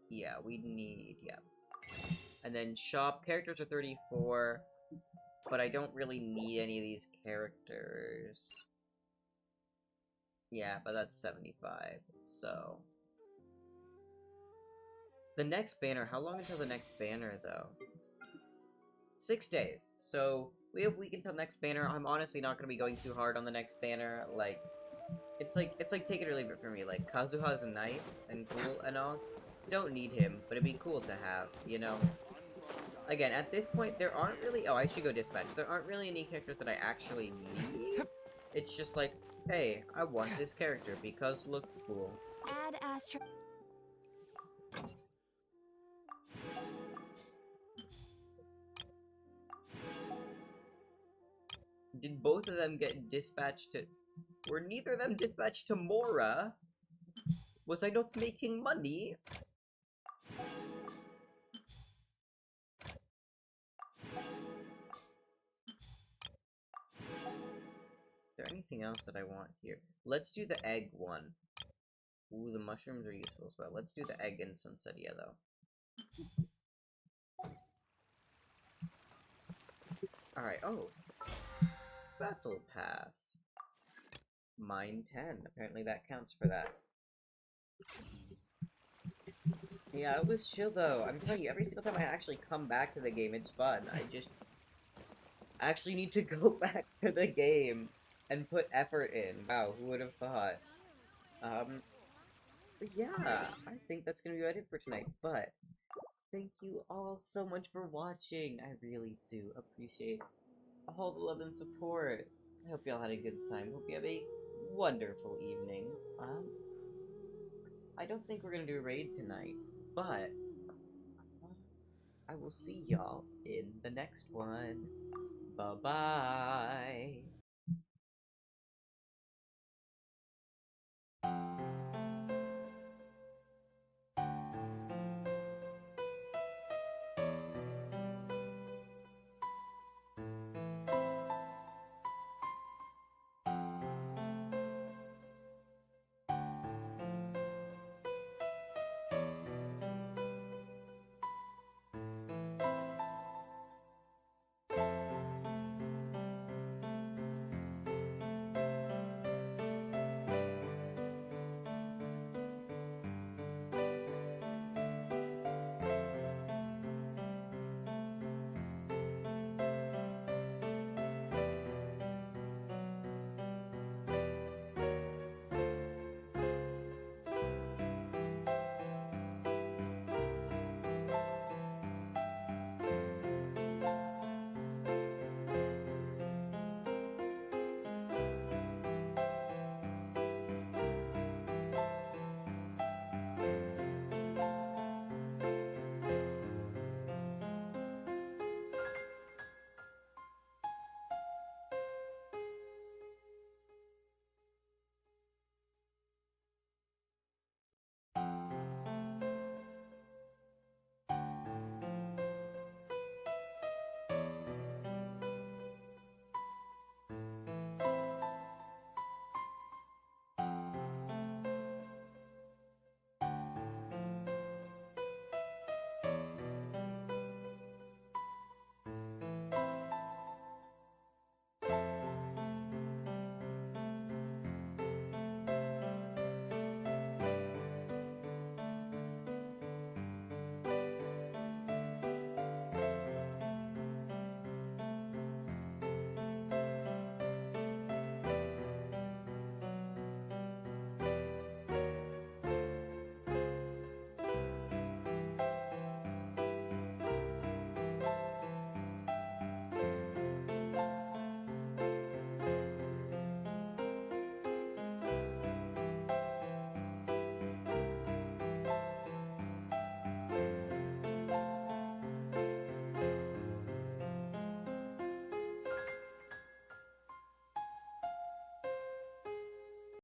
Yeah, we need, yeah. And then shop, characters are 34, but I don't really need any of these characters. Yeah, but that's 75, so... The next banner, how long until the next banner, though? 6 days, so we have a week until next banner. I'm honestly not gonna be going too hard on the next banner, like... It's like take it or leave it for me, like, Kazuha's nice and cool and all. Don't need him, but it'd be cool to have, you know? Again, at this point, there aren't really... Oh, I should go dispatch. There aren't really any characters that I actually need. It's just like, hey, I want this character because look cool. Add Astra. Did both of them get dispatched to... Were neither of them dispatched to Mora? Was I not making money? Is there anything else that I want here? Let's do the egg one. Ooh, the mushrooms are useful as well. Let's do the egg and Sunsetia, though. Alright, oh. Battle Pass. mine 10. Apparently that counts for that. Yeah, it was chill though. I'm telling you, every single time I actually come back to the game, it's fun. I just actually need to go back to the game and put effort in. Wow, who would have thought? But yeah, I think that's gonna be about it for tonight. But thank you all so much for watching. I really do appreciate all the love and support. I hope y'all had a good time. Hope you have a wonderful evening. I don't think we're gonna do a raid tonight, but I will see y'all in the next one. Bye-bye.